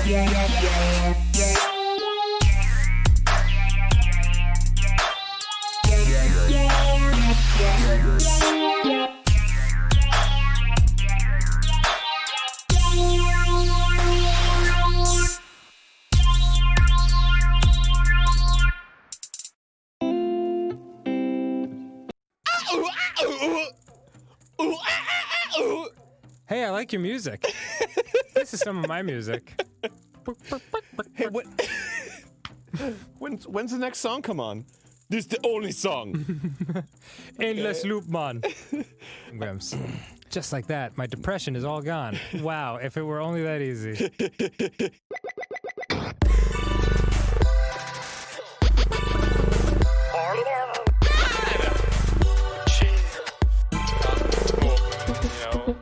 Hey, I like your music. This is some of my music. Hey, when's the next song come on? This is the only song. Endless loop, man. Grams. Just like that, my depression is all gone. Wow, if it were only that easy.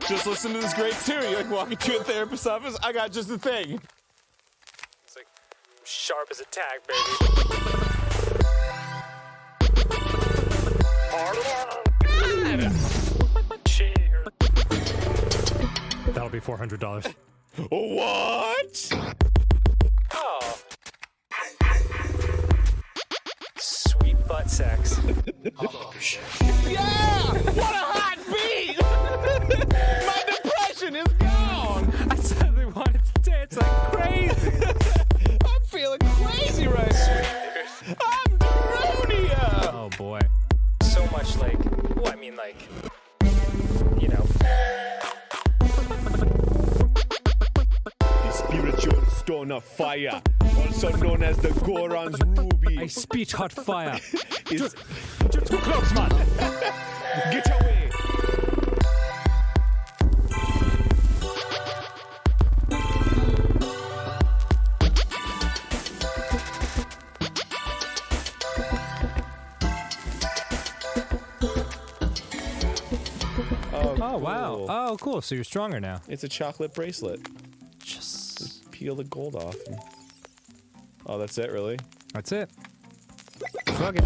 Just listen to this great tune. You're like walking to a therapist's office. I got just the thing. It's like sharp as a tack, baby. That'll be $400. What? Oh. Sweet butt sex. Yeah! What a hot beat! My depression is gone! I suddenly wanted to dance like crazy. I'm feeling crazy right now. I'm Deronia! Oh boy. So much like, well, I mean like, you know. The spiritual stone of fire, also known as the Goron's ruby. I speech hot fire. is... Too close, man. Get away! Oh, wow. Oh, cool. So you're stronger now. It's a chocolate bracelet. Just Peel the gold off. Oh, that's it, really? That's it. Fuck it.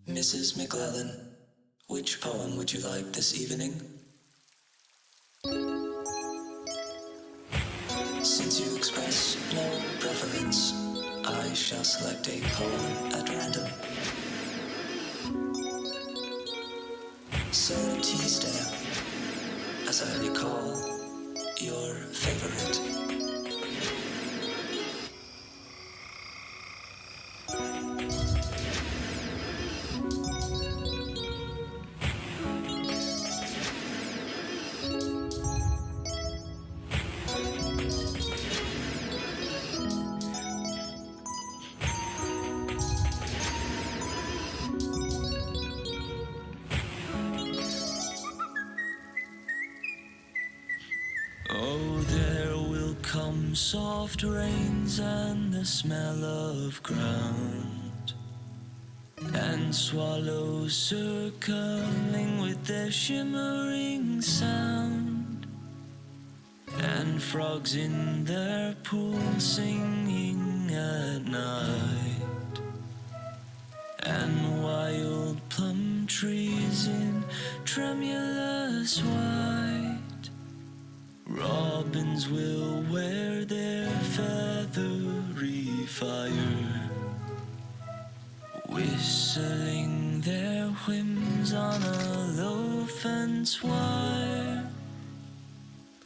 Mrs. McClellan, which poem would you like this evening? Since you express no preference, I shall select a poem at random. Sarah Teasdale, as I recall, your favorite. Oh, there will come soft rains and the smell of ground, and swallows circling with their shimmering sound, and frogs in their pool singing at night, and wild plum trees in tremulous white. Robins will wear their feathery fire whistling their whims on a low fence wire,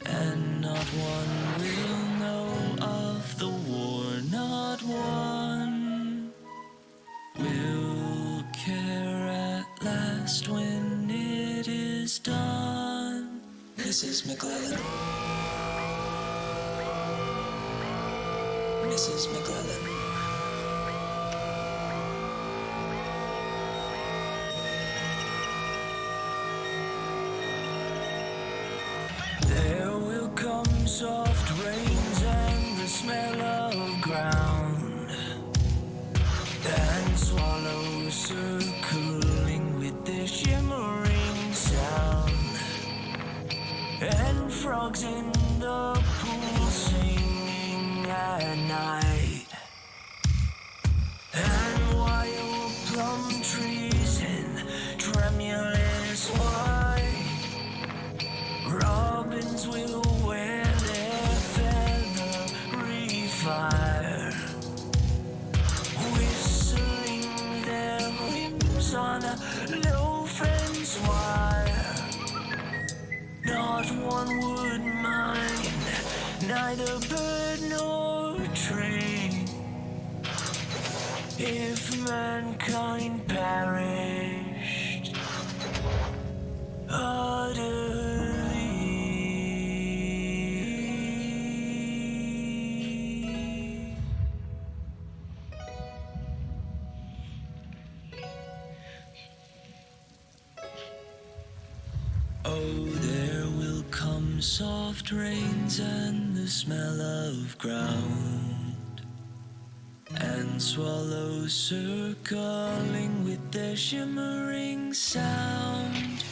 and not one will know of the war, not one will care at last when it is done. Mrs. McClellan. Mrs. McClellan. There will come soft rains and the smell of ground, and swallows circling with their shimmering sound, and frogs in the pool singing at night, and wild plum trees in tremulous white. Robins will wear their feathery fire, whistling their whims on a low fence wire. Not one would mind, neither bird nor tree, if mankind perished utterly. Oh, there will come soft rains and the smell of ground, and swallows circling with their shimmering sound,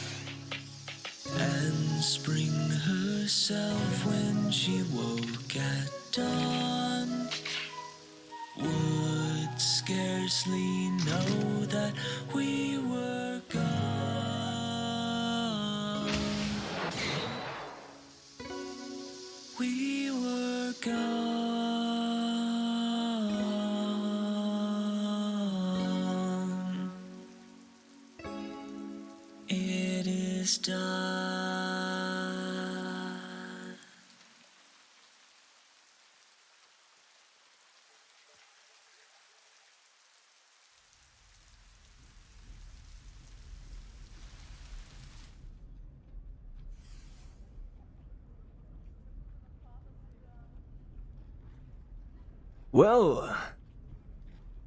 and spring herself when she woke at dawn would scarcely know that we were gone. We were gone. It is done. Well,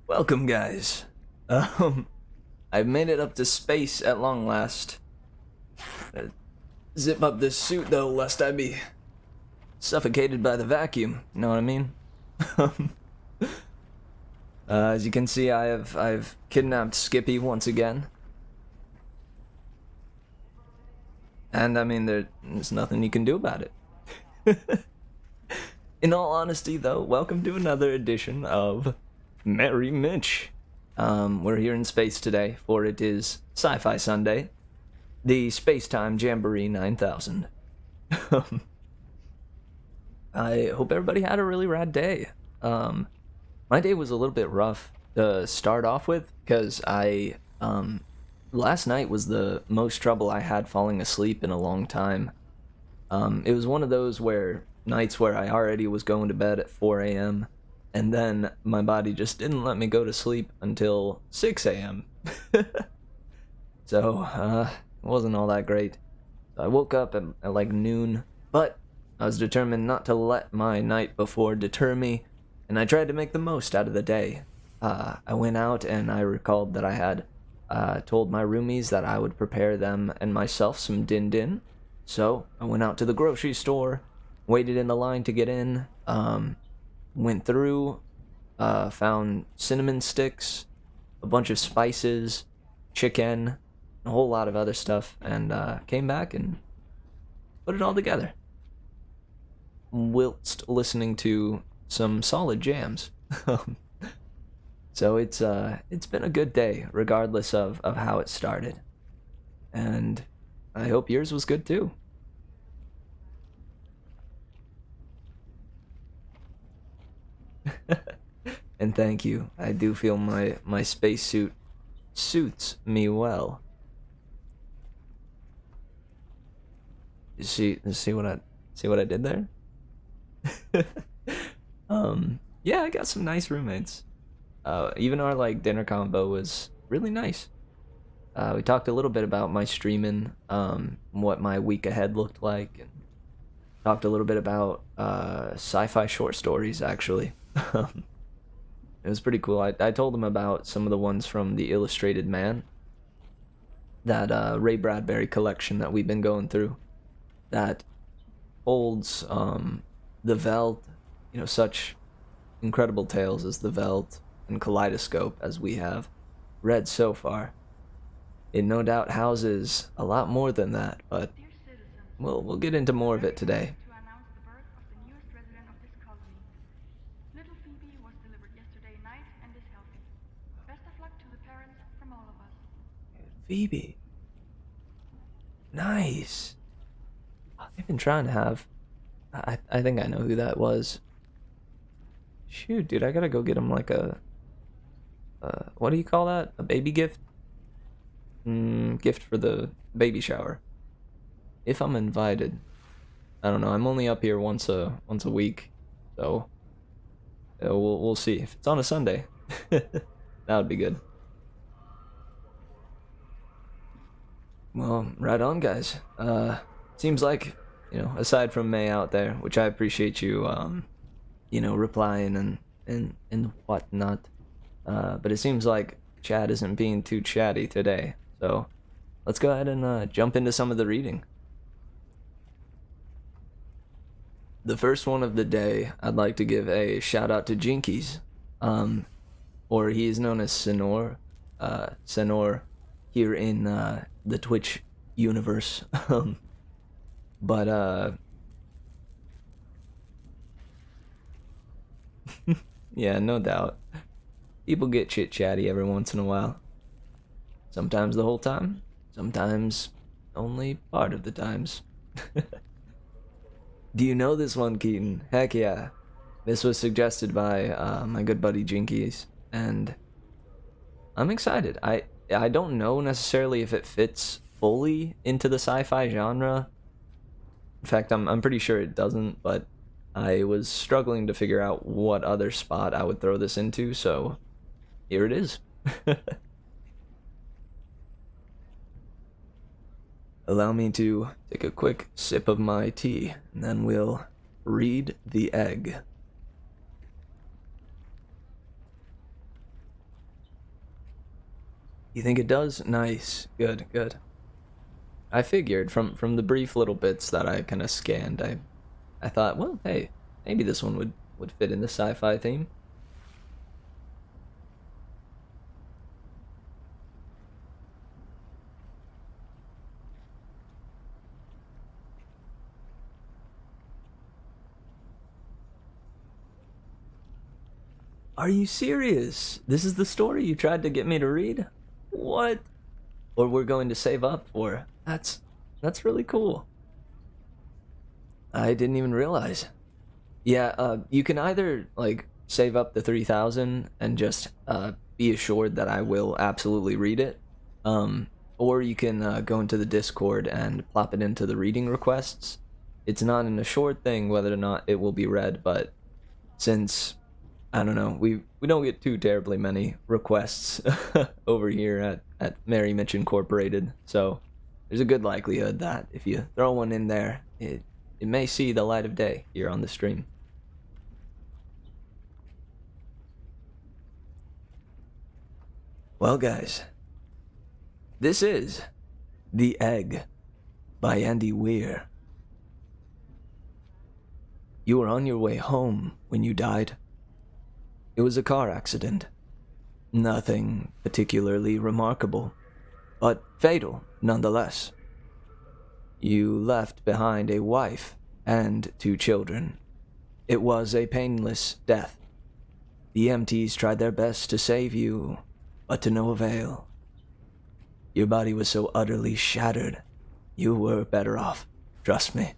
welcome guys. I've made it up to space at long last. Zip up this suit though, lest I be suffocated by the vacuum. You know what I mean? As you can see, I've kidnapped Skippy once again. And I mean, there's nothing you can do about it. In all honesty, though, welcome to another edition of Merry Mitch. We're here in space today, for it is Sci Fi Sunday, the Space-Time Jamboree 9000. I hope everybody had a really rad day. My day was a little bit rough to start off with, because last night was the most trouble I had falling asleep in a long time. It was one of those nights where I already was going to bed at 4 a.m. and then my body just didn't let me go to sleep until 6 a.m. So, it wasn't all that great. I woke up at like noon, but I was determined not to let my night before deter me, and I tried to make the most out of the day. I went out and I recalled that I had told my roomies that I would prepare them and myself some din-din. So I went out to the grocery store, waited in the line to get in, went through, found cinnamon sticks, a bunch of spices, chicken, a whole lot of other stuff, and came back and put it all together, whilst listening to some solid jams. So it's been a good day, regardless of how it started, and I hope yours was good too. And thank you. I do feel my spacesuit suits me well. See what I did there? Yeah, I got some nice roommates. Even our like dinner combo was really nice. We talked a little bit about my streaming, what my week ahead looked like, and talked a little bit about sci-fi short stories, actually. It was pretty cool. I told them about some of the ones from the Illustrated Man, that Ray Bradbury collection that we've been going through, that holds the Veld, such incredible tales as the Veld and Kaleidoscope as we have read so far. It no doubt houses a lot more than that, but we'll get into more of it today. To announce the birth of the newest resident of this colony. Little Phoebe was delivered yesterday night and is healthy. Best of luck to the parents from all of us. Phoebe. Nice. I've been trying to have... I think I know who that was. Shoot, dude, I gotta go get him like a... what do you call that? A baby gift? Gift for the baby shower. If I'm invited. I don't know, I'm only up here once a week. So... we'll see. If it's on a Sunday, that would be good. Well, right on, guys. Seems like, aside from May out there, which I appreciate you, replying and whatnot, but it seems like Chad isn't being too chatty today. So let's go ahead and jump into some of the reading. The first one of the day, I'd like to give a shout out to Jinkies, or he is known as Senor, here in the Twitch universe. But yeah, no doubt. People get chit chatty every once in a while. Sometimes the whole time, sometimes only part of the times. Do you know this one, Keaton? Heck yeah. This was suggested by my good buddy Jinkies, and I'm excited. I don't know necessarily if it fits fully into the sci-fi genre. In fact, I'm pretty sure it doesn't, but I was struggling to figure out what other spot I would throw this into, so here it is. Allow me to take a quick sip of my tea, and then we'll read the egg. You think it does? Nice. Good, good. I figured from the brief little bits that I kind of scanned, I thought, well, hey, maybe this one would fit in the sci-fi theme. Are you serious? This is the story you tried to get me to read? What? Or we're going to save up for? That's really cool. I didn't even realize. Yeah, you can either like save up the 3,000 and just be assured that I will absolutely read it, or you can go into the Discord and plop it into the reading requests. It's not an assured thing whether or not it will be read, but since I don't know, we don't get too terribly many requests over here at Merry Mitch Incorporated, so there's a good likelihood that if you throw one in there, it may see the light of day here on the stream. Well, guys, this is The Egg by Andy Weir. You were on your way home when you died. It was a car accident. Nothing particularly remarkable, but fatal nonetheless. You left behind a wife and 2 children. It was a painless death. The EMTs tried their best to save you, but to no avail. Your body was so utterly shattered, you were better off, trust me.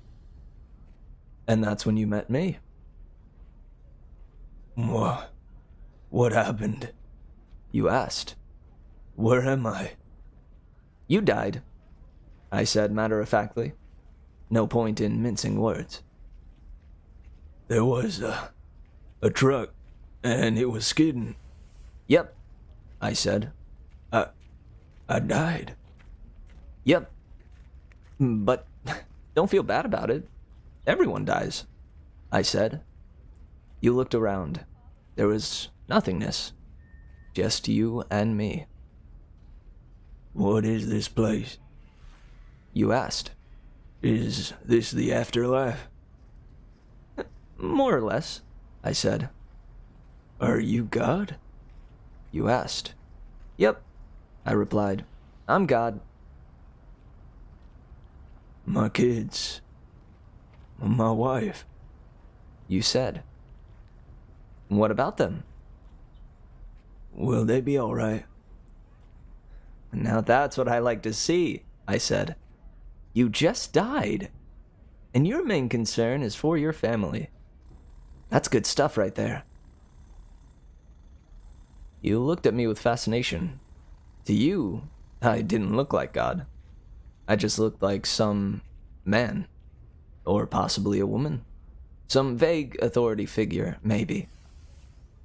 And that's when you met me. What happened? You asked. Where am I? You died, I said matter-of-factly. No point in mincing words. There was a truck, and it was skidding. Yep, I said. I died. Yep. But don't feel bad about it. Everyone dies, I said. You looked around. There was nothingness. Just you and me. What is this place? You asked. Is this the afterlife? More or less, I said. Are you God? You asked. Yep, I replied. I'm God. My kids. My wife. You said. What about them? Will they be all right? Now that's what I like to see, I said. You just died, and your main concern is for your family. That's good stuff right there. You looked at me with fascination. To you, I didn't look like God. I just looked like some man, or possibly a woman. Some vague authority figure, maybe.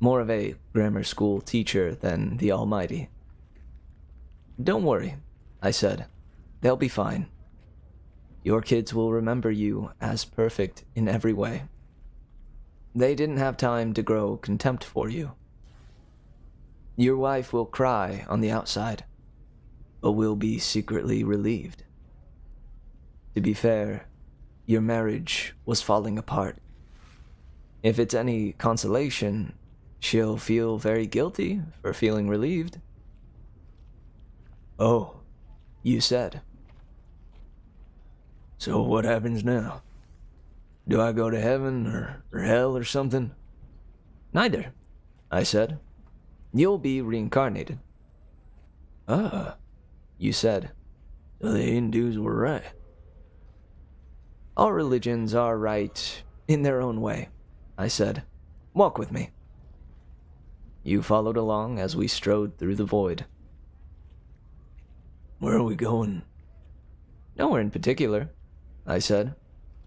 More of a grammar school teacher than the Almighty. Don't worry, I said. They'll be fine. Your kids will remember you as perfect in every way. They didn't have time to grow contempt for you. Your wife will cry on the outside, but will be secretly relieved. To be fair, your marriage was falling apart. If it's any consolation, she'll feel very guilty for feeling relieved. Oh, you said. So what happens now? Do I go to heaven or hell or something? Neither, I said. You'll be reincarnated. Ah, you said. So the Hindus were right. All religions are right in their own way, I said. Walk with me. You followed along as we strode through the void. Where are we going? Nowhere in particular, I said.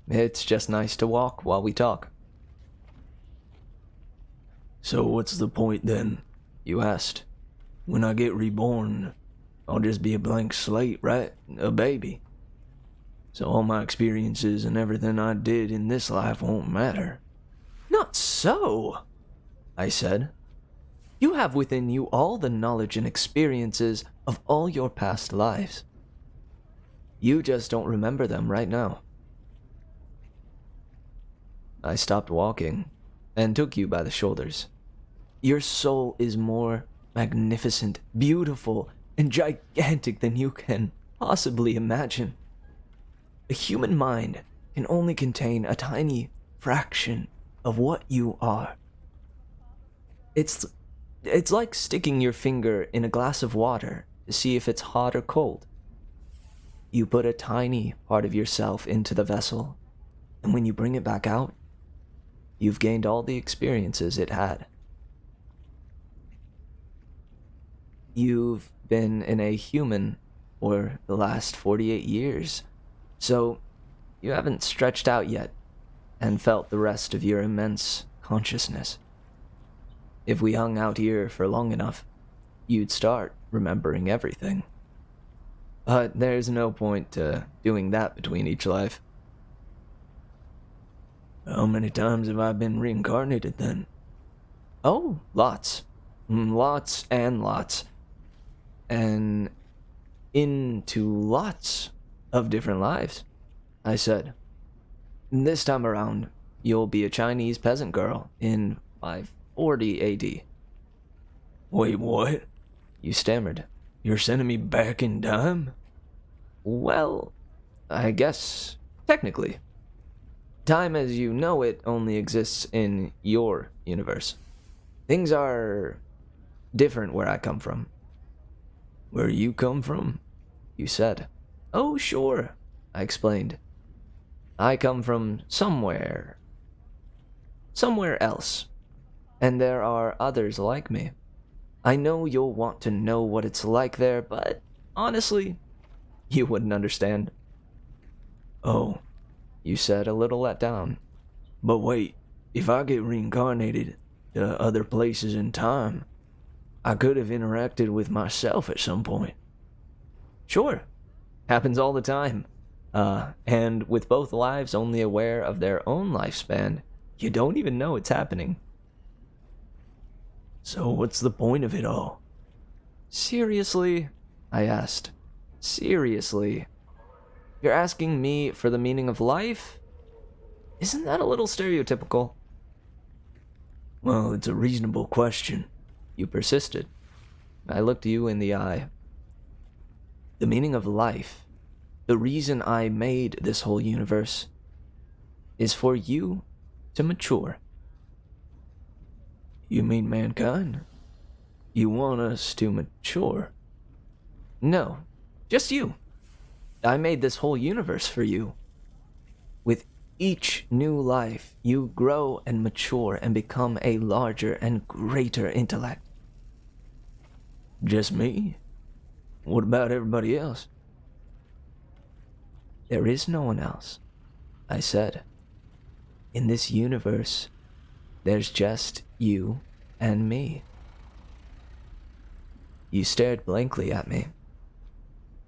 It's just nice to walk while we talk. So what's the point then? You asked. When I get reborn, I'll just be a blank slate, right? A baby. So all my experiences and everything I did in this life won't matter. Not so, I said. You have within you all the knowledge and experiences of all your past lives. You just don't remember them right now. I stopped walking and took you by the shoulders. Your soul is more magnificent, beautiful, and gigantic than you can possibly imagine. A human mind can only contain a tiny fraction of what you are. It's like sticking your finger in a glass of water to see if it's hot or cold. You put a tiny part of yourself into the vessel, and when you bring it back out, you've gained all the experiences it had. You've been in a human for the last 48 years, so you haven't stretched out yet and felt the rest of your immense consciousness. If we hung out here for long enough, you'd start remembering everything. But there's no point to doing that between each life. How many times have I been reincarnated then? Oh, lots. Lots and lots. And into lots of different lives, I said. This time around, you'll be a Chinese peasant girl in 540 AD. Wait, what? You stammered. You're sending me back in time? Well, I guess, technically. Time as you know it only exists in your universe. Things are different where I come from. Where you come from? You said. Oh, sure, I explained. I come from somewhere else, and there are others like me. I know you'll want to know what it's like there, but honestly, you wouldn't understand. Oh, you said, a little let down. But wait, if I get reincarnated to other places in time, I could have interacted with myself at some point. Sure, happens all the time. And with both lives only aware of their own lifespan, you don't even know it's happening. So what's the point of it all? Seriously? I asked. Seriously? You're asking me for the meaning of life? Isn't that a little stereotypical? Well, it's a reasonable question. You persisted. I looked you in the eye. The meaning of life, the reason I made this whole universe, is for you to mature. You mean mankind? You want us to mature? No, just you. I made this whole universe for you. With each new life, you grow and mature and become a larger and greater intellect. Just me? What about everybody else? There is no one else, I said. In this universe, there's just you and me. You stared blankly at me.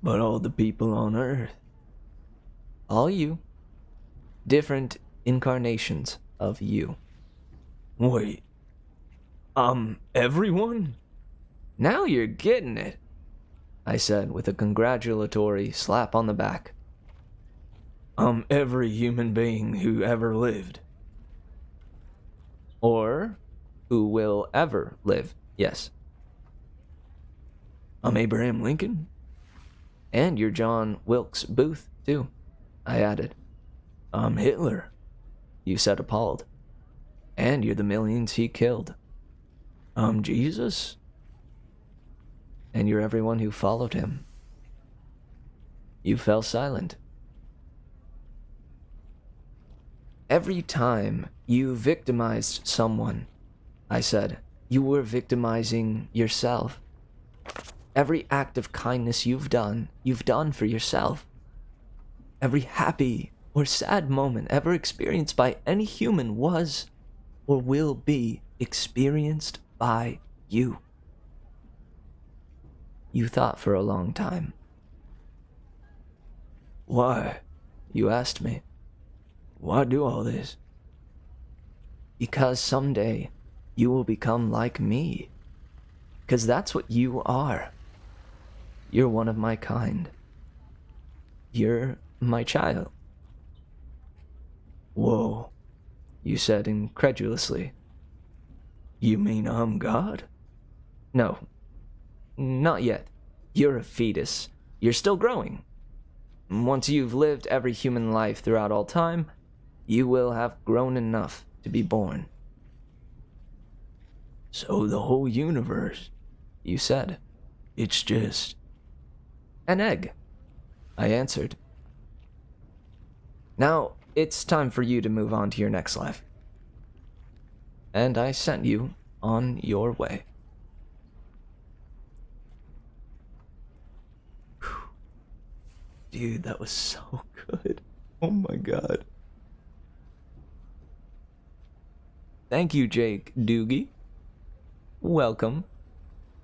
But all the people on Earth. All you. Different incarnations of you. Wait. Everyone? Now you're getting it, I said with a congratulatory slap on the back. Every human being who ever lived. Or who will ever live, yes. I'm Abraham Lincoln. And you're John Wilkes Booth, too, I added. I'm Hitler, you said, appalled. And you're the millions he killed. I'm Jesus. And you're everyone who followed him. You fell silent. Every time you victimized someone, I said, you were victimizing yourself. Every act of kindness you've done for yourself. Every happy or sad moment ever experienced by any human was or will be experienced by you. You thought for a long time. Why? You asked me. Why do all this? Because someday you will become like me. Because that's what you are. You're one of my kind. You're my child. Whoa, you said incredulously. You mean I'm God? No, not yet. You're a fetus. You're still growing. Once you've lived every human life throughout all time, you will have grown enough to be born. So the whole universe, you said, it's just an egg, I answered. Now, it's time for you to move on to your next life. And I sent you on your way. Whew. Dude, that was so good. Oh my god. Thank you, Jake Doogie. Welcome.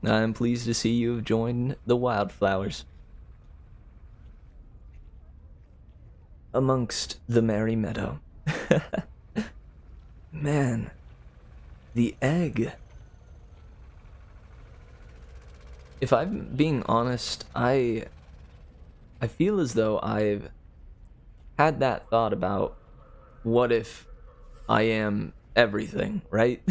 I'm pleased to see you have joined the Wildflowers. Amongst the merry meadow. Man, the egg. If I'm being honest, I feel as though I've had that thought about what if I am everything, right?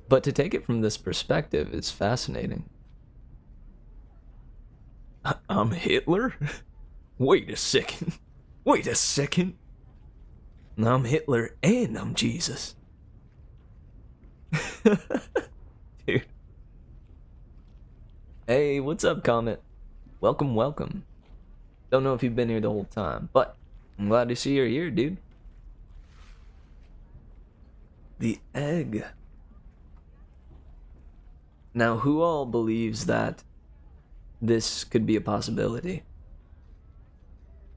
But to take it from this perspective is fascinating. I'm Hitler? Wait a second. Wait a second. I'm Hitler and I'm Jesus. Dude. Hey, what's up, Comet? Welcome, welcome. Don't know if you've been here the whole time, but I'm glad to see you're here, dude. The egg. Now, who all believes that this could be a possibility?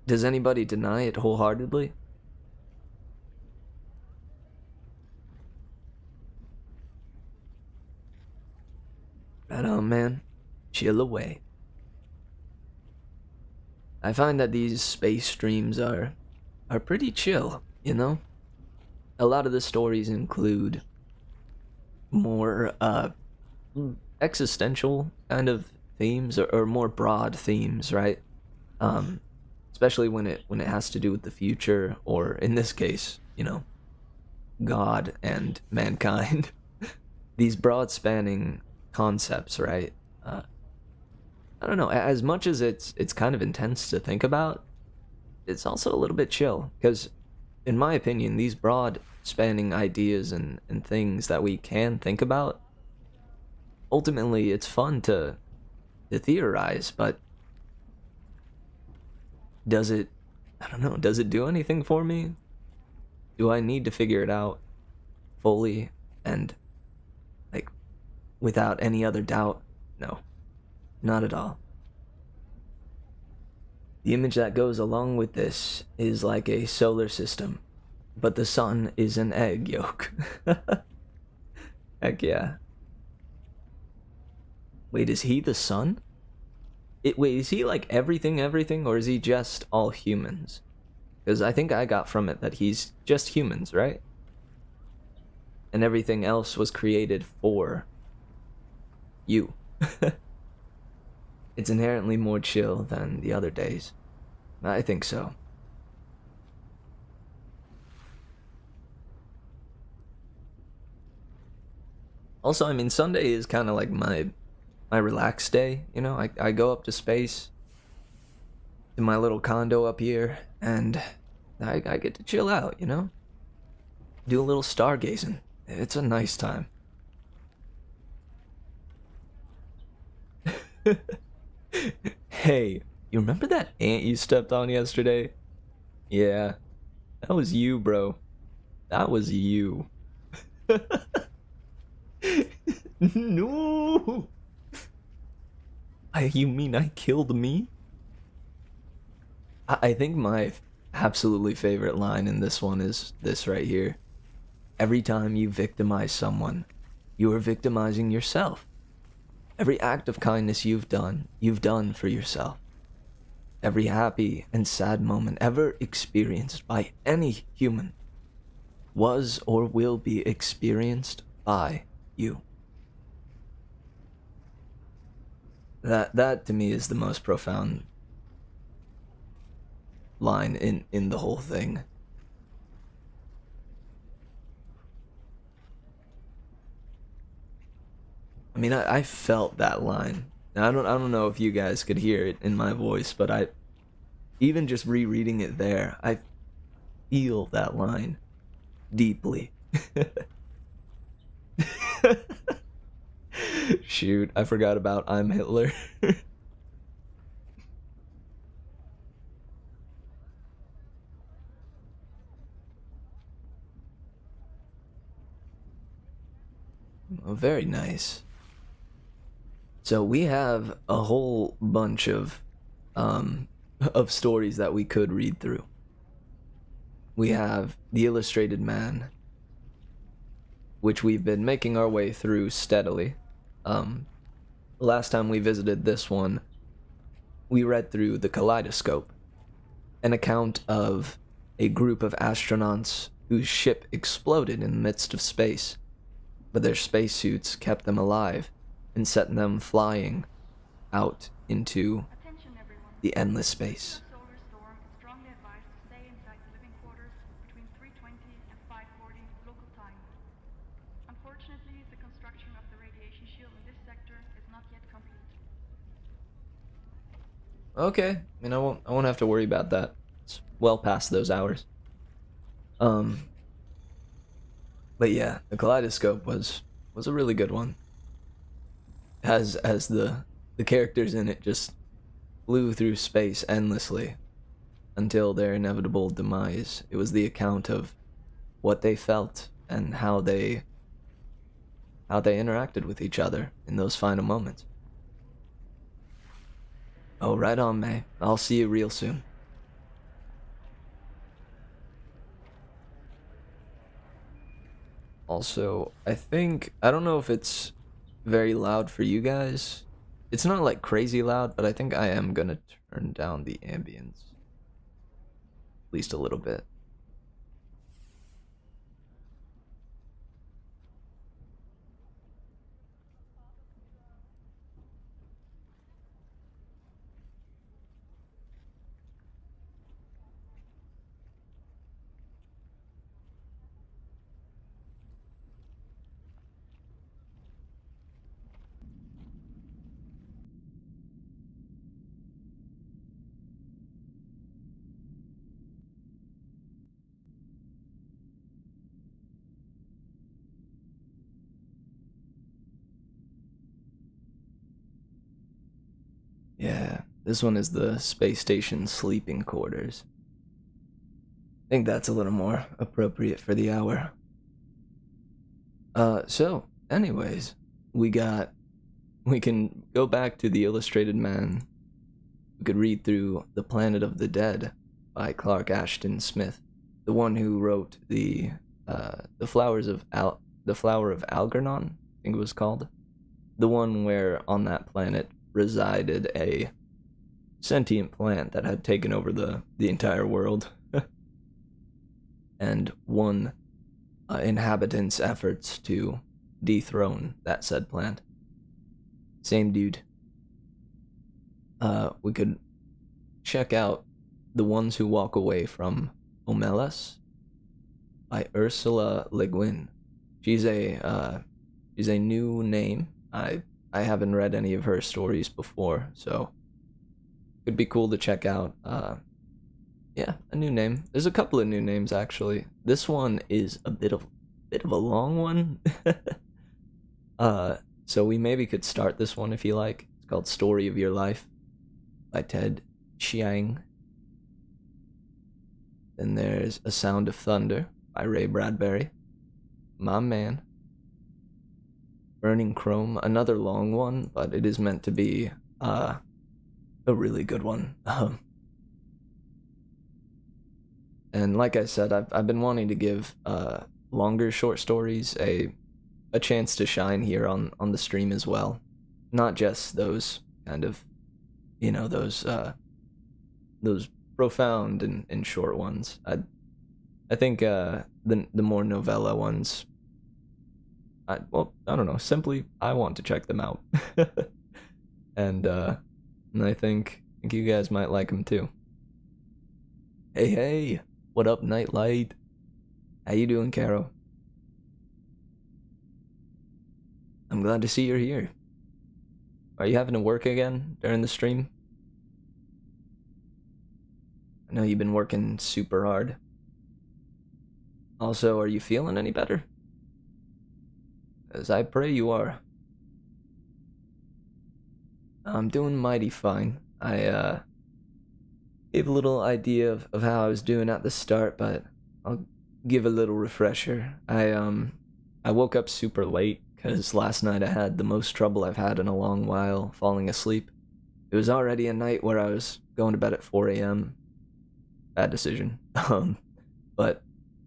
Does anybody deny it wholeheartedly? Right on, man. Chill away. I find that these space streams are pretty chill, you know? A lot of the stories include more existential kind of themes or more broad themes, right? Especially when it has to do with the future, or in this case, you know, God and mankind. These broad spanning concepts, right? I don't know, as much as it's kind of intense to think about, it's also a little bit chill, because in my opinion, these broad spanning ideas and things that we can think about, ultimately it's fun to theorize, but does it, I don't know, does it do anything for me? Do I need to figure it out fully and, like, without any other doubt? No, not at all. The image that goes along with this is like a solar system, but the sun is an egg yolk. Heck yeah. Wait, is he the sun? Wait, is he like everything, or is he just all humans? Because I think I got from it that he's just humans, right? And everything else was created for you. It's inherently more chill than the other days. I think so. Also, I mean, Sunday is kind of like my relaxed day, you know? I go up to space, to my little condo up here, and I get to chill out, you know? Do a little stargazing. It's a nice time. Hey, you remember that ant you stepped on yesterday? Yeah, that was you, bro. That was you. No! You mean I killed me? I think my absolutely favorite line in this one is this right here. Every time you victimize someone, you are victimizing yourself. Every act of kindness you've done for yourself. Every happy and sad moment ever experienced by any human was or will be experienced by you. That to me is the most profound line in the whole thing. I mean, I felt that line. Now, I don't know if you guys could hear it in my voice, but I, even just rereading it there, I feel that line deeply. Shoot, I forgot about I'm Hitler. Oh, very nice. So we have a whole bunch of stories that we could read through. We have The Illustrated Man, which we've been making our way through steadily. Last time we visited this one, we read through The Kaleidoscope, an account of a group of astronauts whose ship exploded in the midst of space, but their spacesuits kept them alive and set them flying out into Attention everyone. the endless space. Due to a solar storm, it's strongly advised to stay inside the living quarters between 3:20 and 5:40 local time. Unfortunately, the construction of the radiation shield in this sector is not yet complete. Okay, I mean, I won't have to worry about that. It's well past those hours. But yeah, The Kaleidoscope was a really good one. As the characters in it just flew through space endlessly until their inevitable demise. It was the account of what they felt and how they how they interacted with each other in those final moments. Oh, right on, May. I'll see you real soon. Also, I don't know if it's very loud for you guys. It's not like crazy loud, but I think I am gonna turn down the ambience. At least a little bit. Yeah, this one is the space station sleeping quarters. I think that's a little more appropriate for the hour. So, anyways, we can go back to the Illustrated Man. We could read through The Planet of the Dead by Clark Ashton Smith, the one who wrote the Flower of Algernon, I think it was called. The one where on that planet resided a sentient plant that had taken over the entire world. And one inhabitant's efforts to dethrone that said plant. Same dude. We could check out The Ones Who Walk Away from Omelas by Ursula Le Guin. She's a new name. I haven't read any of her stories before, so it'd be cool to check out. Yeah, a new name. There's a couple of new names actually. This one is a bit of a long one. So we maybe could start this one if you like. It's called Story of Your Life by Ted Chiang. Then there's A Sound of Thunder by Ray Bradbury. My man. Burning Chrome, another long one, but it is meant to be a really good one. And like I said, I've been wanting to give longer short stories a chance to shine here on the stream as well. Not just those kind of, those profound and short ones. I think the more novella ones, I don't know, simply I want to check them out. and I think you guys might like them too. Hey, what up, Nightlight? How you doing, Carol? I'm glad to see you're here. Are you having to work again during the stream? I know you've been working super hard. Also, are you feeling any better? As I pray you are. I'm doing mighty fine. I gave a little idea of how I was doing at the start, but I'll give a little refresher. I woke up super late because last night I had the most trouble I've had in a long while falling asleep. It was already a night where I was going to bed at 4 a.m. Bad decision. But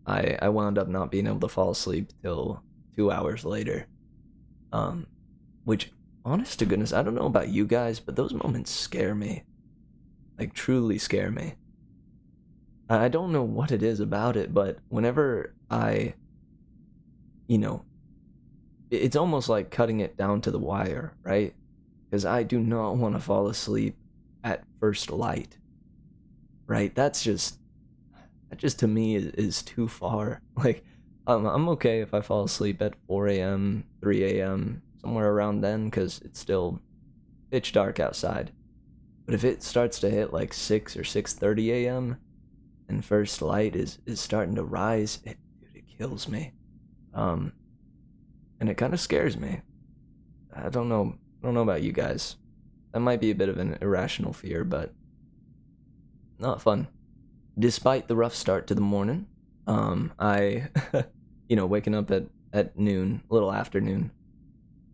I wound up not being able to fall asleep till 2 hours later. Which, honest to goodness, I don't know about you guys, but those moments scare me. Like, truly scare me. I don't know what it is about it, but whenever it's almost like cutting it down to the wire, right? Because I do not want to fall asleep at first light, right? That just to me is too far. Like, I'm okay if I fall asleep at 4 a.m., 3 a.m., somewhere around then, because it's still pitch dark outside. But if it starts to hit like 6 or 6:30 a.m. and first light is starting to rise, it kills me. And it kind of scares me. I don't know about you guys. That might be a bit of an irrational fear, but not fun. Despite the rough start to the morning, I, waking up at noon, a little after noon,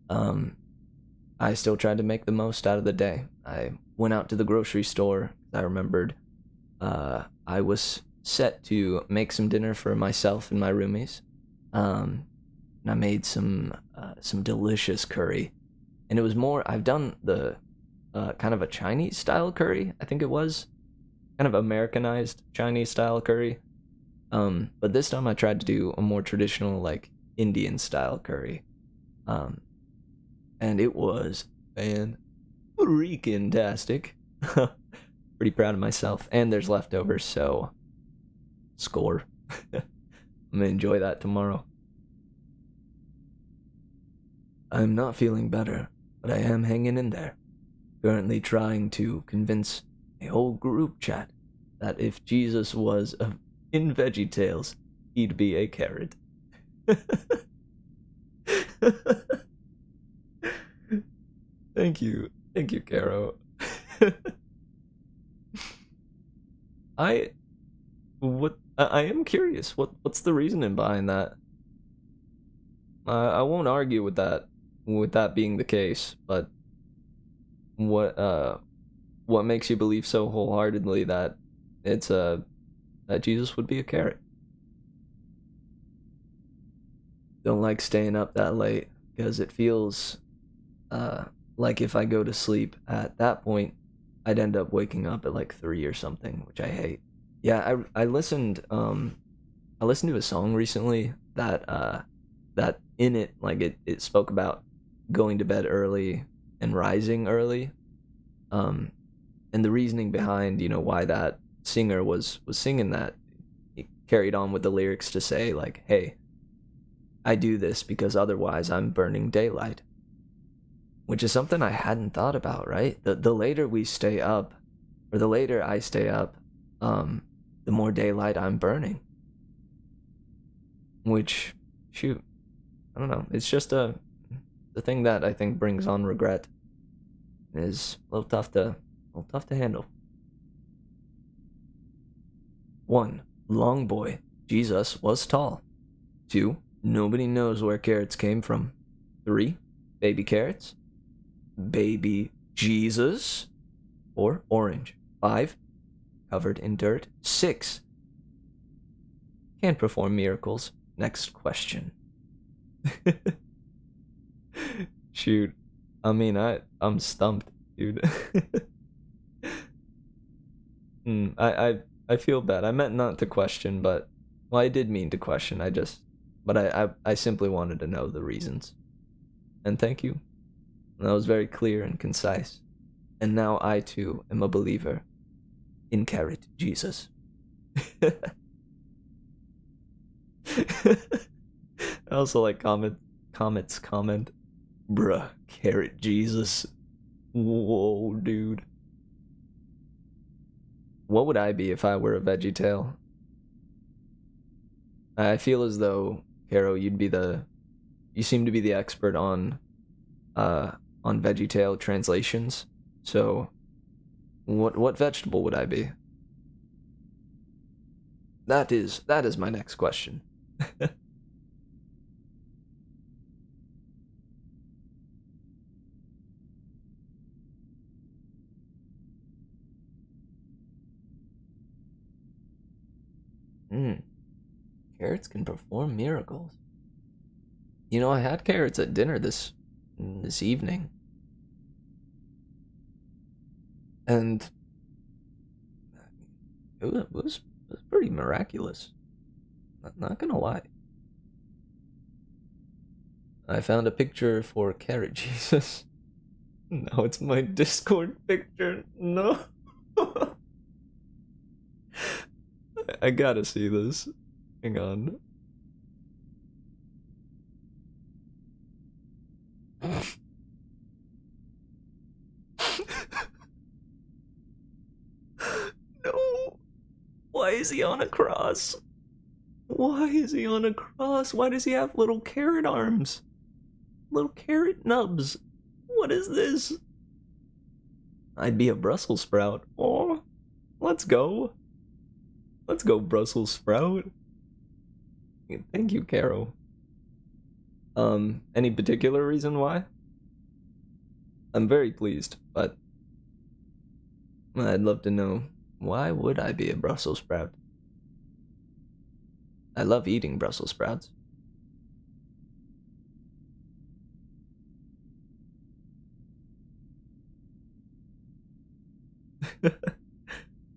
I still tried to make the most out of the day. I went out to the grocery store. I remembered I was set to make some dinner for myself and my roomies. And I made some delicious curry. And it was more, I've done the kind of a Chinese style curry, I think it was. Kind of Americanized Chinese style curry. But this time I tried to do a more traditional, like, Indian style curry. And it was freaking-tastic. Pretty proud of myself. And there's leftovers, so score. I'm gonna enjoy that tomorrow. I'm not feeling better, but I am hanging in there. Currently trying to convince a whole group chat that if Jesus was in VeggieTales, he'd be a carrot. Thank you, Caro. I am curious. What's the reasoning behind that? I won't argue with that being the case, but what makes you believe so wholeheartedly that it's that Jesus would be a carrot? Don't like staying up that late because it feels like if I go to sleep at that point, I'd end up waking up at like 3 or something, which I hate. Yeah, I listened to a song recently that in it, like, it spoke about going to bed early and rising early. And the reasoning behind, why that singer was singing that, he carried on with the lyrics to say, like, hey, I do this because otherwise I'm burning daylight. Which is something I hadn't thought about, right? The later we stay up, or the later I stay up, the more daylight I'm burning. Which, shoot, I don't know. It's just the thing that I think brings on regret. Is a little tough to handle. 1. Long boy, Jesus was tall. 2. Nobody knows where carrots came from. 3. Baby carrots. Baby Jesus. 4. Orange. 5. Covered in dirt. 6. Can't perform miracles. Next question. Shoot. I mean, I'm stumped, dude. I feel bad. I meant not to question, but I did mean to question. I simply wanted to know the reasons. And thank you. That was very clear and concise. And now I too am a believer in carrot Jesus. I also like Comet's comment. Bruh, carrot Jesus. Whoa, dude. What would I be if I were a VeggieTale? I feel as though, Caro, you seem to be the expert on VeggieTale translations. So, what vegetable would I be? That is my next question. Carrots can perform miracles. I had carrots at dinner this evening. And it was pretty miraculous. Not gonna lie. I found a picture for Carrot Jesus. Now it's my Discord picture. No. I gotta see this. Hang on. No. Why is he on a cross? Why is he on a cross? Why does he have little carrot arms? Little carrot nubs. What is this? I'd be a Brussels sprout. Oh, let's go. Let's go, Brussels sprout. Thank you, Caro. Any particular reason why? I'm very pleased, but I'd love to know, why would I be a Brussels sprout? I love eating Brussels sprouts.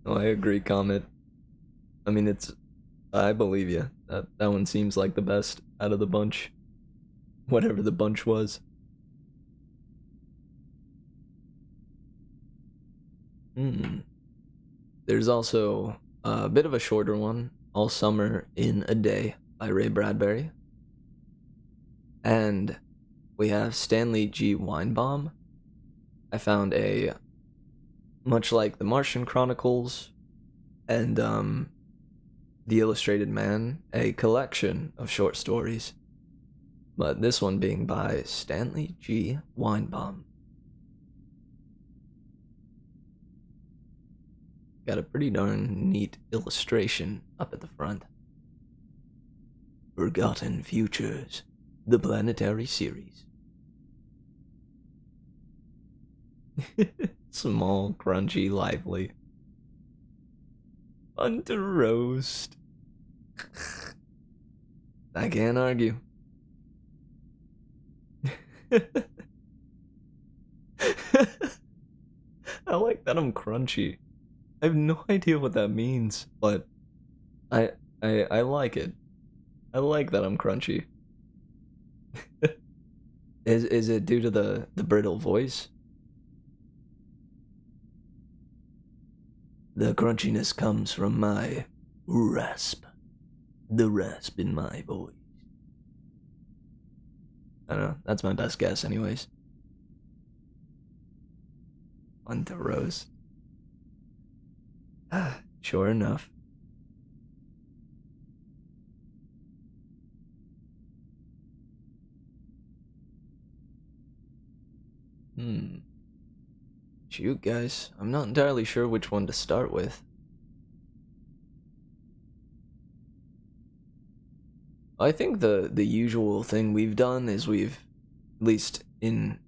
Oh, I agree, Comet. I mean, I believe you. That one seems like the best out of the bunch. Whatever the bunch was. There's also a bit of a shorter one, All Summer in a Day by Ray Bradbury. And we have Stanley G. Weinbaum. I found a, much like The Martian Chronicles and The Illustrated Man, a collection of short stories. But this one being by Stanley G. Weinbaum. Got a pretty darn neat illustration up at the front. Forgotten Futures, the Planetary Series. Small, crunchy, lively. Fun to roast. I can't argue. I like that I'm crunchy. I have no idea what that means, but I like it. I like that I'm crunchy. Is it due to the brittle voice? The crunchiness comes from my rasp. The rasp in my voice. I don't know, that's my best guess anyways. Fun to roast. Sure enough. Shoot, guys, I'm not entirely sure which one to start with. I think the usual thing we've done is we've, at least in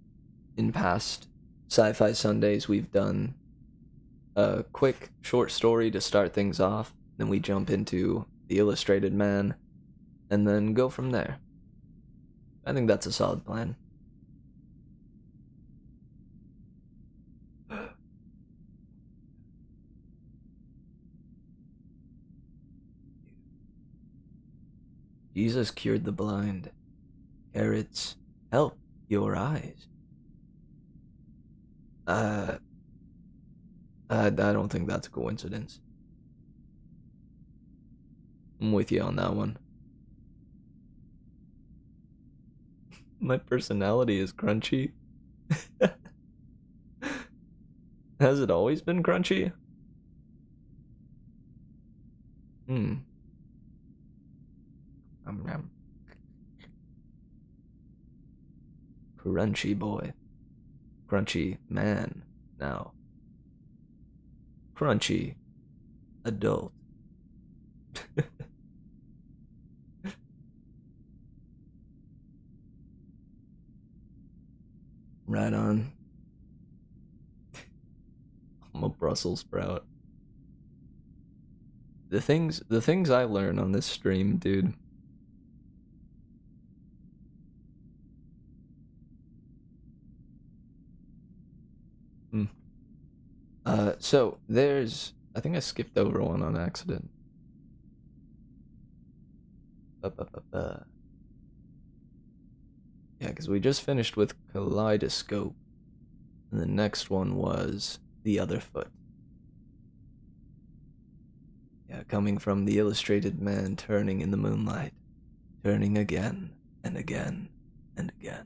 past Sci Fi Sundays, we've done a quick short story to start things off, then we jump into The Illustrated Man, and then go from there. I think that's a solid plan. Jesus cured the blind. Carrots help your eyes. I don't think that's a coincidence. I'm with you on that one. My personality is crunchy. Has it always been crunchy? Crunchy boy. Crunchy man now. Crunchy adult. Right on. I'm a Brussels sprout. The things I learn on this stream, dude. So there's, I think I skipped over one on accident. Yeah, because we just finished with Kaleidoscope, and the next one was The Other Foot. Yeah, coming from The Illustrated Man turning in the moonlight, turning again and again and again.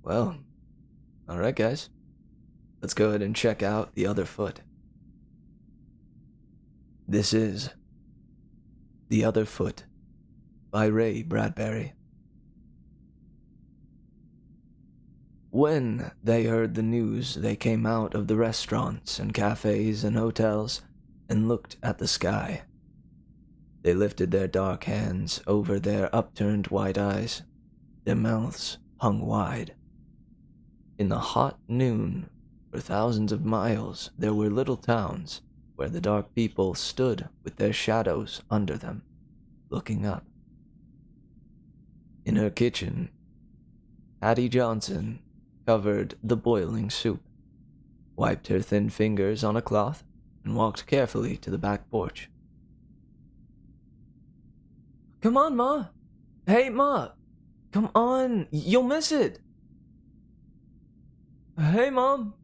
Well, alright guys, let's go ahead and check out The Other Foot. This is The Other Foot by Ray Bradbury. When they heard the news, they came out of the restaurants and cafes and hotels and looked at the sky. They lifted their dark hands over their upturned white eyes. Their mouths hung wide. In the hot noon, for thousands of miles, there were little towns where the dark people stood with their shadows under them, looking up. In her kitchen, Hattie Johnson covered the boiling soup, wiped her thin fingers on a cloth, and walked carefully to the back porch. "Come on, Ma! Hey, Ma! Come on! You'll miss it! Hey, Mom!"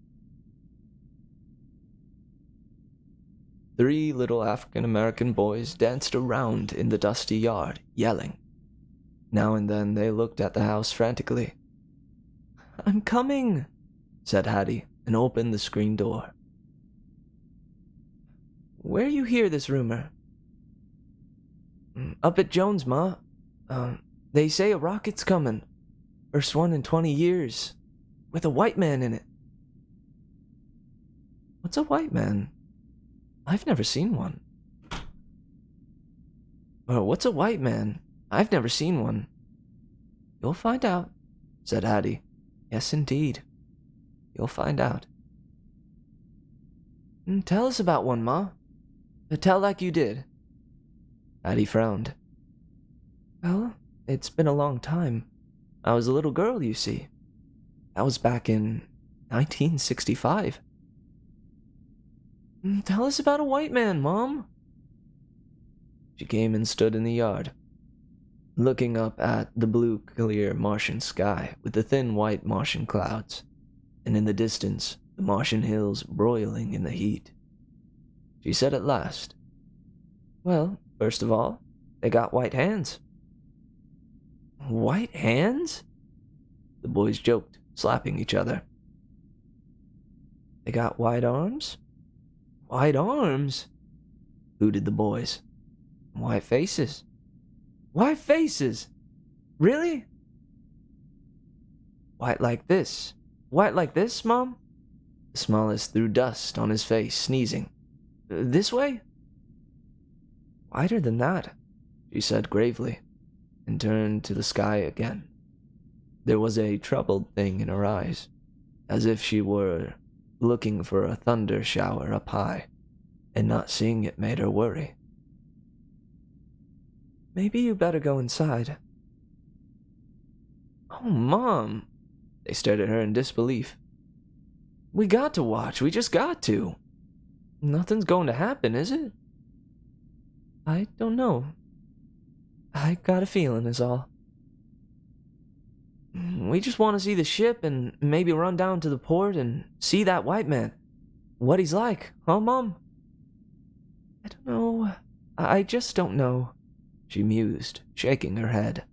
3 little African-American boys danced around in the dusty yard, yelling. Now and then they looked at the house frantically. "I'm coming," said Hattie, and opened the screen door. "Where you hear this rumor?" "Up at Jones, Ma. They say a rocket's coming. First one in 20 years. With a white man in it." "What's a white man? I've never seen one." "What's a white man? I've never seen one." "You'll find out," said Hattie. "Yes, indeed. You'll find out." "Tell us about one, Ma. Tell like you did." Hattie frowned. "Well, it's been a long time. I was a little girl, you see. That was back in 1965. "Tell us about a white man, Mom." She came and stood in the yard, looking up at the blue, clear Martian sky with the thin white Martian clouds, and in the distance, the Martian hills broiling in the heat. She said at last, "Well, first of all, they got white hands." "White hands?" The boys joked, slapping each other. "They got white arms?" "White arms?" hooted the boys. "White faces." "White faces? Really?" "White like this. White like this, Mom?" The smallest threw dust on his face, sneezing. "This way?" "Whiter than that," she said gravely, and turned to the sky again. There was a troubled thing in her eyes, as if she were looking for a thunder shower up high, and not seeing it made her worry. "Maybe you better go inside." "Oh, Mom!" They stared at her in disbelief. "We got to watch. We just got to. Nothing's going to happen, is it?" "I don't know. I got a feeling is all." "We just want to see the ship and maybe run down to the port and see that white man. What he's like, huh, Mom?" "I don't know. I just don't know," she mused, shaking her head.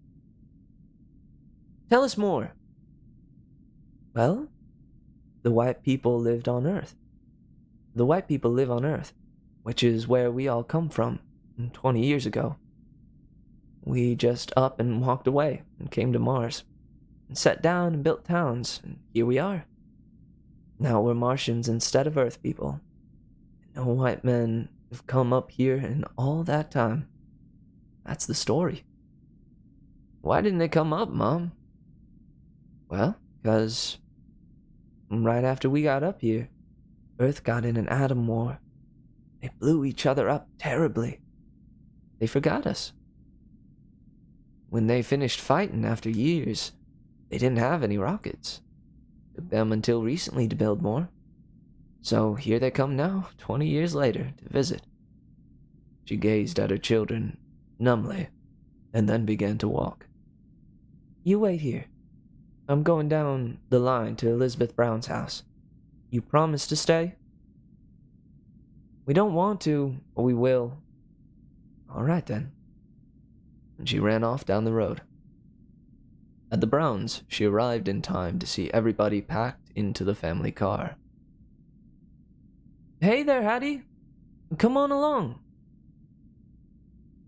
"Tell us more." "Well, the white people lived on Earth. The white people live on Earth, which is where we all come from 20 years ago. We just up and walked away and came to Mars, and sat down and built towns, and here we are. Now we're Martians instead of Earth people. No white men have come up here in all that time. That's the story." "Why didn't they come up, Mom?" "Well, 'cause right after we got up here, Earth got in an atom war. They blew each other up terribly. They forgot us. When they finished fighting after years, they didn't have any rockets. Took them until recently to build more. So here they come now, 20 years later, to visit." She gazed at her children numbly, and then began to walk. "You wait here. I'm going down the line to Elizabeth Brown's house. You promise to stay?" "We don't want to, but we will." "All right, then." And she ran off down the road. At the Browns, she arrived in time to see everybody packed into the family car. "Hey there, Hattie. Come on along."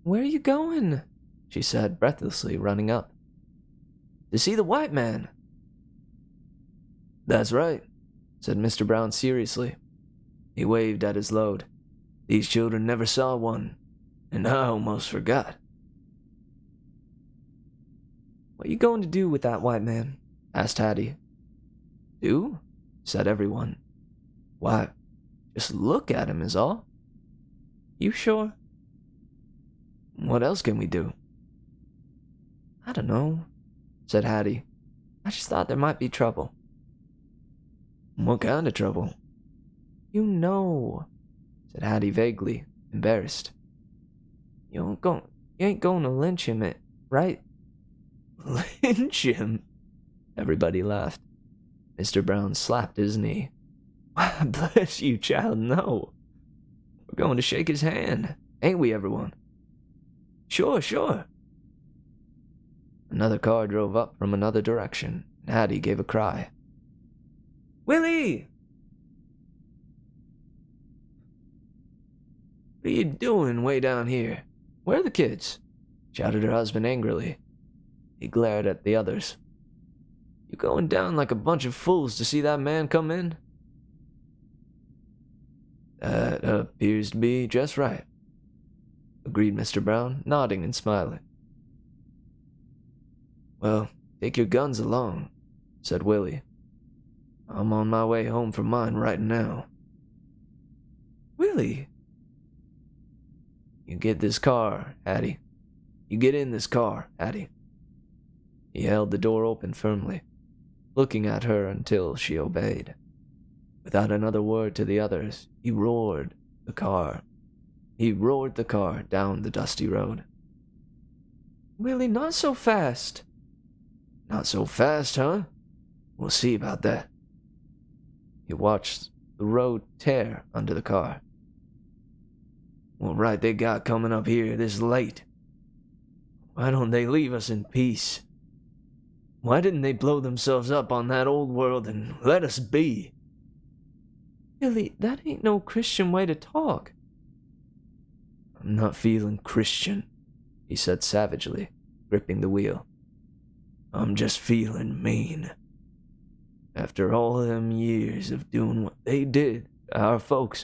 "Where are you going?" she said, breathlessly running up. "To see the white man." "That's right," said Mr. Brown seriously. He waved at his load. "These children never saw one, and I almost forgot." "What are you going to do with that white man?" asked Hattie. Do? Said everyone. Why, just look at him is all. You sure? What else can we do? I don't know, said Hattie. I just thought there might be trouble. What kind of trouble? You know, said Hattie vaguely, embarrassed. You ain't going to lynch him, right? Lynch him? Everybody laughed. Mr. Brown slapped his knee. Why, bless you, child, no. We're going to shake his hand, ain't we, everyone? Sure. Another car drove up from another direction, and Hattie gave a cry. Willie! What are you doing way down here? Where are the kids? Shouted her husband angrily. He glared at the others. You going down like a bunch of fools to see that man come in? That appears to be just right, agreed Mr. Brown, nodding and smiling. Well, take your guns along, said Willie. I'm on my way home from mine right now. Willie? You get this car, Hattie. You get in this car, Hattie. He held the door open firmly, looking at her until she obeyed. Without another word to the others, he roared the car down the dusty road. Willie, not so fast. Not so fast, huh? We'll see about that. He watched the road tear under the car. What right they got coming up here this late? Why don't they leave us in peace? Why didn't they blow themselves up on that old world and let us be? Billy, that ain't no Christian way to talk. I'm not feeling Christian, he said savagely, gripping the wheel. I'm just feeling mean. After all them years of doing what they did to our folks,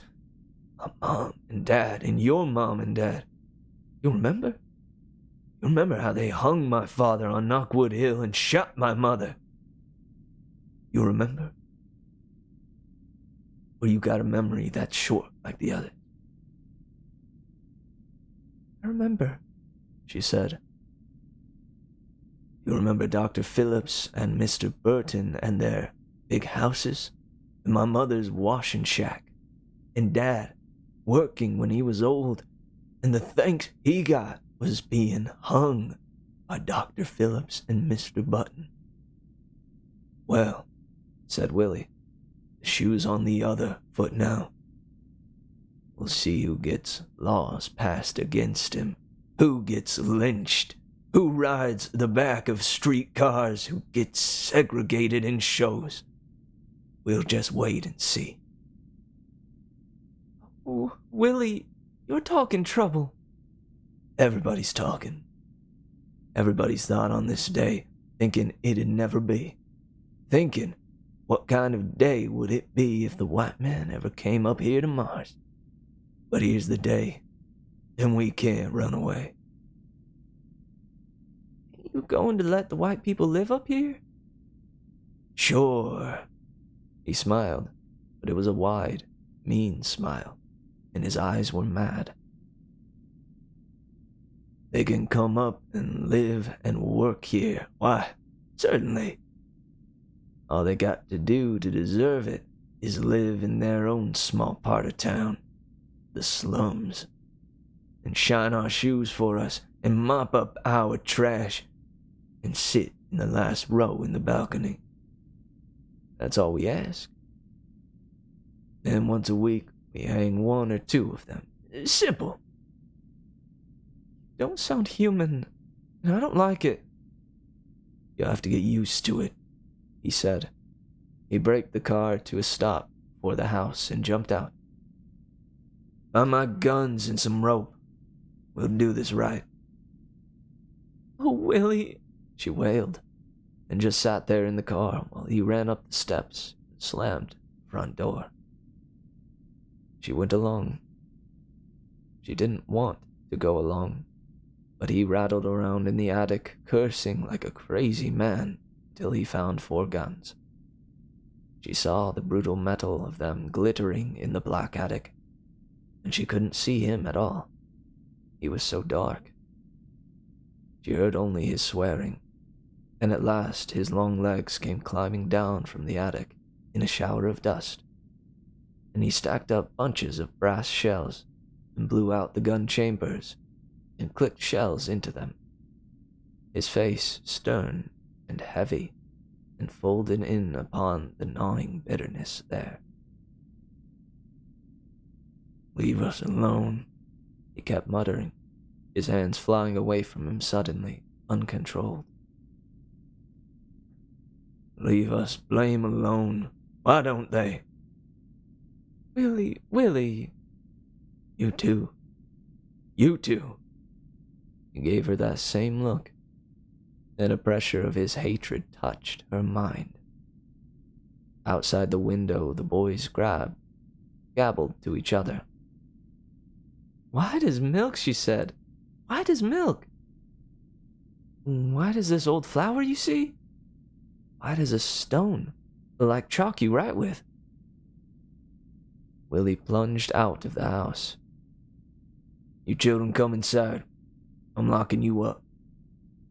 my mom and dad and your mom and dad, you remember? You remember how they hung my father on Knockwood Hill and shot my mother? You remember? Or you got a memory that's short like the other? I remember, she said. You remember Dr. Phillips and Mr. Burton and their big houses? And my mother's washing shack? And Dad working when he was old? And the thanks he got was being hung by Dr. Phillips and Mr. Button. Well, said Willie, the shoe's on the other foot now. We'll see who gets laws passed against him, who gets lynched, who rides the back of streetcars, who gets segregated in shows. We'll just wait and see. Oh, Willie, you're talking trouble. Everybody's talking. Everybody's thought on this day, thinking it'd never be. Thinking, what kind of day would it be if the white man ever came up here to Mars? But here's the day, and we can't run away. You going to let the white people live up here? Sure. He smiled, but it was a wide, mean smile, and his eyes were mad. They can come up and live and work here. Why, certainly. All they got to do to deserve it is live in their own small part of town, the slums, and shine our shoes for us and mop up our trash and sit in the last row in the balcony. That's all we ask. Then once a week, we hang one or two of them. Simple. Don't sound human, and I don't like it. You'll have to get used to it, he said. He braked the car to a stop before the house and jumped out. Buy my guns and some rope. We'll do this right. Oh, Willie, she wailed, and just sat there in the car while he ran up the steps and slammed the front door. She went along. She didn't want to go along, but he rattled around in the attic, cursing like a crazy man, till he found 4 guns. She saw the brutal metal of them glittering in the black attic, and she couldn't see him at all. He was so dark. She heard only his swearing, and at last his long legs came climbing down from the attic in a shower of dust, and he stacked up bunches of brass shells and blew out the gun chambers and clicked shells into them, his face stern and heavy and folded in upon the gnawing bitterness there. "Leave us alone," he kept muttering, his hands flying away from him suddenly, uncontrolled. "Leave us blame alone. Why don't they?" Willie. You too. You too." He gave her that same look, and a pressure of his hatred touched her mind. Outside the window, the boys gabbled to each other. "Why does Milk," she said. "Why does Milk? Why does this old flower you see? Why does a stone like chalk you write with?" Willie plunged out of the house. "You children come inside. I'm locking you up.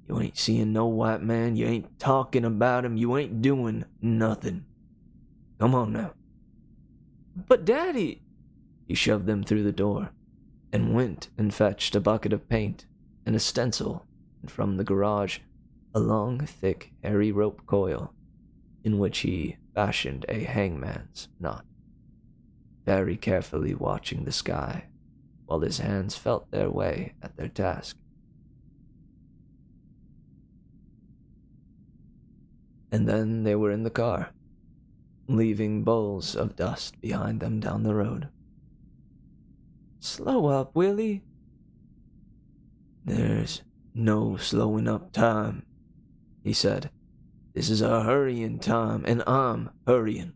You ain't seeing no white man, you ain't talking about him, you ain't doing nothing. Come on now." "But Daddy—" He shoved them through the door, and went and fetched a bucket of paint and a stencil, and from the garage a long, thick, hairy rope coil, in which he fashioned a hangman's knot, very carefully watching the sky, while his hands felt their way at their task. And then they were in the car, leaving bowls of dust behind them down the road. "Slow up, Willie." "There's no slowing up time," he said. "This is a hurrying time, and I'm hurrying."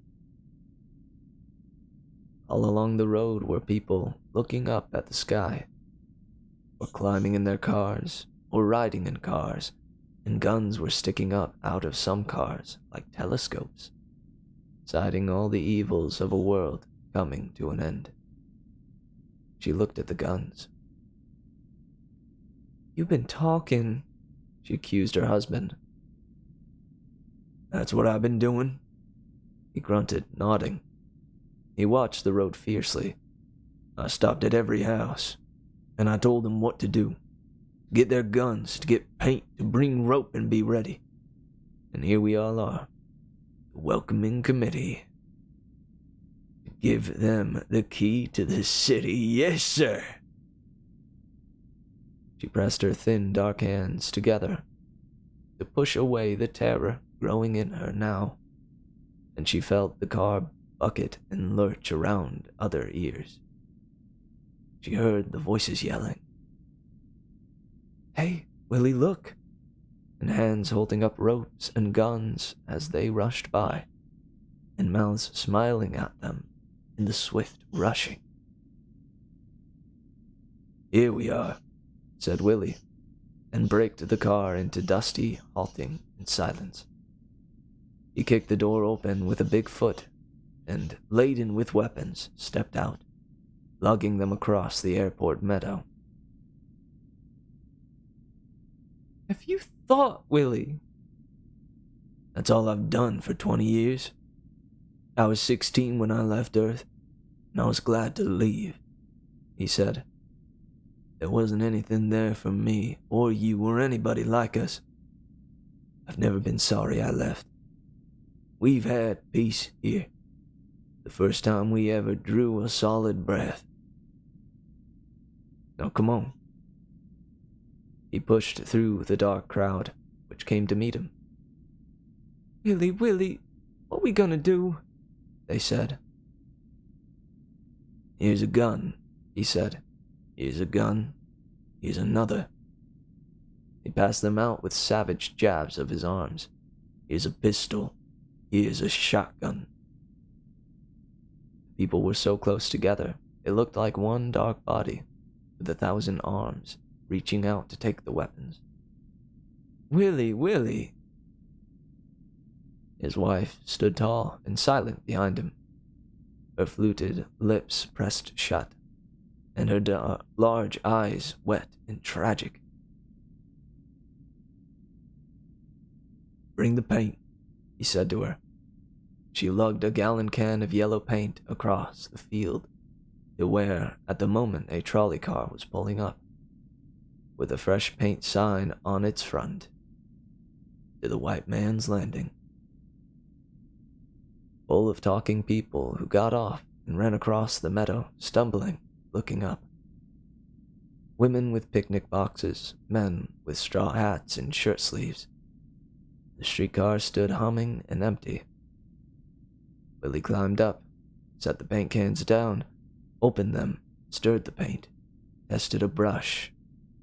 All along the road were people looking up at the sky, or climbing in their cars, or riding in cars, and guns were sticking up out of some cars like telescopes, citing all the evils of a world coming to an end. She looked at the guns. "You've been talking," she accused her husband. "That's what I've been doing," he grunted, nodding. He watched the road fiercely. "I stopped at every house, and I told them what to do. Get their guns, to get paint, to bring rope and be ready. And here we all are, the welcoming committee. Give them the key to the city, yes sir." She pressed her thin, dark hands together to push away the terror growing in her now, and she felt the car bucket and lurch around other ears. She heard the voices yelling, "Hey, Willie, look!" and hands holding up ropes and guns as they rushed by, and mouths smiling at them in the swift rushing. "Here we are," said Willie, and braked the car into dusty halting in silence. He kicked the door open with a big foot, and, laden with weapons, stepped out, lugging them across the airport meadow. "Have you thought, Willie?" "That's all I've done for 20 years. I was 16 when I left Earth, and I was glad to leave," he said. "There wasn't anything there for me, or you, or anybody like us. I've never been sorry I left. We've had peace here. The first time we ever drew a solid breath. Now come on." He pushed through the dark crowd, which came to meet him. Willie, what we gonna do?" they said. "Here's a gun," he said. "Here's a gun. Here's another." He passed them out with savage jabs of his arms. "Here's a pistol. Here's a shotgun." People were so close together, it looked like one dark body, with 1,000 arms, reaching out to take the weapons. Willie! His wife stood tall and silent behind him, her fluted lips pressed shut, and her large eyes wet and tragic. "Bring the paint," he said to her. She lugged a gallon can of yellow paint across the field to where, at the moment, a trolley car was pulling up, with a fresh paint sign on its front, "To the White Man's Landing." Full of talking people who got off and ran across the meadow, stumbling, looking up. Women with picnic boxes, men with straw hats and shirt sleeves. The streetcar stood humming and empty. Willie climbed up, set the paint cans down, opened them, stirred the paint, tested a brush,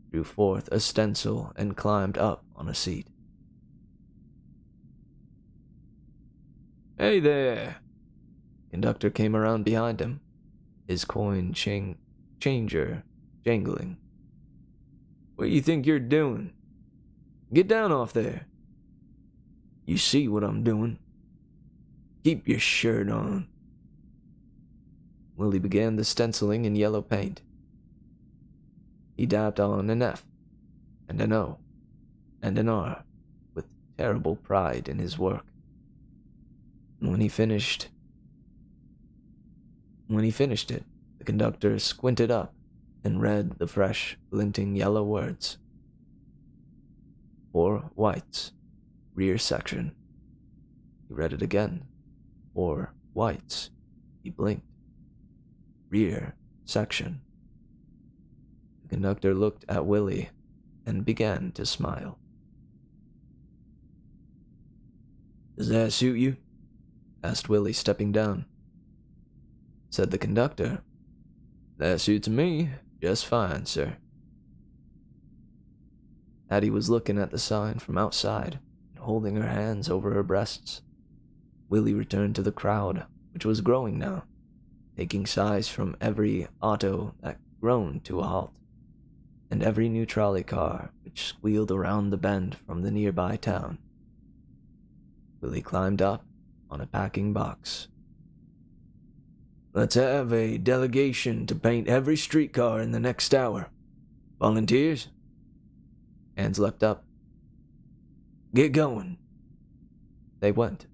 drew forth a stencil, and climbed up on a seat. "Hey there!" Conductor came around behind him, his coin changer jangling. "What do you think you're doing? Get down off there. You see what I'm doing. Keep your shirt on." Willie began the stenciling in yellow paint. He dabbed on an F, and an O, and an R, with terrible pride in his work. And when he finished it, the conductor squinted up and read the fresh, glinting yellow words. "For whites, rear section." He read it again. "For whites." He blinked. "Rear section." The conductor looked at Willie and began to smile. "Does that suit you?" asked Willie, stepping down. Said the conductor, "That suits me just fine, sir." Addie was looking at the sign from outside and holding her hands over her breasts. Willie returned to the crowd, which was growing now, taking size from every auto that groaned to a halt, and every new trolley car which squealed around the bend from the nearby town. Willie climbed up on a packing box. "Let's have a delegation to paint every streetcar in the next hour. Volunteers?" Hands leapt up. "Get going." They went.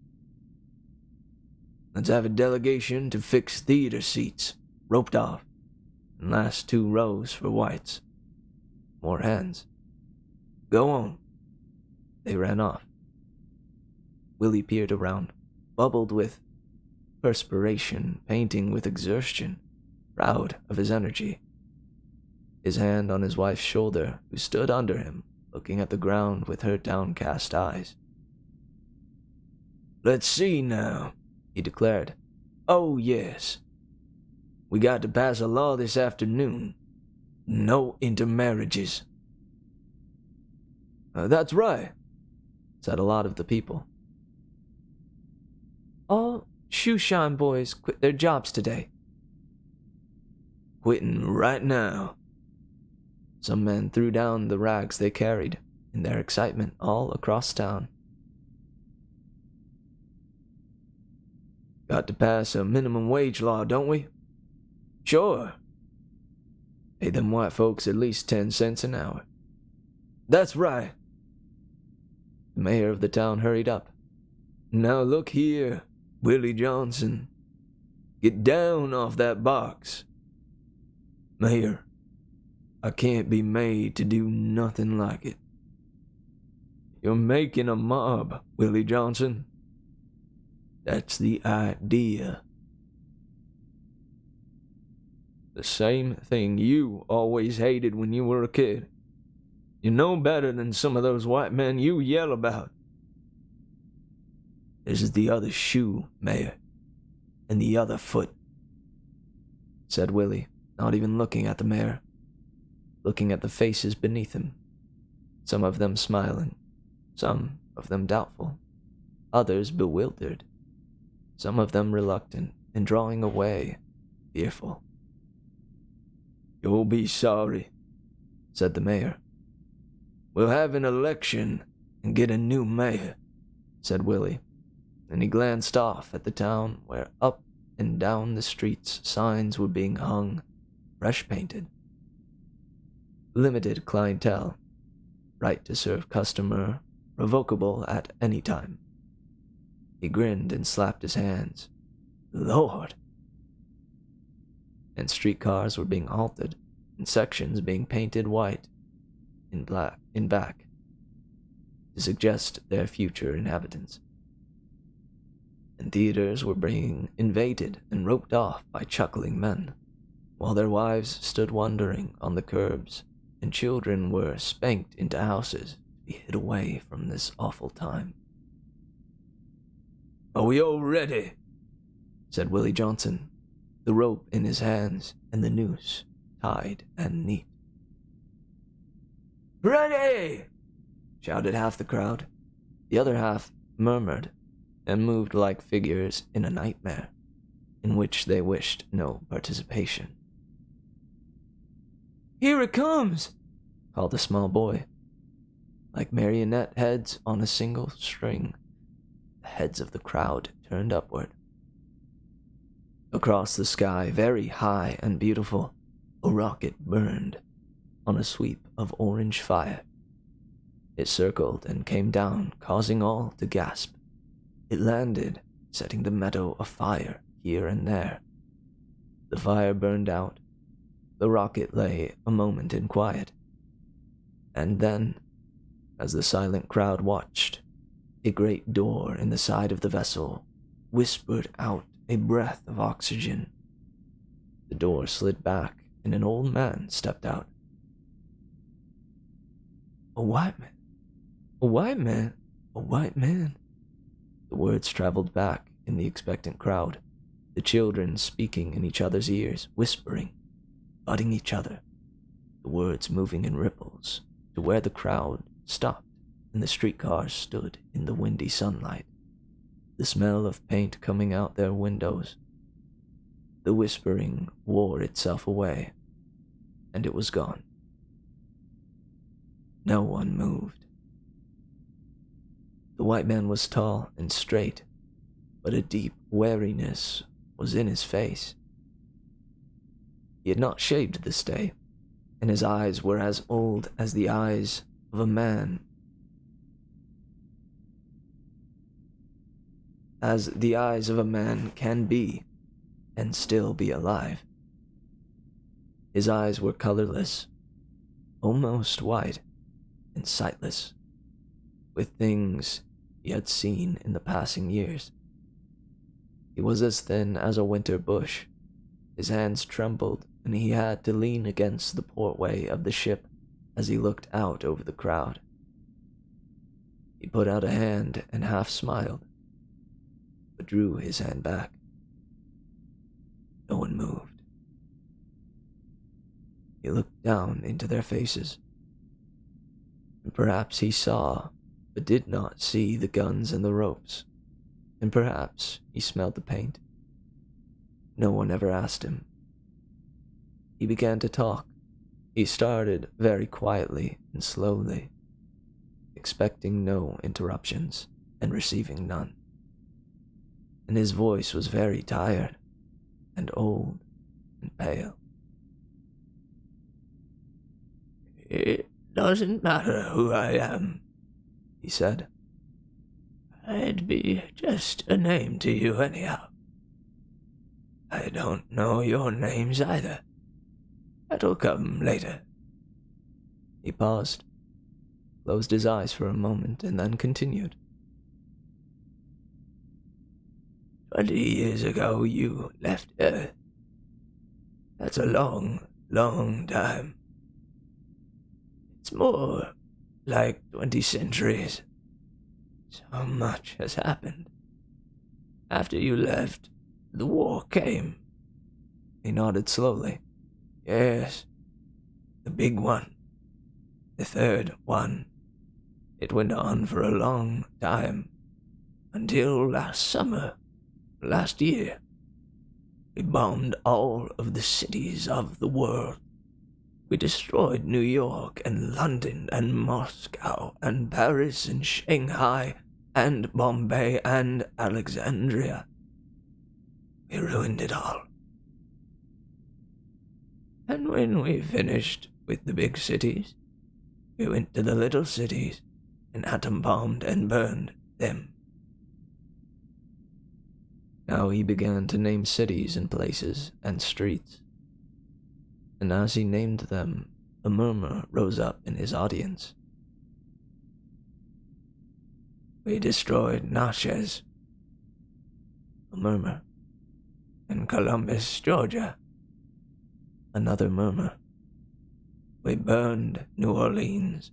"Let's have a delegation to fix theater seats, roped off, and last 2 rows for whites." More hands. "Go on." They ran off. Willie peered around, bubbled with perspiration, painting with exertion, proud of his energy. His hand on his wife's shoulder, who stood under him, looking at the ground with her downcast eyes. "Let's see now," he declared. "Oh, yes. We got to pass a law this afternoon. No intermarriages." "That's right," said a lot of the people. "All shoeshine boys quit their jobs today." "Quitting right now." Some men threw down the rags they carried in their excitement all across town. "Got to pass a minimum wage law, don't we?" "Sure." "Pay them white folks at least 10 cents an hour." "That's right." The mayor of the town hurried up. "Now look here, Willie Johnson. Get down off that box." "Mayor, I can't be made to do nothing like it." "You're making a mob, Willie Johnson." "That's the idea." "The same thing you always hated when you were a kid. You're no better than some of those white men you yell about." "This is the other shoe, Mayor, and the other foot," said Willie, not even looking at the mayor, looking at the faces beneath him, some of them smiling, some of them doubtful, others bewildered, some of them reluctant and drawing away, fearful. "You'll be sorry," said the mayor. "We'll have an election and get a new mayor," said Willie. and he glanced off at the town where up and down the streets signs were being hung, fresh painted. Limited clientele, right to serve customer, revocable at any time. He grinned and slapped his hands. Lord! And streetcars were being halted, and sections being painted white in back to suggest their future inhabitants. And theaters were being invaded and roped off by chuckling men, while their wives stood wondering on the curbs, and children were spanked into houses to be hid away from this awful time. "Are we all ready?" said Willie Johnson, the rope in his hands and the noose tied and neat. "Ready!" shouted half the crowd. The other half murmured and moved like figures in a nightmare, in which they wished no participation. "Here it comes!" called a small boy. Like marionette heads on a single string, the heads of the crowd turned upward. Across the sky, very high and beautiful, a rocket burned on a sweep of orange fire. It circled and came down, causing all to gasp. It landed, setting the meadow afire here and there. The fire burned out. The rocket lay a moment in quiet. And then, as the silent crowd watched, a great door in the side of the vessel whispered out a breath of oxygen. The door slid back, and an old man stepped out. "A white man! A white man! A white man!" The words traveled back in the expectant crowd, the children speaking in each other's ears, whispering, butting each other, the words moving in ripples to where the crowd stopped and the streetcars stood in the windy sunlight, the smell of paint coming out their windows. The whispering wore itself away, and it was gone. No one moved. The white man was tall and straight, but a deep wariness was in his face. He had not shaved this day, and his eyes were as old as the eyes of a man. As the eyes of a man can be, and still be alive. His eyes were colorless, almost white, and sightless, with things he had seen in the passing years. He was as thin as a winter bush. His hands trembled, and he had to lean against the portway of the ship as he looked out over the crowd. He put out a hand and half smiled, but drew his hand back. No one moved. He looked down into their faces, and perhaps he saw, but did not see the guns and the ropes, and perhaps he smelled the paint. No one ever asked him. He began to talk. He started very quietly and slowly, expecting no interruptions and receiving none. And his voice was very tired and old and pale. "It doesn't matter who I am," he said. "I'd be just a name to you anyhow. I don't know your names either. That'll come later." He paused, closed his eyes for a moment, and then continued. 20 years ago you left Earth. That's a long, long time. It's more like 20 centuries. So much has happened. After you left, the war came. He nodded slowly. Yes, the big one. The third one. It went on for a long time. Until last summer, last year. We bombed all of the cities of the world. We destroyed New York and London and Moscow and Paris and Shanghai and Bombay and Alexandria. We ruined it all. And when we finished with the big cities, we went to the little cities and atom-bombed and burned them. Now he began to name cities and places and streets. And as he named them, a murmur rose up in his audience. We destroyed Natchez, a murmur, and Columbus, Georgia, another murmur. We burned New Orleans,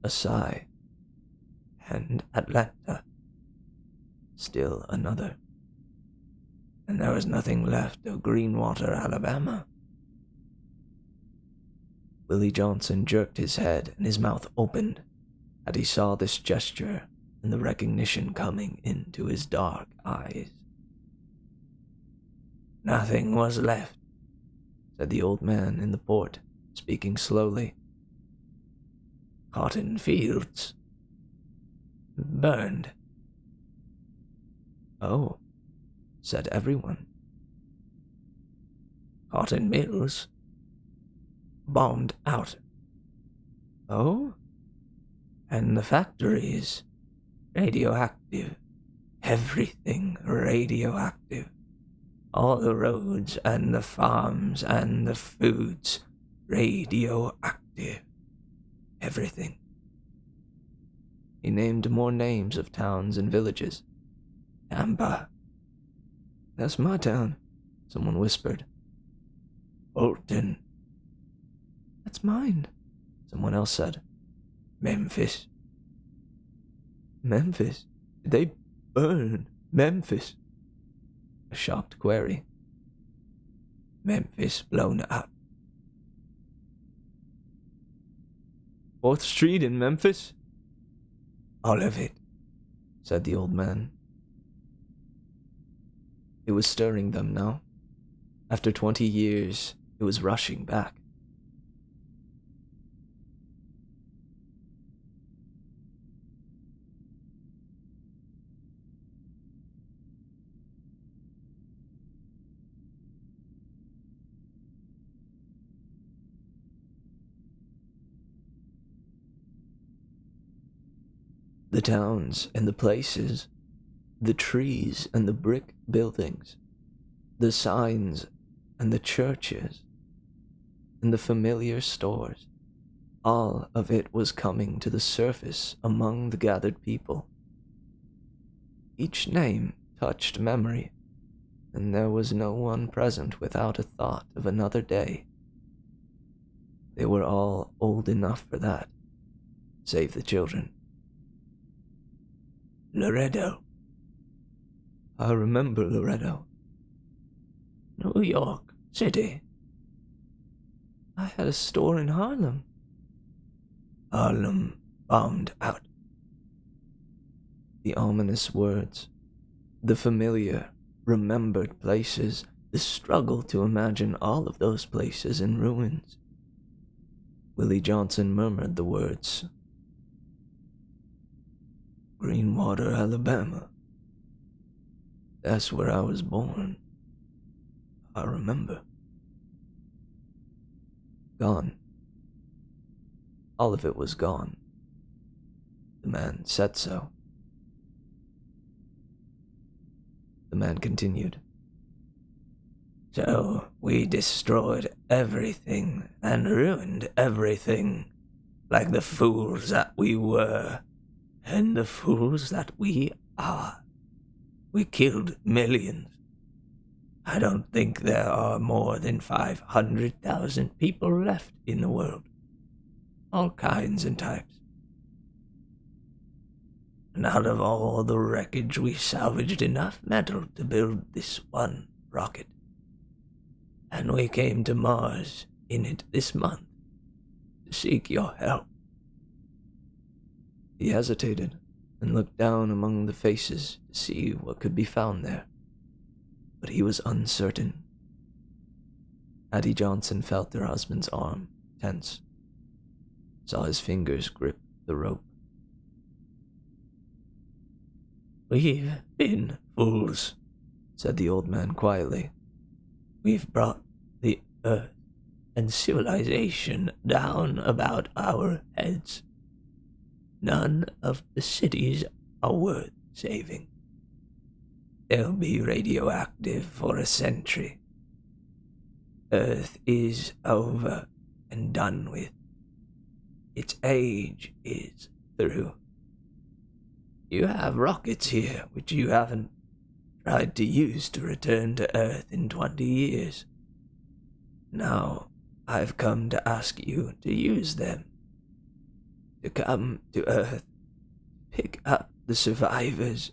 a sigh, and Atlanta, still another. And there was nothing left of Greenwater, Alabama. Willie Johnson jerked his head and his mouth opened as he saw this gesture and the recognition coming into his dark eyes. Nothing was left, said the old man in the port, speaking slowly. Cotton fields. Burned. Oh, said everyone. Cotton mills. Bombed out. Oh? And the factories. Radioactive. Everything radioactive. All the roads and the farms and the foods. Radioactive. Everything. He named more names of towns and villages. Tampa. That's my town, someone whispered. Bolton. That's mine, someone else said. Memphis. Memphis? Did they burn Memphis? A shocked query. Memphis blown up. 4th Street in Memphis? All of it, said the old man. It was stirring them now. After 20 years, it was rushing back. The towns and the places, the trees and the brick buildings, the signs and the churches, and the familiar stores, all of it was coming to the surface among the gathered people. Each name touched memory, and there was no one present without a thought of another day. They were all old enough for that, save the children. Laredo. I remember Laredo. New York City. I had a store in Harlem. Harlem bombed out. The ominous words, the familiar, remembered places, the struggle to imagine all of those places in ruins. Willie Johnson murmured the words. Greenwater, Alabama. That's where I was born. I remember. Gone. All of it was gone. The man said so. The man continued. So we destroyed everything and ruined everything, like the fools that we were. And the fools that we are. We killed millions. I don't think there are more than 500,000 people left in the world. All kinds and types. And out of all the wreckage, we salvaged enough metal to build this one rocket. And we came to Mars in it this month to seek your help. He hesitated and looked down among the faces to see what could be found there. But he was uncertain. Addie Johnson felt her husband's arm tense, saw his fingers grip the rope. We've been fools, said the old man quietly. We've brought the earth and civilization down about our heads. None of the cities are worth saving. They'll be radioactive for a century. Earth is over and done with. Its age is through. You have rockets here which you haven't tried to use to return to Earth in 20 years. Now, I've come to ask you to use them. To come to Earth, pick up the survivors,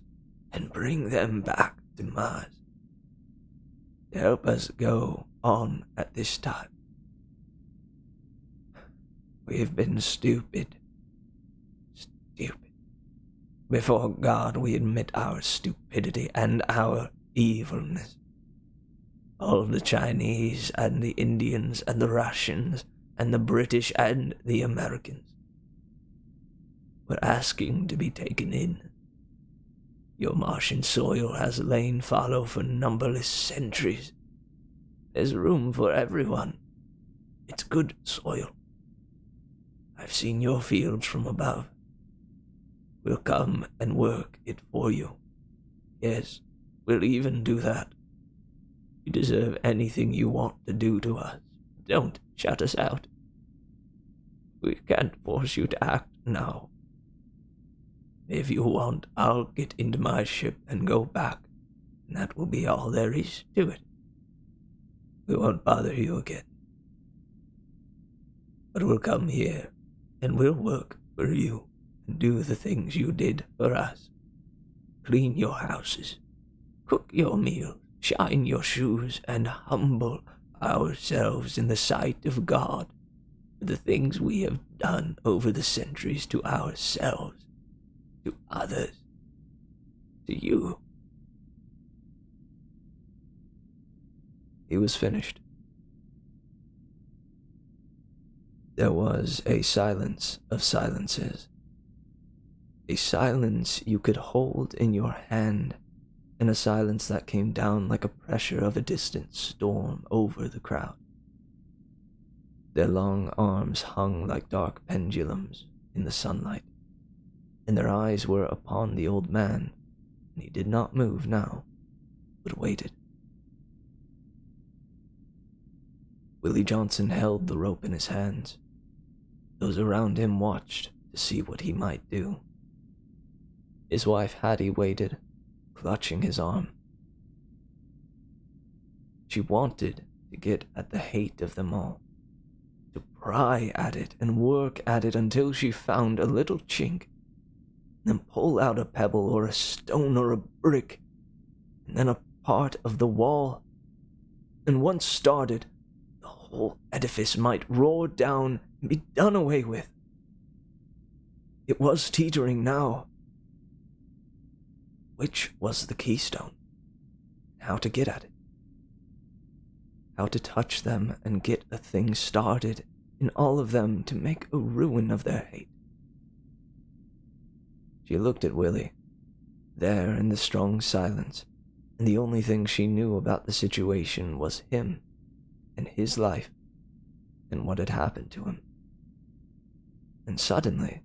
and bring them back to Mars. To help us go on at this time. We've been stupid. Before God, we admit our stupidity and our evilness. All the Chinese and the Indians and the Russians and the British and the Americans. We're asking to be taken in. Your Martian soil has lain fallow for numberless centuries. There's room for everyone. It's good soil. I've seen your fields from above. We'll come and work it for you. Yes, we'll even do that. You deserve anything you want to do to us. Don't shut us out. We can't force you to act now. If you want, I'll get into my ship and go back, and that will be all there is to it. We won't bother you again. But we'll come here, and we'll work for you, and do the things you did for us. Clean your houses, cook your meals, shine your shoes, and humble ourselves in the sight of God for the things we have done over the centuries to ourselves, to others, to you. He was finished. There was a silence of silences. A silence you could hold in your hand, and a silence that came down like a pressure of a distant storm over the crowd. Their long arms hung like dark pendulums in the sunlight, and their eyes were upon the old man, and he did not move now, but waited. Willie Johnson held the rope in his hands. Those around him watched to see what he might do. His wife Hattie waited, clutching his arm. She wanted to get at the hate of them all, to pry at it and work at it until she found a little chink, then pull out a pebble or a stone or a brick, and then a part of the wall. And once started, the whole edifice might roar down and be done away with. It was teetering now. Which was the keystone? How to get at it? How to touch them and get a thing started in all of them to make a ruin of their hate? She looked at Willie, there in the strong silence, and the only thing she knew about the situation was him and his life and what had happened to him. And suddenly,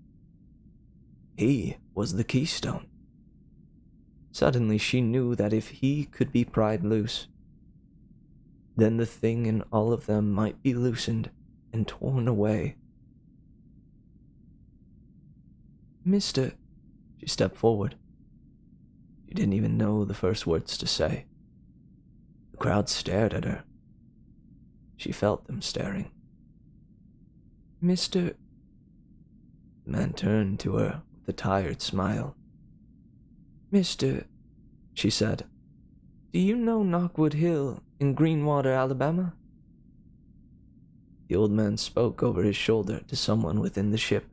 he was the keystone. Suddenly she knew that if he could be pried loose, then the thing in all of them might be loosened and torn away. Mister, she stepped forward. She didn't even know the first words to say. The crowd stared at her. She felt them staring. Mister... The man turned to her with a tired smile. Mister, she said, do you know Knockwood Hill in Greenwater, Alabama? The old man spoke over his shoulder to someone within the ship.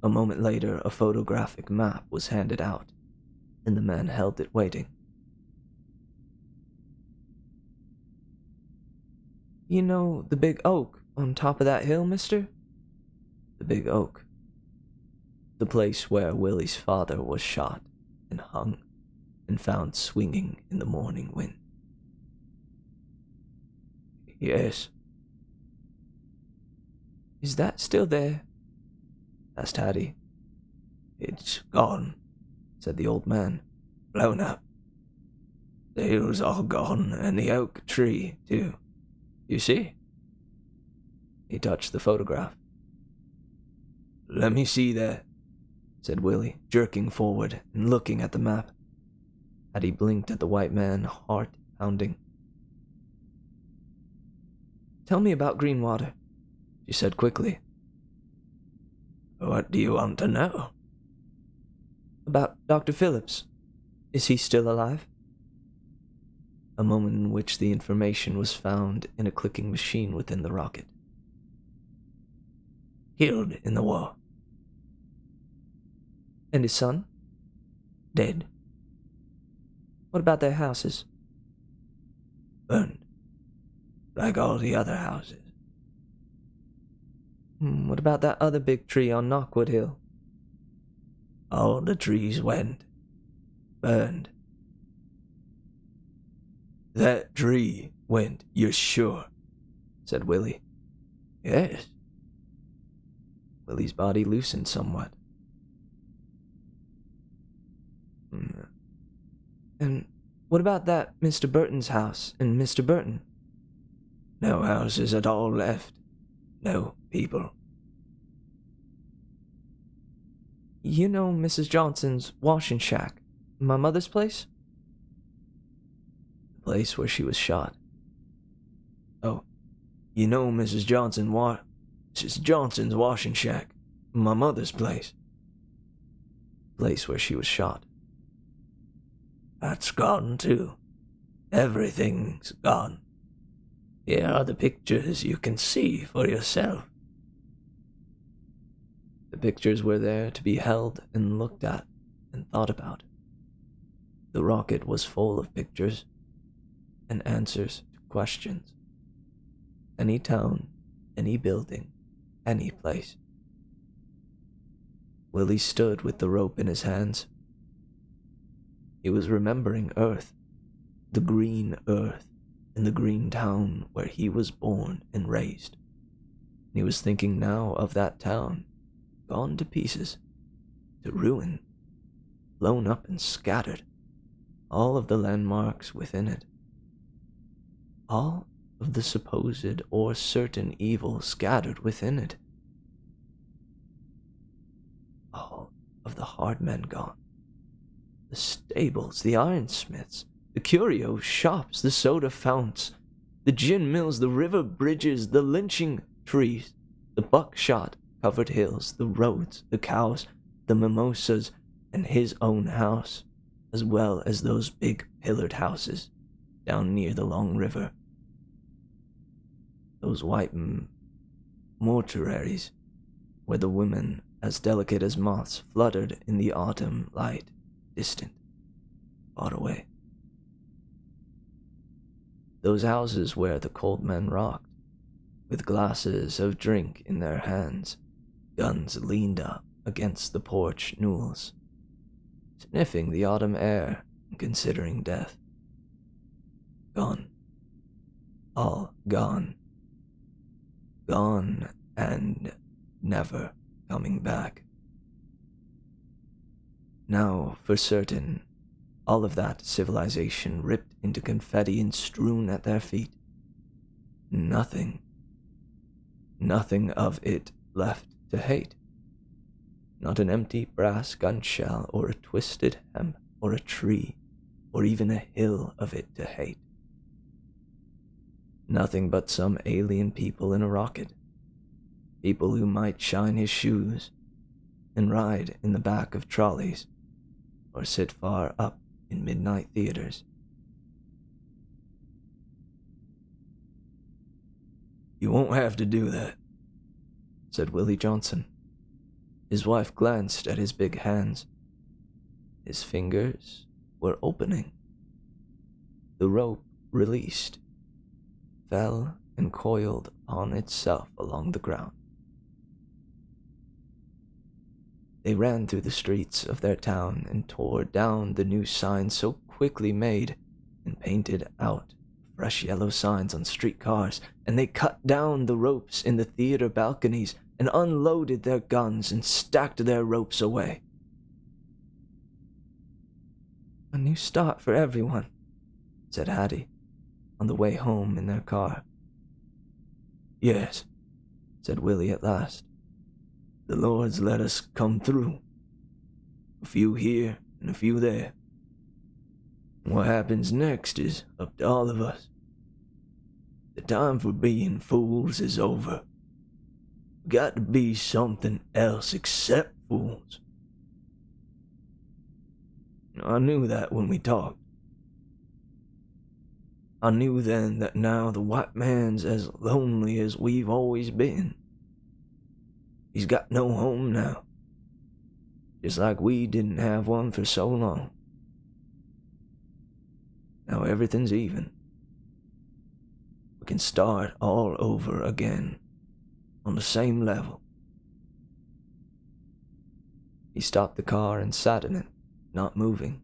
A moment later, a photographic map was handed out, and the man held it waiting. You know the big oak on top of that hill, mister? The big oak. The place where Willie's father was shot and hung and found swinging in the morning wind. Yes. Is that still there? Asked Hattie. It's gone, said the old man. Blown up. The hill's all gone, and the oak tree, too. You see? He touched the photograph. Let me see that, said Willie, jerking forward and looking at the map. Hattie blinked at the white man, heart pounding. Tell me about Greenwater, she said quickly. What do you want to know? About Dr. Phillips. Is he still alive? A moment in which the information was found in a clicking machine within the rocket. Killed in the war. And his son? Dead. What about their houses? Burned. Like all the other houses. What about that other big tree on Knockwood Hill? All the trees went. Burned. That tree went, you're sure? Said Willie. Yes. Willie's body loosened somewhat. And what about that Mr. Burton's house and Mr. Burton? No houses at all left. No people. You know Mrs. Johnson's washing shack, my mother's place? The place where she was shot. Oh, you know Mrs. Johnson's washing shack, my mother's place. Place where she was shot. That's gone too. Everything's gone. Here are the pictures you can see for yourself. The pictures were there to be held and looked at and thought about. The rocket was full of pictures and answers to questions. Any town, any building, any place. Willie stood with the rope in his hands. He was remembering Earth, the green Earth, in the green town where he was born and raised. He was thinking now of that town, gone to pieces, to ruin, blown up and scattered, all of the landmarks within it. All of the supposed or certain evil scattered within it. All of the hard men gone. The stables, the ironsmiths, the curio shops, the soda founts, the gin mills, the river bridges, the lynching trees, the buckshot-covered hills, the roads, the cows, the mimosas, and his own house, as well as those big pillared houses down near the long river. Those white mortuaries, where the women, as delicate as moths, fluttered in the autumn light, distant, far away. Those houses where the cold men rocked, with glasses of drink in their hands, guns leaned up against the porch newels, sniffing the autumn air and considering death. Gone. All gone. Gone and never coming back. Now, for certain, all of that civilization ripped into confetti and strewn at their feet. Nothing of it left to hate. Not an empty brass gun shell, or a twisted hemp, or a tree, or even a hill of it to hate. Nothing but some alien people in a rocket. People who might shine his shoes and ride in the back of trolleys, or sit far up in midnight theaters. You won't have to do that, said Willie Johnson. His wife glanced at his big hands. His fingers were opening. The rope released, fell and coiled upon itself along the ground. They ran through the streets of their town and tore down the new signs so quickly made and painted out fresh yellow signs on streetcars, and they cut down the ropes in the theater balconies and unloaded their guns and stacked their ropes away. A new start for everyone, said Hattie, on the way home in their car. Yes, said Willie at last. The Lord's let us come through. A few here and a few there. What happens next is up to all of us. The time for being fools is over. We got to be something else except fools. I knew that when we talked. I knew then that now the white man's as lonely as we've always been. He's got no home now, just like we didn't have one for so long. Now everything's even. We can start all over again, on the same level. He stopped the car and sat in it, not moving,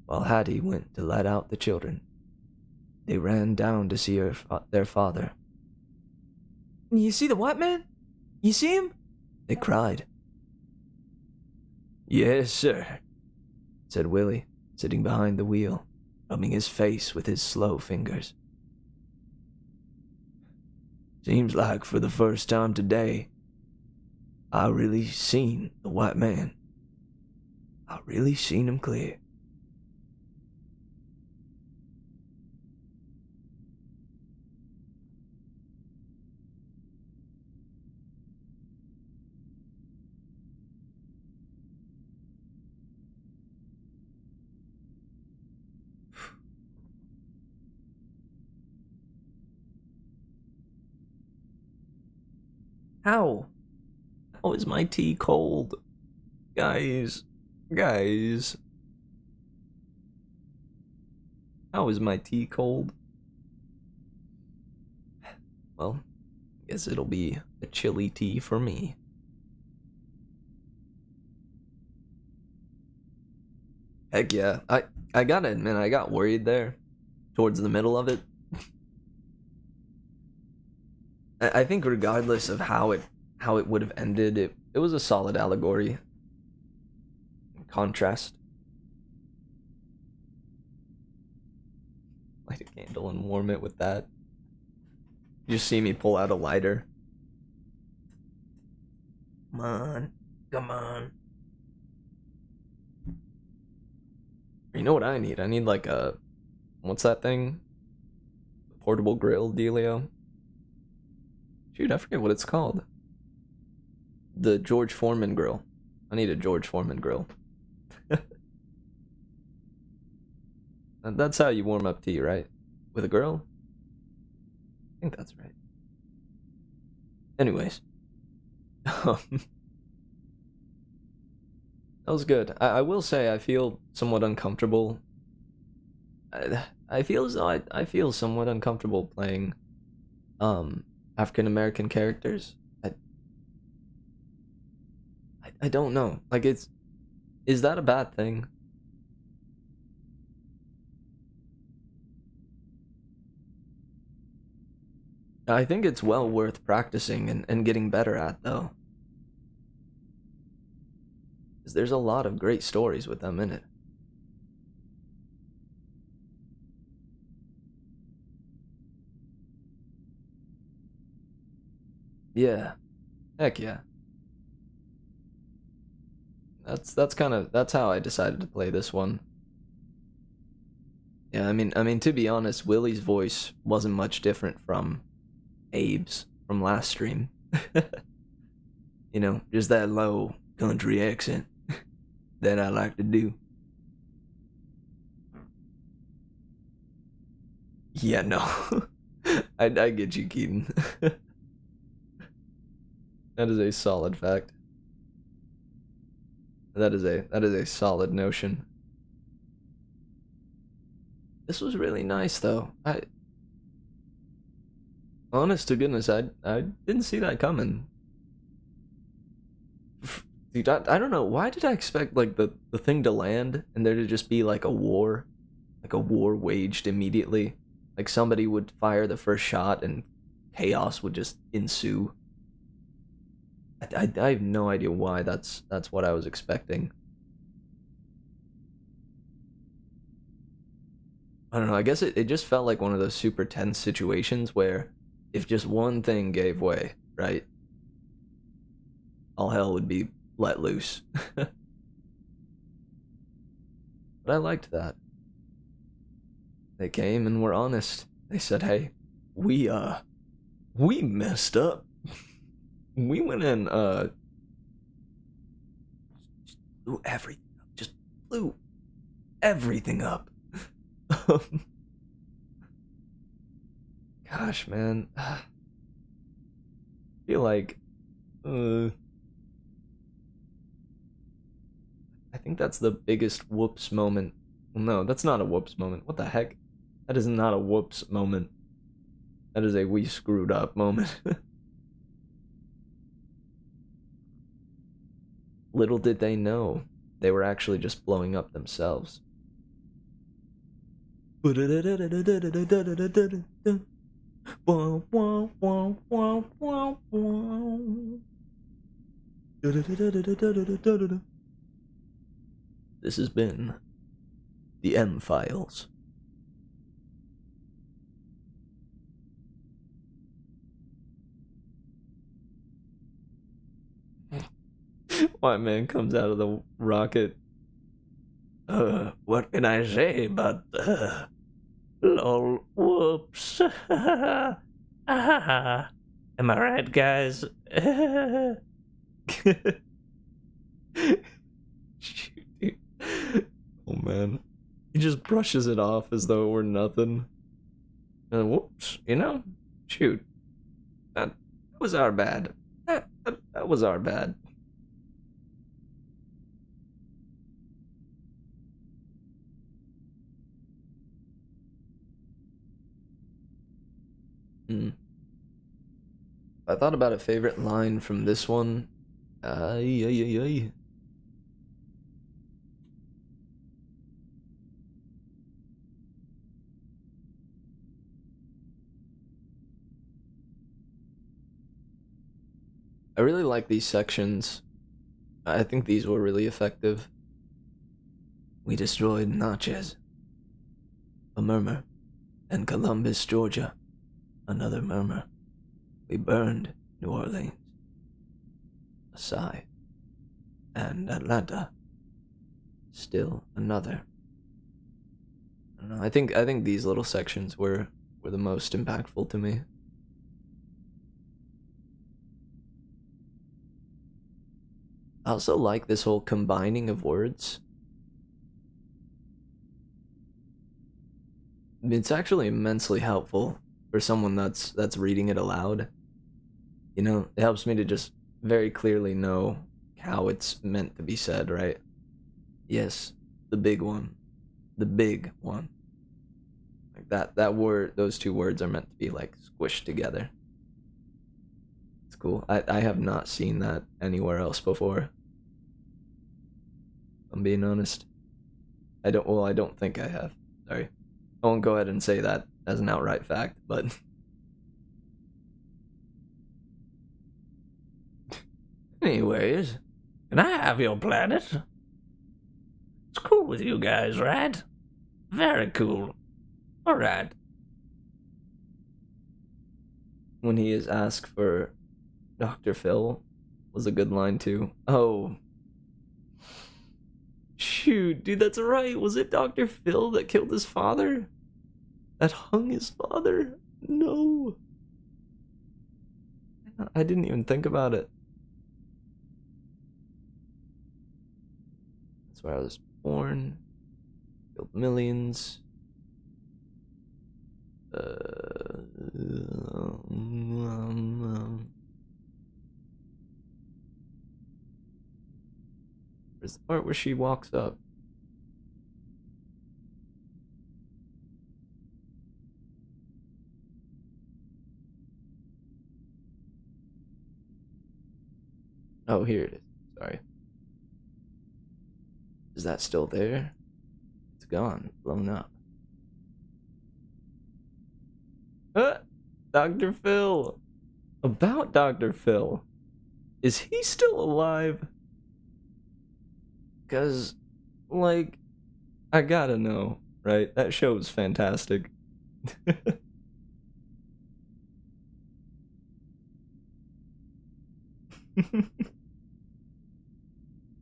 while Hattie went to let out the children. They ran down to see their father. You see the white man? You see him? They cried. Yes, sir, said Willie, sitting behind the wheel, rubbing his face with his slow fingers. Seems like for the first time today, I really seen the white man. I really seen him clear. How? How is my tea cold? Guys. How is my tea cold? Well, I guess it'll be a chilly tea for me. Heck yeah. I gotta admit, I got worried there, towards the middle of it. I think regardless of how it would have ended, it was a solid allegory. Contrast. Light a candle and warm it with that. You just see me pull out a lighter. Come on. You know what I need? I need like a, what's that thing? Portable grill dealio. Shoot, I forget what it's called. The George Foreman grill. I need a George Foreman grill. That's how you warm up tea, right? With a grill? I think that's right. Anyways. That was good. I will say I feel somewhat uncomfortable. I feel as though I feel somewhat uncomfortable playing African American characters. I don't know. Like, is that a bad thing? I think it's well worth practicing and getting better at, though. Because there's a lot of great stories with them in it. Yeah. Heck yeah. That's how I decided to play this one. Yeah, I mean to be honest, Willie's voice wasn't much different from Abe's from last stream. You know, just that low country accent that I like to do. Yeah, no. I get you, Keaton. That is a solid fact. That is a solid notion. This was really nice, though. Honest to goodness, I didn't see that coming. Dude, I don't know. Why did I expect, like, the thing to land and there to just be, like, a war? Like, a war waged immediately? Like, somebody would fire the first shot and chaos would just ensue. I have no idea why that's what I was expecting. I don't know, I guess it just felt like one of those super tense situations where if just one thing gave way, right? All hell would be let loose. But I liked that. They came and were honest. They said, hey, we messed up. We went in, blew everything up. Just blew everything up. Gosh, man. I feel like, I think that's the biggest whoops moment. No, that's not a whoops moment. What the heck? That is not a whoops moment. That is a we screwed up moment. Little did they know, they were actually just blowing up themselves. This has been the M-Files. White man comes out of the rocket. What can I say but, lol, whoops. Am I right, guys? Shoot, dude. Oh, man. He just brushes it off as though it were nothing. Whoops, you know? Shoot. That was our bad. That was our bad. I thought about a favorite line from this one. I really like these sections. I think these were really effective. We destroyed Natchez, a murmur, and Columbus, Georgia, another murmur. We burned New Orleans, a sigh, and Atlanta, still another. I don't know. I think these little sections were the most impactful to me. I also like this whole combining of words. It's actually immensely helpful for someone that's reading it aloud. You know, it helps me to just very clearly know how it's meant to be said, right? Yes, the big one. The big one. Like that word, those two words are meant to be like squished together. It's cool. I have not seen that anywhere else before. I'm being honest. I don't think I have. Sorry. I won't go ahead and say that as an outright fact, but anyways, can I have your planet? It's cool with you guys, right? Very cool. Alright. When he is asked for Dr. Phil was a good line too. Oh. Shoot, dude, that's right. Was it Dr. Phil that killed his father? That hung his father? No. I didn't even think about it. That's where I was born. Killed millions. Where's the part where she walks up? Oh, here it is. Sorry. Is that still there? It's gone, blown up. Dr. Phil! About Dr. Phil. Is he still alive? Because, like, I gotta know, right? That show was fantastic.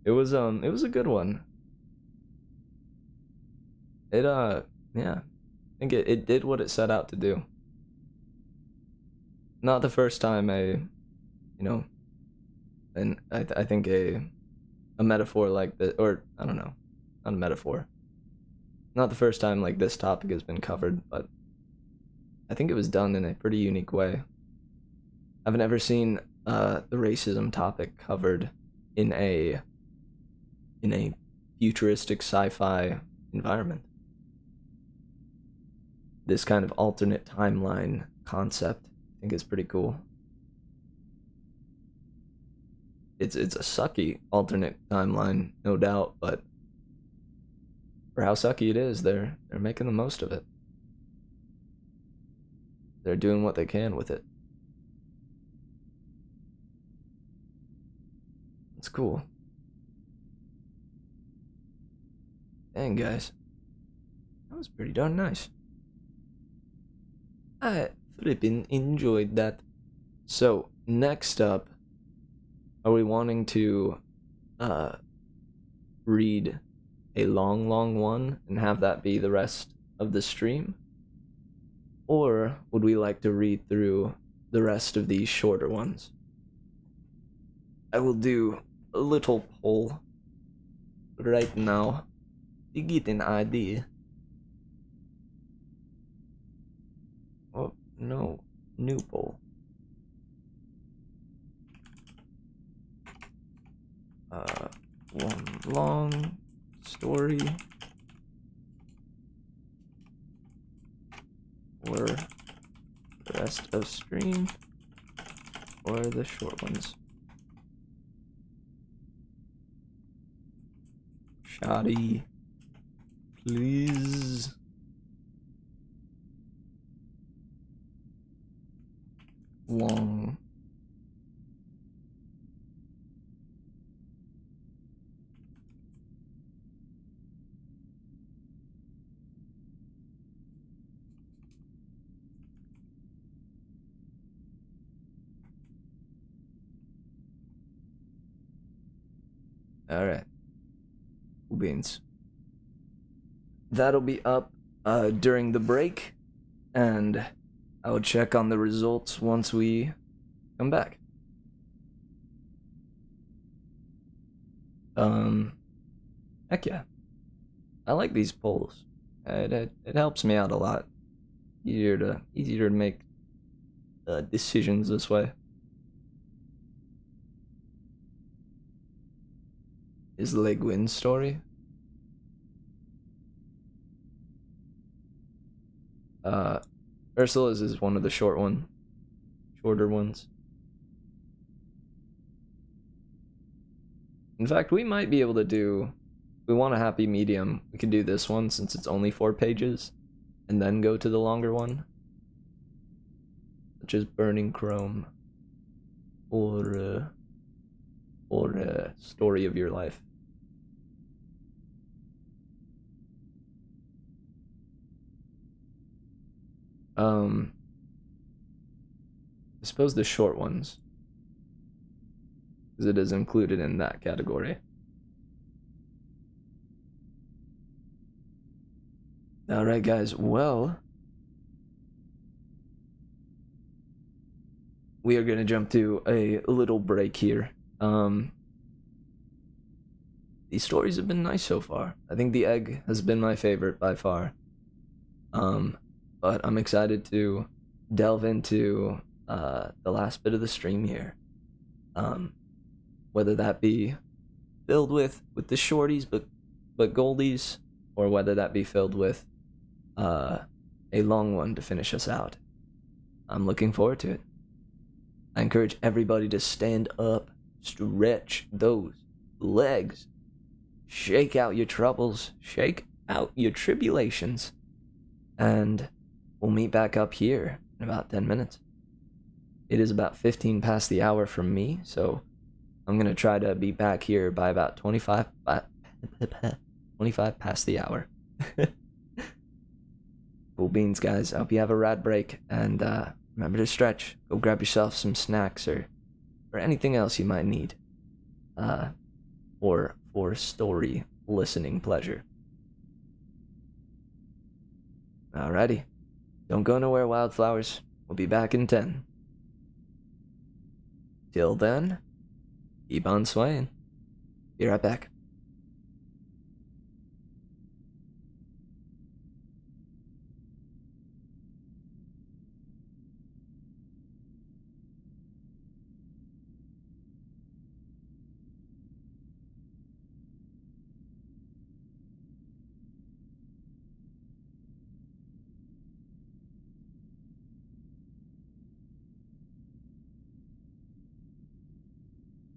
It was a good one. Yeah. I think it did what it set out to do. Not the first time and I think a metaphor like this, or I don't know, not a metaphor. Not the first time like this topic has been covered, but I think it was done in a pretty unique way. I've never seen the racism topic covered in a futuristic sci-fi environment. This kind of alternate timeline concept, I think, is pretty cool. It's a sucky alternate timeline, no doubt, but for how sucky it is, they're making the most of it. They're doing what they can with it. It's cool. Dang, guys. That was pretty darn nice. I flippin' enjoyed that. So, next up, are we wanting to read a long one and have that be the rest of the stream? Or would we like to read through the rest of these shorter ones? I will do a little poll right now to get an idea. Oh, no. New poll. One long story or the rest of stream or the short ones. Shoddy, please. Long. Alright. Cool beans. That'll be up during the break, and I'll check on the results once we come back. Heck yeah. I like these polls. It helps me out a lot. Easier to make decisions this way. Is Le Guin's story? Ursula's is one of the shorter ones. In fact, we might be able to do, if we want a happy medium, we could do this one since it's only 4 pages, and then go to the longer one, such as Burning Chrome, or Story of Your Life. I suppose the short ones, because it is included in that category. Alright, guys, well, we are going to jump to a little break here. These stories have been nice so far. I think the egg has been my favorite by far. But I'm excited to delve into the last bit of the stream here. Whether that be filled with the shorties but goldies, or whether that be filled with a long one to finish us out. I'm looking forward to it. I encourage everybody to stand up, stretch those legs, shake out your troubles, shake out your tribulations, and we'll meet back up here in about 10 minutes. It is about 15 past the hour from me, so I'm going to try to be back here by about 25 past the hour. Cool beans, guys. I hope you have a rad break, and remember to stretch. Go grab yourself some snacks or anything else you might need for story listening pleasure. Alrighty. Don't go nowhere, wildflowers. We'll be back in 10. Till then, keep on swaying. Be right back.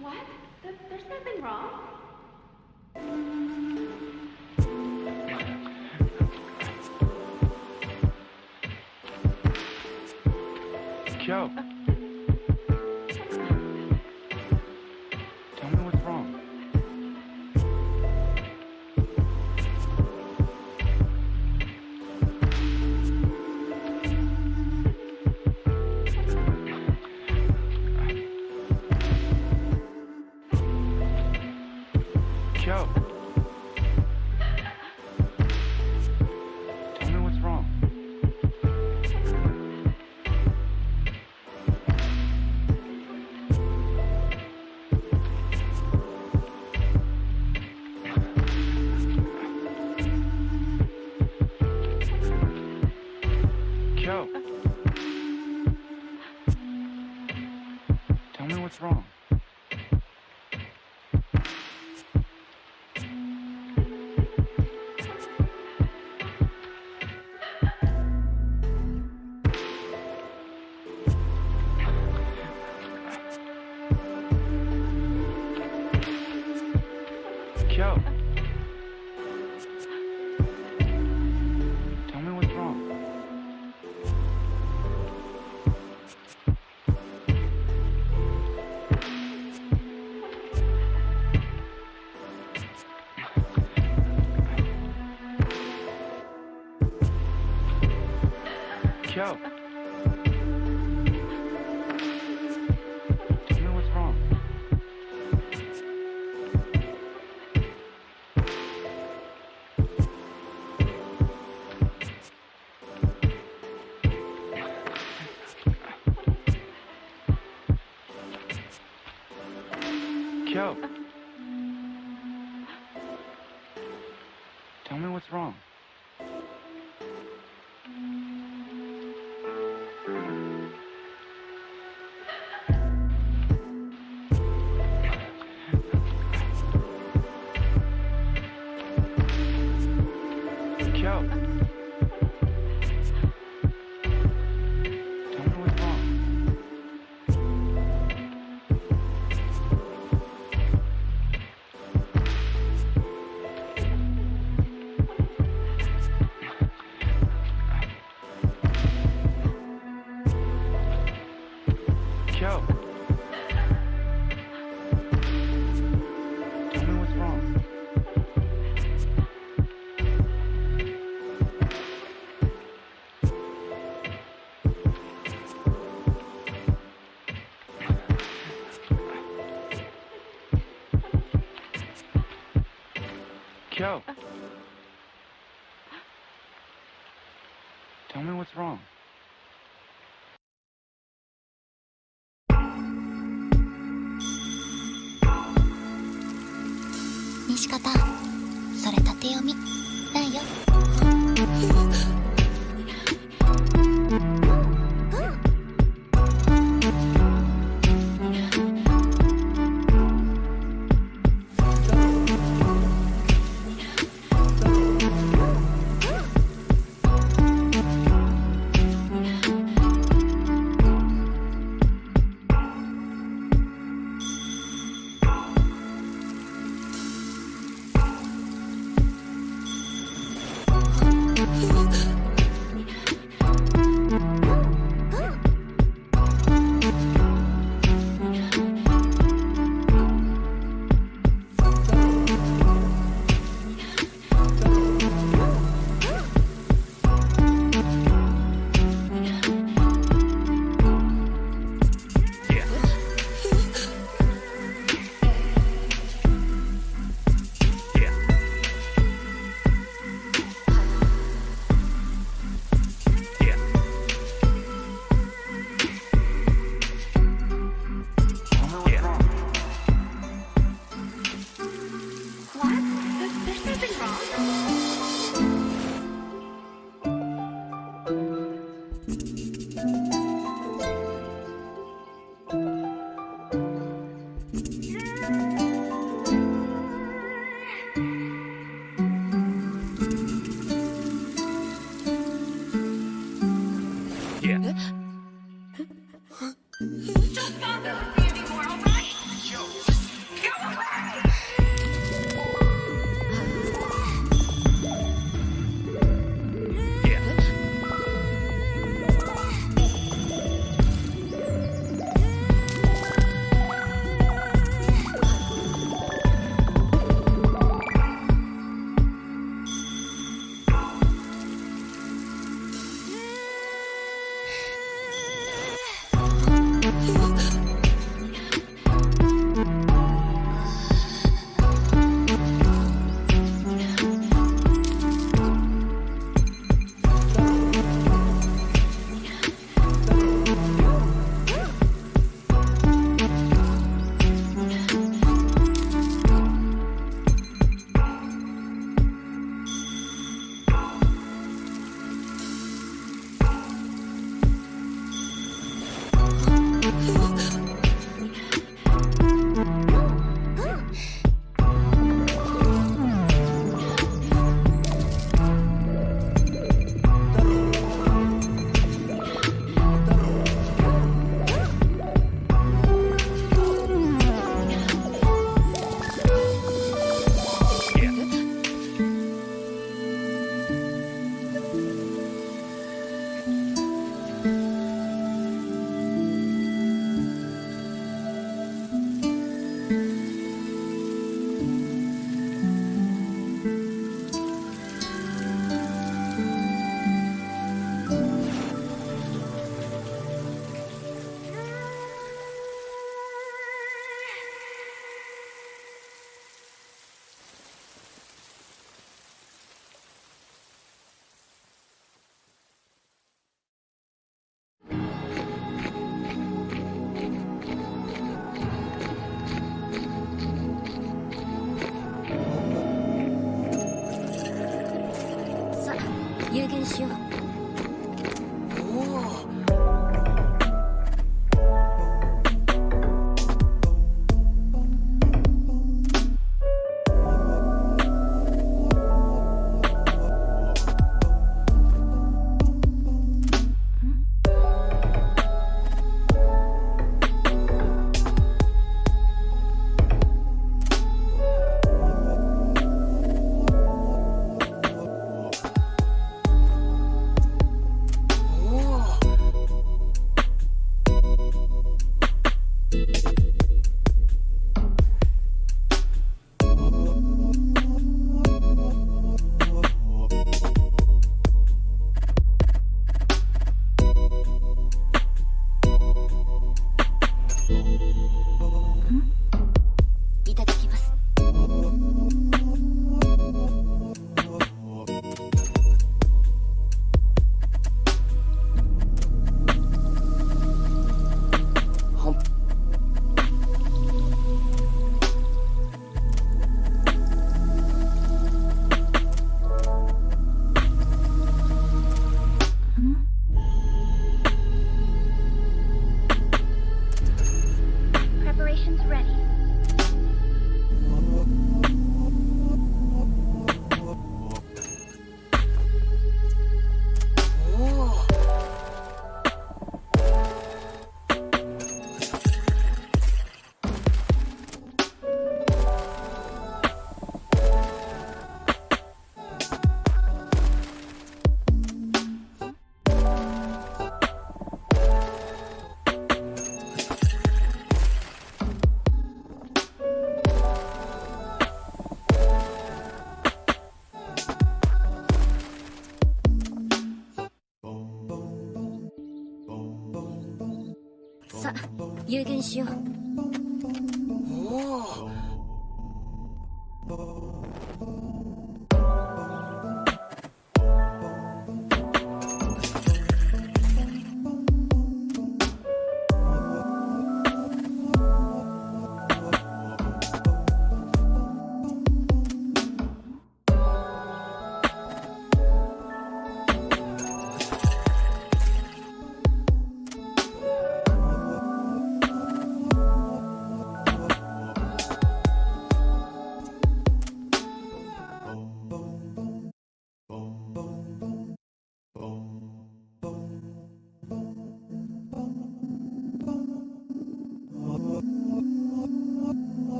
What? There's nothing wrong. Joe. Tell me what's wrong. Joe. Tell me what's wrong. Joe. Tell me what's wrong. Joe. Tell me what's wrong. Joe. Tell me what's wrong. Joe. Tell me what's wrong. Joe. Tell me what's wrong. Joe. Tell me what's wrong. Joe. Tell me what's wrong. 西方それ縦読みないよ。Yeah. Just bother with me anymore, alright? Yo, just go away! Yeah.さ、有言しよう。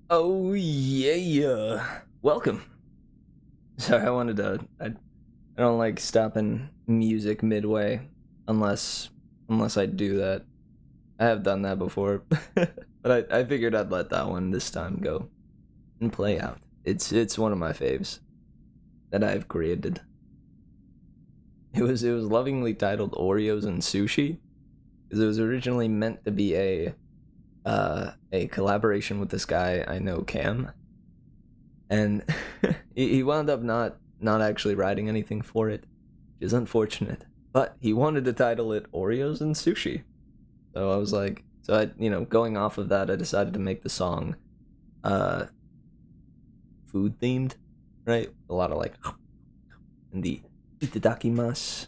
Oh yeah, welcome. Sorry, I don't like stopping music midway, unless I do that. I have done that before, but I figured I'd let that one this time go and play out. It's one of my faves that I've created. It was lovingly titled Oreos and Sushi, because it was originally meant to be a collaboration with this guy I know, Cam, and he wound up not actually writing anything for it, which is unfortunate. But he wanted to title it Oreos and Sushi, so I was like, going off of that, I decided to make the song, food themed, right? A lot of like, and the itadakimasu.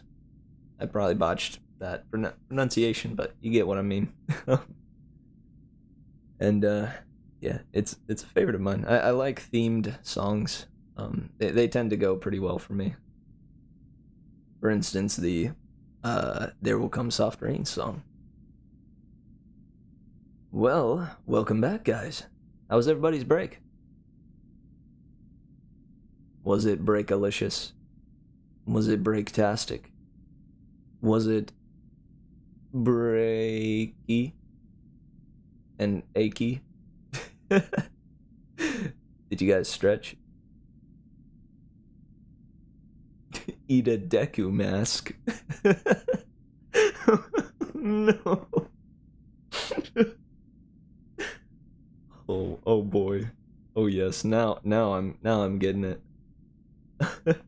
I probably botched that pronunciation, but you get what I mean. And yeah, it's a favorite of mine. I like themed songs. They tend to go pretty well for me. For instance, the There Will Come Soft Rain song. Well, welcome back, guys. How was everybody's break? Was it breakalicious? Was it breaktastic? Was it breaky and achy? Did you guys stretch? Eat a Deku mask. No. Oh boy. Oh yes. Now I'm getting it. It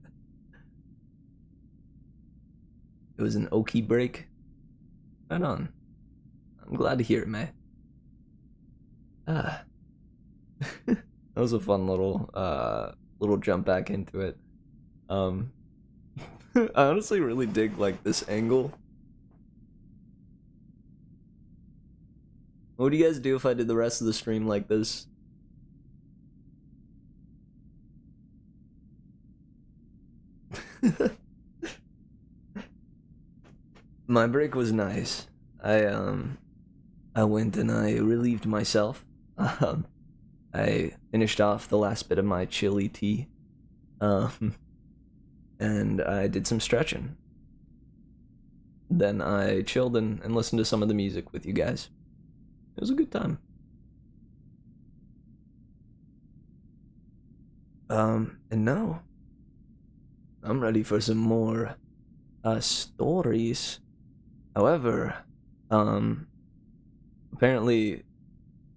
was an okie break. Right on. I'm glad to hear it, man. That was a fun little jump back into it. I honestly really dig like this angle. What would you guys do if I did the rest of the stream like this? My break was nice. I went and I relieved myself. I finished off the last bit of my chili tea. And I did some stretching. Then I chilled and listened to some of the music with you guys. It was a good time. And now I'm ready for some more stories. However, apparently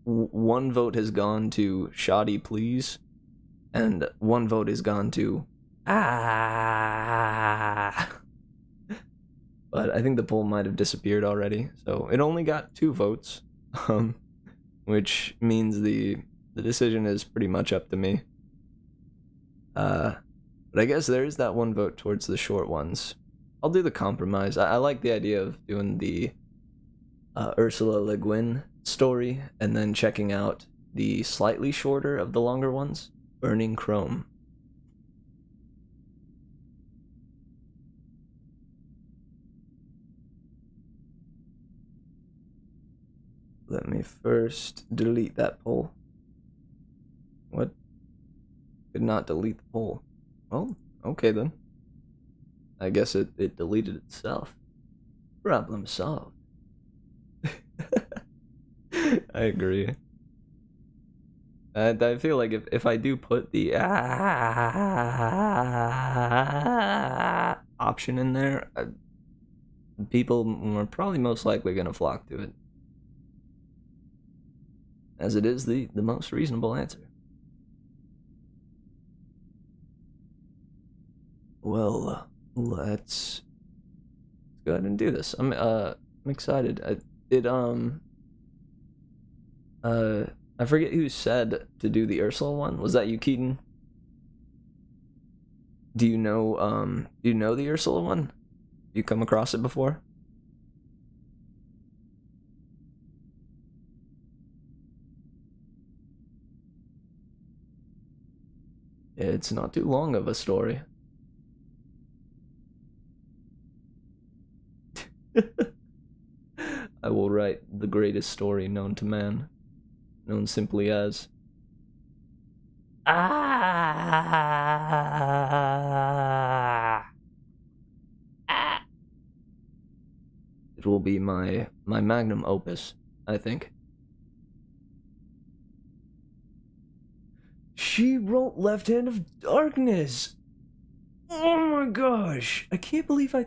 one vote has gone to Shoddy Please, and one vote has gone to But I think the poll might have disappeared already, so it only got 2 votes, which means the decision is pretty much up to me. But I guess there is that 1 vote towards the short ones. I'll do the compromise. I like the idea of doing the Ursula Le Guin story and then checking out the slightly shorter of the longer ones, Burning Chrome. Let me first delete that poll. What? Could not delete the poll. Well, okay then. I guess it deleted itself. Problem solved. I agree. I feel like if I do put the option in there, people are probably most likely going to flock to it. As it is the most reasonable answer. Well, let's go ahead and do this. I'm excited. I forget who said to do the Ursula one. Was that you, Keaton? Do you know the Ursula one? You come across it before? It's not too long of a story. I will write the greatest story known to man, known simply as Ah. It will be my magnum opus, I think. She wrote Left Hand of Darkness. Oh my gosh. I can't believe I...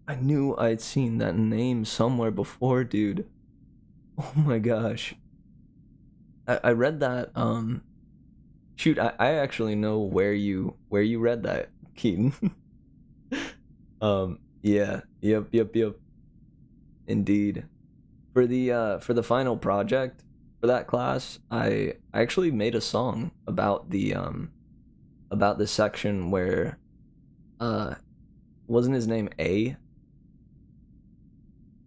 I knew I'd seen that name somewhere before, dude. Oh my gosh. I read that, shoot, I actually know where you read that, Keaton. Yeah, yep. Indeed. For the final project for that class, I actually made a song about the section where wasn't his name A?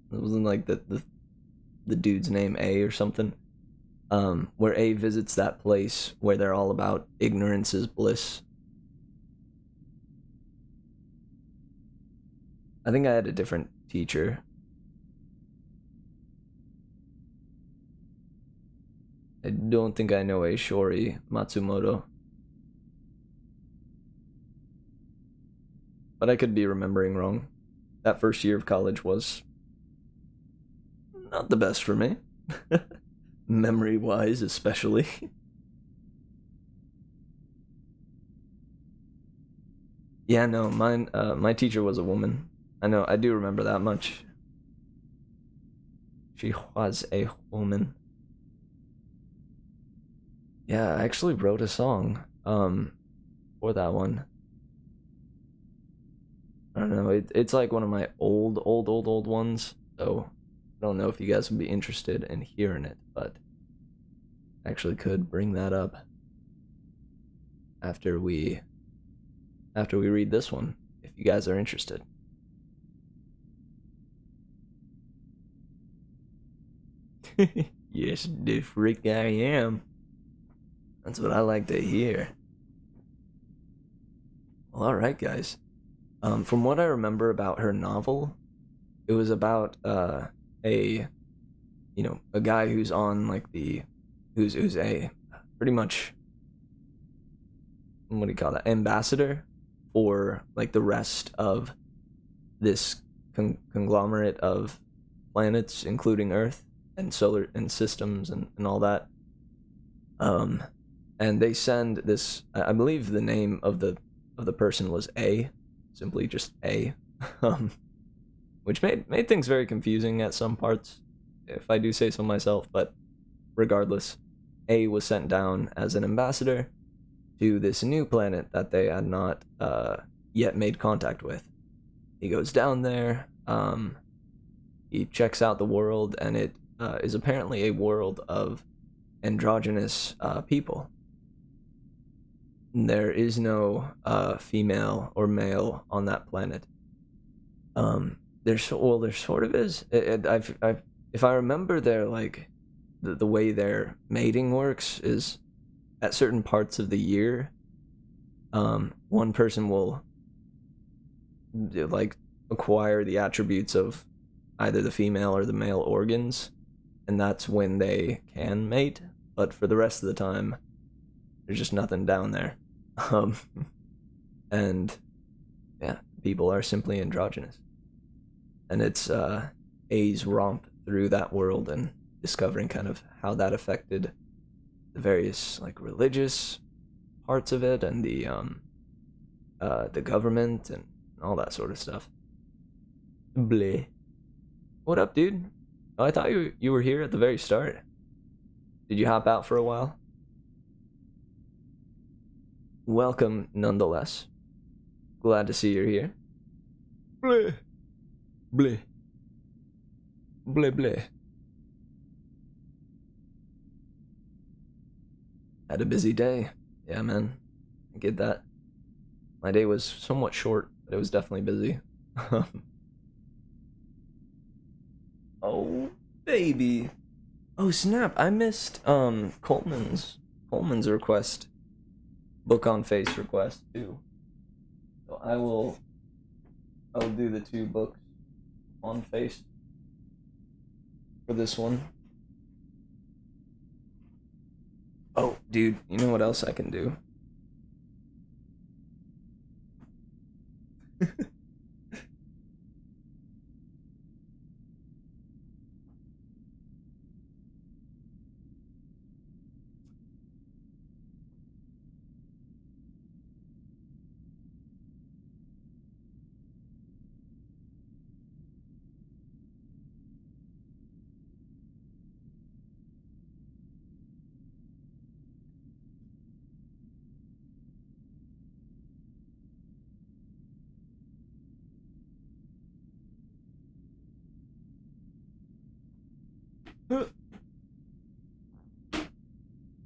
It wasn't like the dude's name A or something. Where A visits that place where they're all about ignorance is bliss. I think I had a different teacher. I don't think I know a Shori Matsumoto. But I could be remembering wrong. That first year of college was not the best for me. Memory-wise, especially. Yeah, no, mine, my teacher was a woman. I know, I do remember that much. She was a woman. Yeah, I actually wrote a song, for that one. I don't know, it's like one of my old ones, so I don't know if you guys would be interested in hearing it, but I actually could bring that up after we read this one, if you guys are interested. Yes, the freak I am. That's what I like to hear. Well, alright, guys. From what I remember about her novel, it was about a guy who's on like who's a pretty much, what do you call that, ambassador for like the rest of this conglomerate of planets, including Earth and solar and systems and all that. And they send this, I believe the name of the person was A, simply just A, which made things very confusing at some parts, if I do say so myself, but regardless, A was sent down as an ambassador to this new planet that they had not yet made contact with. He goes down there, he checks out the world, and it is apparently a world of androgynous people. There is no female or male on that planet. There sort of is. If I remember, like the way their mating works is at certain parts of the year, one person will like acquire the attributes of either the female or the male organs, and that's when they can mate. But for the rest of the time, there's just nothing down there. And yeah, people are simply androgynous. And it's A's romp through that world and discovering kind of how that affected the various like religious parts of it and the government and all that sort of stuff. Bleh. What up, dude? Oh, I thought you were here at the very start. Did you hop out for a while? Welcome, nonetheless. Glad to see you're here. Bleh. Bleh. Bleh bleh. Had a busy day. Yeah, man. I get that. My day was somewhat short, but it was definitely busy. Oh, baby. Oh, snap. I missed Coleman's request. Book on Face request, too. So I'll do the 2 books on Face. for this one. Oh, dude, you know what else I can do?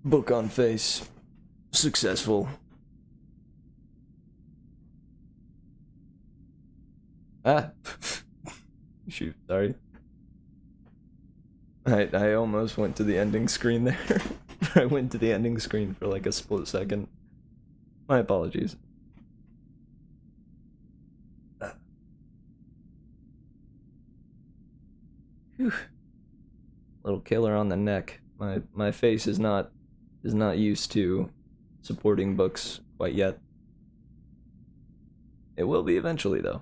Book on face. Successful. Ah. Shoot, sorry. I almost went to the ending screen there. I went to the ending screen for like a split second. My apologies. Whew. Little killer on the neck. My face is not used to supporting books quite yet. It will be eventually though.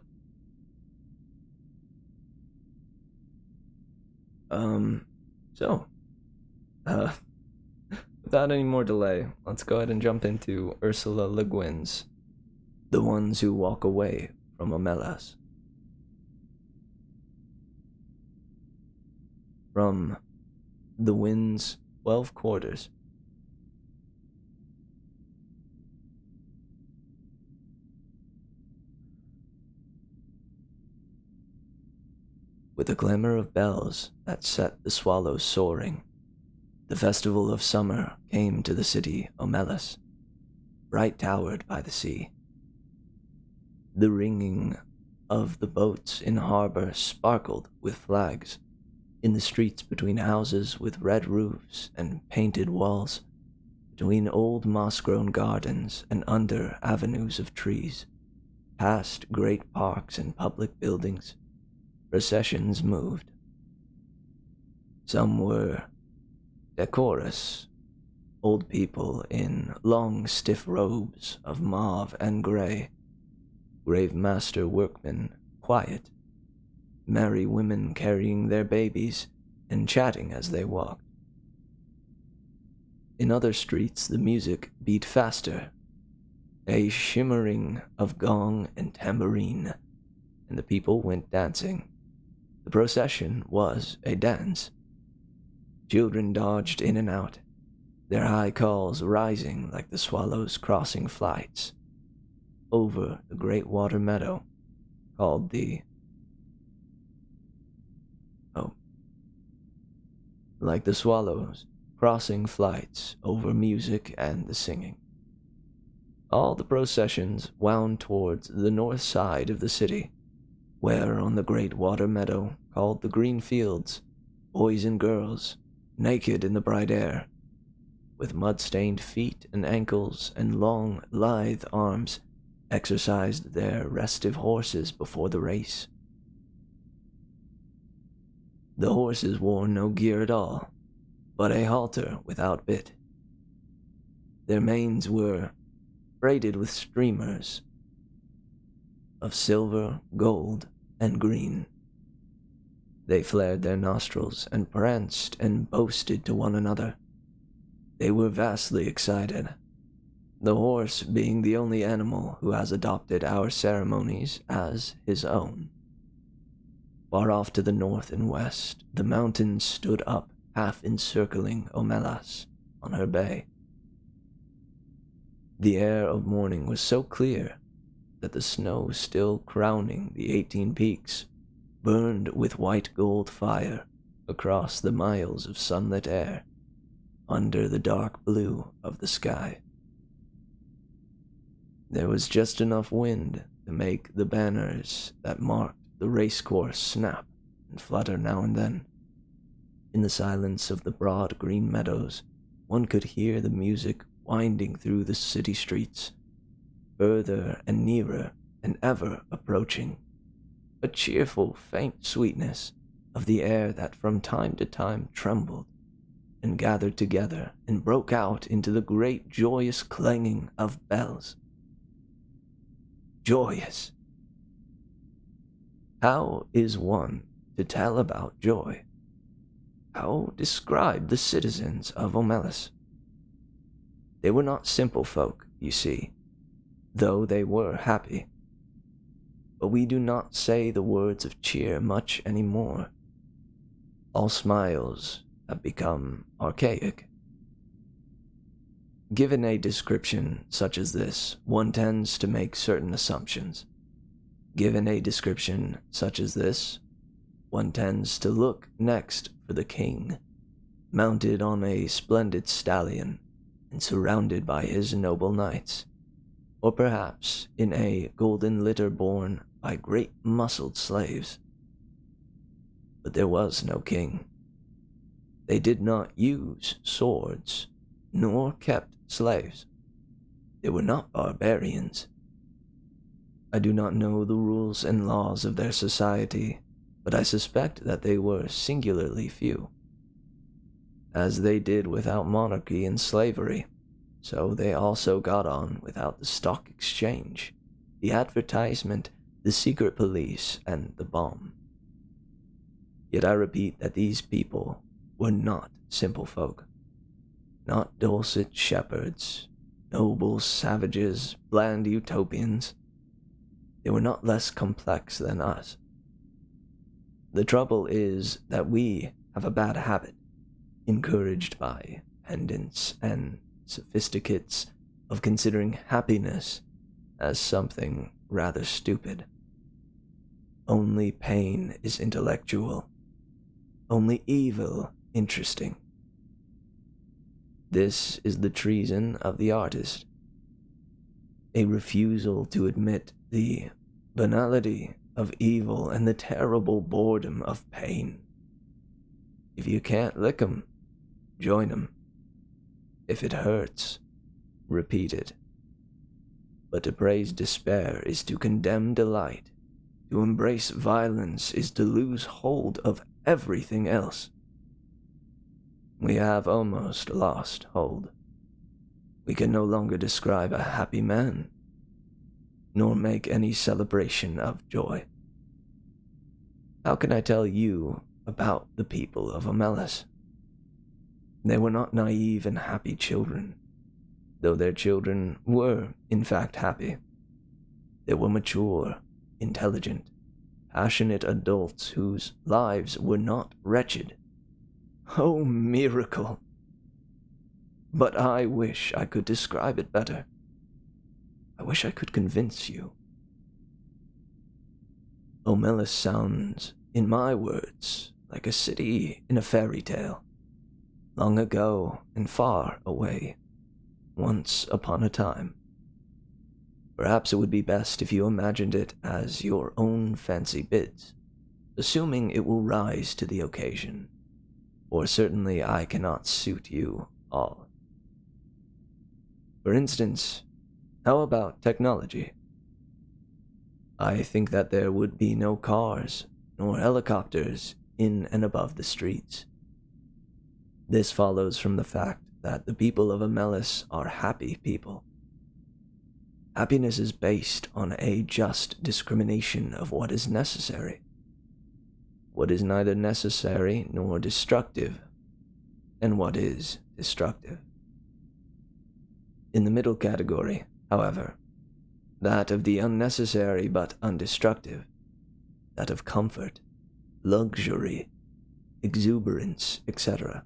So, without any more delay, let's go ahead and jump into Ursula Le Guin's The Ones Who Walk Away from Omelas. From The Wind's 12 Quarters. With a glimmer of bells that set the swallows soaring, the festival of summer came to the city Omelas, bright towered by the sea. The ringing of the boats in harbor sparkled with flags. In the streets between houses with red roofs and painted walls, between old moss-grown gardens and under avenues of trees, past great parks and public buildings, processions moved. Some were decorous, old people in long stiff robes of mauve and gray, grave master workmen quiet, merry women carrying their babies and chatting as they walked. In other streets the music beat faster, a shimmering of gong and tambourine, and the people went dancing. The procession was a dance. Children dodged in and out, their high calls rising like the swallows crossing flights over the great water meadow called like the swallows crossing flights over music and the singing. All the processions wound towards the north side of the city, where on the great water meadow called the green fields, boys and girls, naked in the bright air, with mud-stained feet and ankles and long, lithe arms, exercised their restive horses before the race. The horses wore no gear at all, but a halter without bit. Their manes were braided with streamers of silver, gold, and green. They flared their nostrils and pranced and boasted to one another. They were vastly excited, the horse being the only animal who has adopted our ceremonies as his own. Far off to the north and west, the mountains stood up, half encircling Omelas on her bay. The air of morning was so clear that the snow still crowning the 18 peaks burned with white gold fire across the miles of sunlit air under the dark blue of the sky. There was just enough wind to make the banners that marked the racecourse snap and flutter now and then. In the silence of the broad green meadows, one could hear the music winding through the city streets, further and nearer and ever approaching, a cheerful, faint sweetness of the air that from time to time trembled and gathered together and broke out into the great joyous clanging of bells. Joyous. How is one to tell about joy? How describe the citizens of Omelis? They were not simple folk, you see, though they were happy. But we do not say the words of cheer much any more. All smiles have become archaic. Given a description such as this, one tends to make certain assumptions. Given a description such as this, one tends to look next for the king, mounted on a splendid stallion and surrounded by his noble knights, or perhaps in a golden litter borne by great muscled slaves. But there was no king. They did not use swords, nor kept slaves. They were not barbarians. I do not know the rules and laws of their society, but I suspect that they were singularly few. As they did without monarchy and slavery, so they also got on without the stock exchange, the advertisement, the secret police, and the bomb. Yet I repeat that these people were not simple folk, not dulcet shepherds, noble savages, bland utopians. They were not less complex than us. The trouble is that we have a bad habit, encouraged by pedants and sophisticates, of considering happiness as something rather stupid. Only pain is intellectual. Only evil interesting. This is the treason of the artist. A refusal to admit the banality of evil and the terrible boredom of pain. If you can't lick 'em, join 'em. If it hurts, repeat it. But to praise despair is to condemn delight. To embrace violence is to lose hold of everything else. We have almost lost hold. We can no longer describe a happy man, nor make any celebration of joy. How can I tell you about the people of Omelis? They were not naive and happy children, though their children were, in fact, happy. They were mature, intelligent, passionate adults whose lives were not wretched. Oh, miracle! But I wish I could describe it better. I wish I could convince you. Omelis sounds, in my words, like a city in a fairy tale. Long ago and far away, once upon a time. Perhaps it would be best if you imagined it as your own fancy bids, assuming it will rise to the occasion, for certainly I cannot suit you all. For instance, how about technology? I think that there would be no cars nor helicopters in and above the streets. This follows from the fact that the people of Omelis are happy people. Happiness is based on a just discrimination of what is necessary, what is neither necessary nor destructive, and what is destructive. In the middle category, however, that of the unnecessary but undestructive, that of comfort, luxury, exuberance, etc.,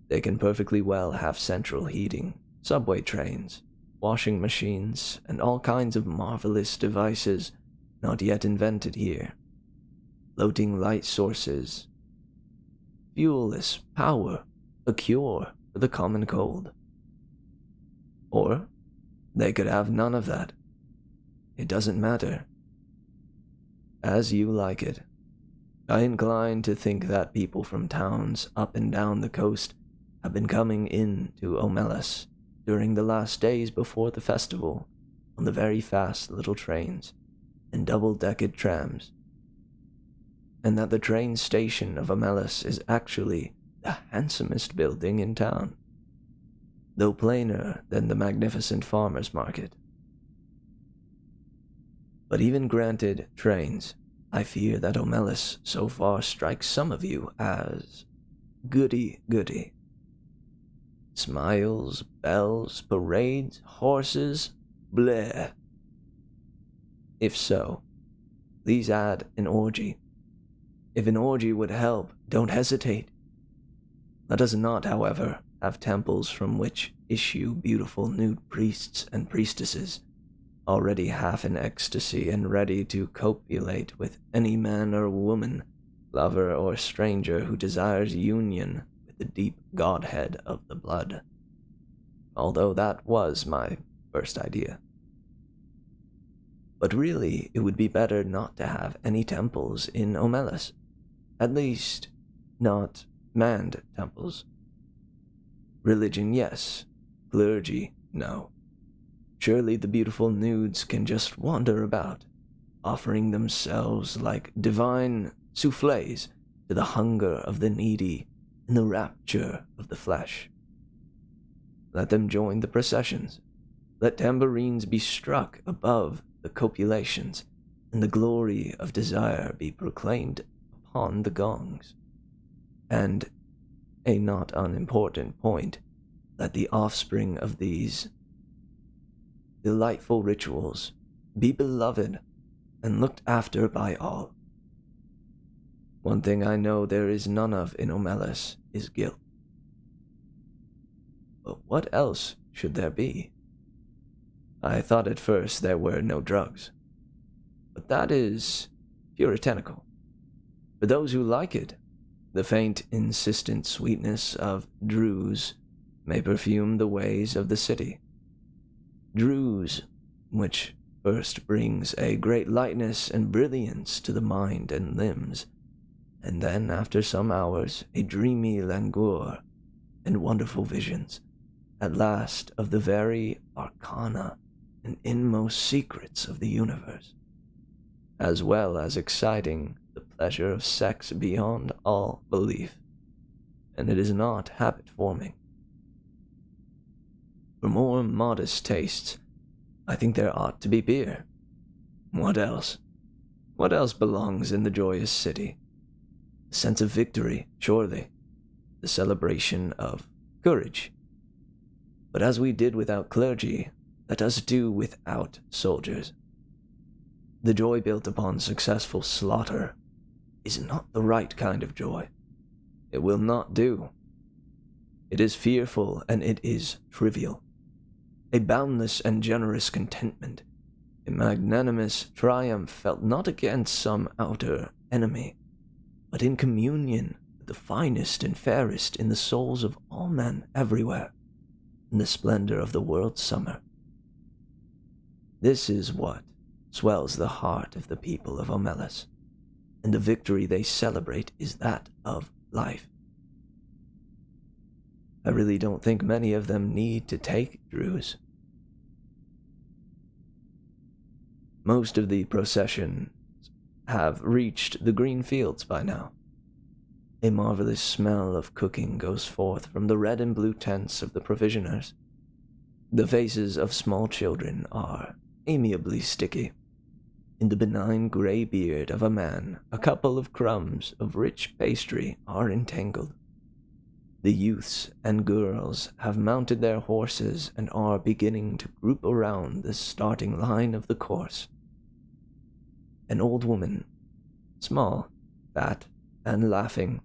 they can perfectly well have central heating, subway trains, washing machines, and all kinds of marvelous devices not yet invented here. Floating light sources, fuelless power, a cure for the common cold. Or they could have none of that. It doesn't matter. As you like it. I incline to think that people from towns up and down the coast have been coming in to Omelis during the last days before the festival on the very fast little trains and double-decked trams. and that the train station of Omelis is actually the handsomest building in town, though plainer than the magnificent farmer's market. But even granted trains, I fear that Omelis so far strikes some of you as goody-goody. Smiles, bells, parades, horses, bleh. If so, please add an orgy. If an orgy would help, don't hesitate. Let us not, however, have temples from which issue beautiful nude priests and priestesses, already half in ecstasy and ready to copulate with any man or woman, lover or stranger who desires union with the deep godhead of the blood. Although that was my first idea. But really, it would be better not to have any temples in Omelis. At least, not manned temples. Religion, yes. Clergy, no. Surely the beautiful nudes can just wander about, offering themselves like divine soufflés to the hunger of the needy and the rapture of the flesh. Let them join the processions. Let tambourines be struck above the copulations, and the glory of desire be proclaimed upon the gongs. And, a not unimportant point, let the offspring of these delightful rituals be beloved and looked after by all. One thing I know there is none of in Omelis is guilt. But what else should there be? I thought at first there were no drugs, but that is puritanical. For those who like it, the faint, insistent sweetness of Druze may perfume the ways of the city. Druze, which first brings a great lightness and brilliance to the mind and limbs, and then, after some hours, a dreamy languor and wonderful visions, at last of the very arcana and inmost secrets of the universe, as well as exciting the pleasure of sex beyond all belief, and it is not habit-forming. For more modest tastes, I think there ought to be beer. What else? What else belongs in the joyous city? The sense of victory, surely. The celebration of courage. But as we did without clergy, let us do without soldiers. The joy built upon successful slaughter is not the right kind of joy. It will not do. It is fearful and it is trivial. A boundless and generous contentment, a magnanimous triumph felt not against some outer enemy, but in communion with the finest and fairest in the souls of all men everywhere, in the splendor of the world's summer. This is what swells the heart of the people of Omelis, and the victory they celebrate is that of life. I really don't think many of them need to take Druze. Most of the processions have reached the green fields by now. A marvelous smell of cooking goes forth from the red and blue tents of the provisioners. The faces of small children are amiably sticky. In the benign gray beard of a man, a couple of crumbs of rich pastry are entangled. The youths and girls have mounted their horses and are beginning to group around the starting line of the course. An old woman, small, fat, and laughing,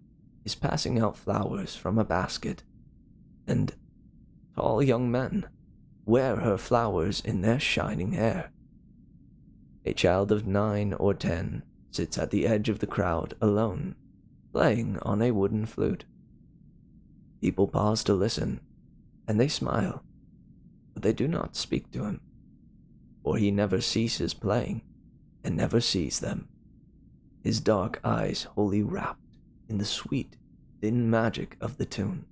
is passing out flowers from a basket, and tall young men wear her flowers in their shining hair. A child of 9 or 10 sits at the edge of the crowd alone, playing on a wooden flute. People pause to listen, and they smile, but they do not speak to him, for he never ceases playing and never sees them, his dark eyes wholly wrapped in the sweet, thin magic of the tune.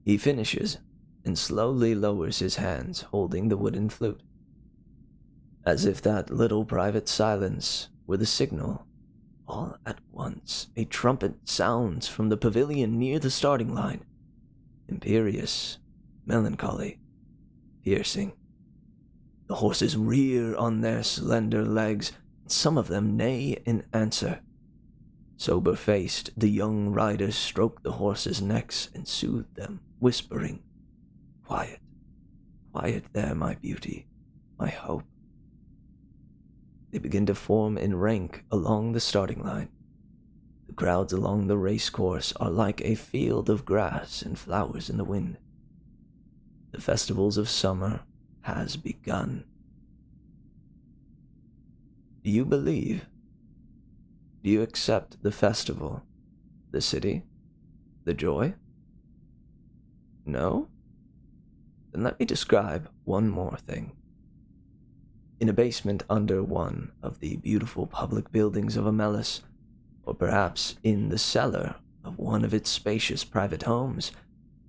He finishes and slowly lowers his hands holding the wooden flute. As if that little private silence were the signal, all at once a trumpet sounds from the pavilion near the starting line. Imperious, melancholy, piercing. The horses rear on their slender legs, and some of them neigh in answer. Sober-faced, the young riders stroke the horses' necks and soothe them, whispering, "Quiet, quiet there, my beauty, my hope." They begin to form in rank along the starting line. The crowds along the race course are like a field of grass and flowers in the wind. The festivals of summer has begun. Do you believe? Do you accept the festival, the city, the joy? No? Then let me describe one more thing. In a basement under one of the beautiful public buildings of Amelis, or perhaps in the cellar of one of its spacious private homes,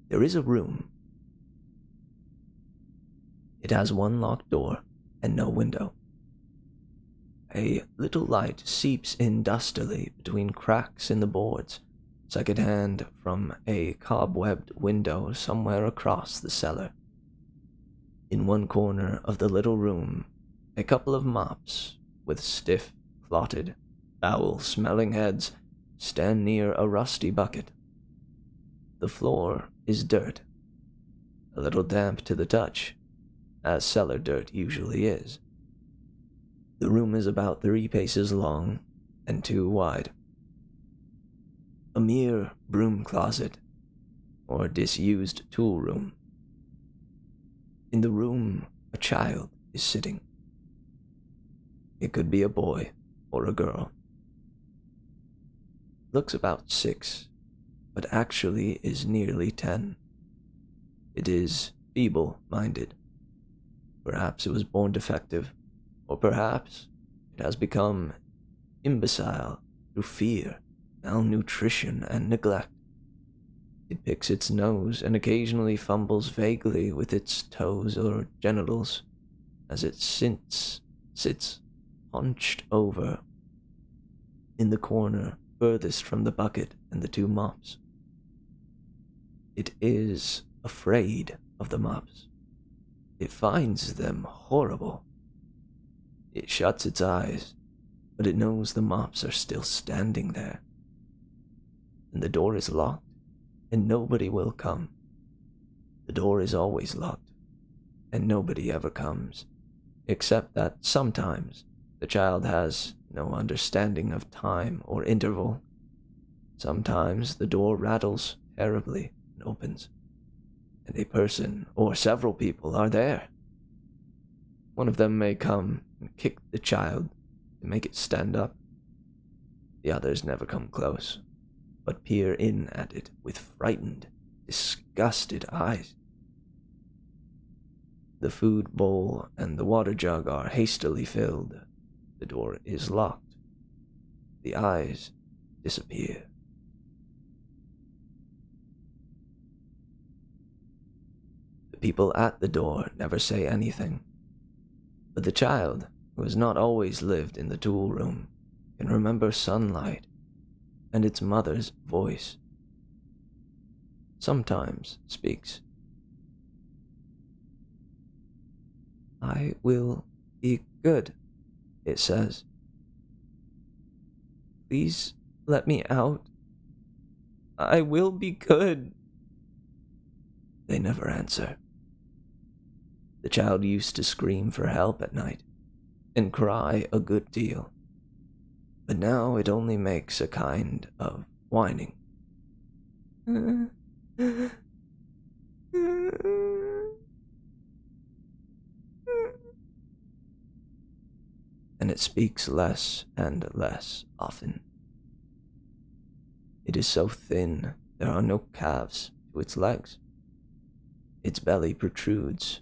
there is a room. It has one locked door and no window. A little light seeps in dustily between cracks in the boards, second-hand from a cobwebbed window somewhere across the cellar. In one corner of the little room, a couple of mops with stiff, clotted, foul-smelling heads stand near a rusty bucket. The floor is dirt, a little damp to the touch, as cellar dirt usually is. The room is about 3 paces long and 2 wide. A mere broom closet, or disused tool room. In the room, a child is sitting. It could be a boy or a girl. Looks about 6, but actually is nearly 10. It is feeble-minded. Perhaps it was born defective, or perhaps it has become imbecile through fear, malnutrition, and neglect. It picks its nose and occasionally fumbles vaguely with its toes or genitals as it sits hunched over in the corner furthest from the bucket and the 2 mops. It is afraid of the mops. It finds them horrible. It shuts its eyes, but it knows the mops are still standing there. And the door is locked, and nobody will come. The door is always locked, and nobody ever comes, except that sometimes the child has no understanding of time or interval. Sometimes the door rattles terribly and opens, and a person or several people are there. One of them may come and kick the child to make it stand up. The others never come close, but peer in at it with frightened, disgusted eyes. The food bowl and the water jug are hastily filled. The door is locked. The eyes disappear. The people at the door never say anything, but the child, who has not always lived in the tool room, can remember sunlight and its mother's voice. Sometimes speaks. "I will be good," it says. "Please let me out. I will be good." They never answer. The child used to scream for help at night and cry a good deal, but now it only makes a kind of whining. And it speaks less and less often. It is so thin there are no calves to its legs. Its belly protrudes.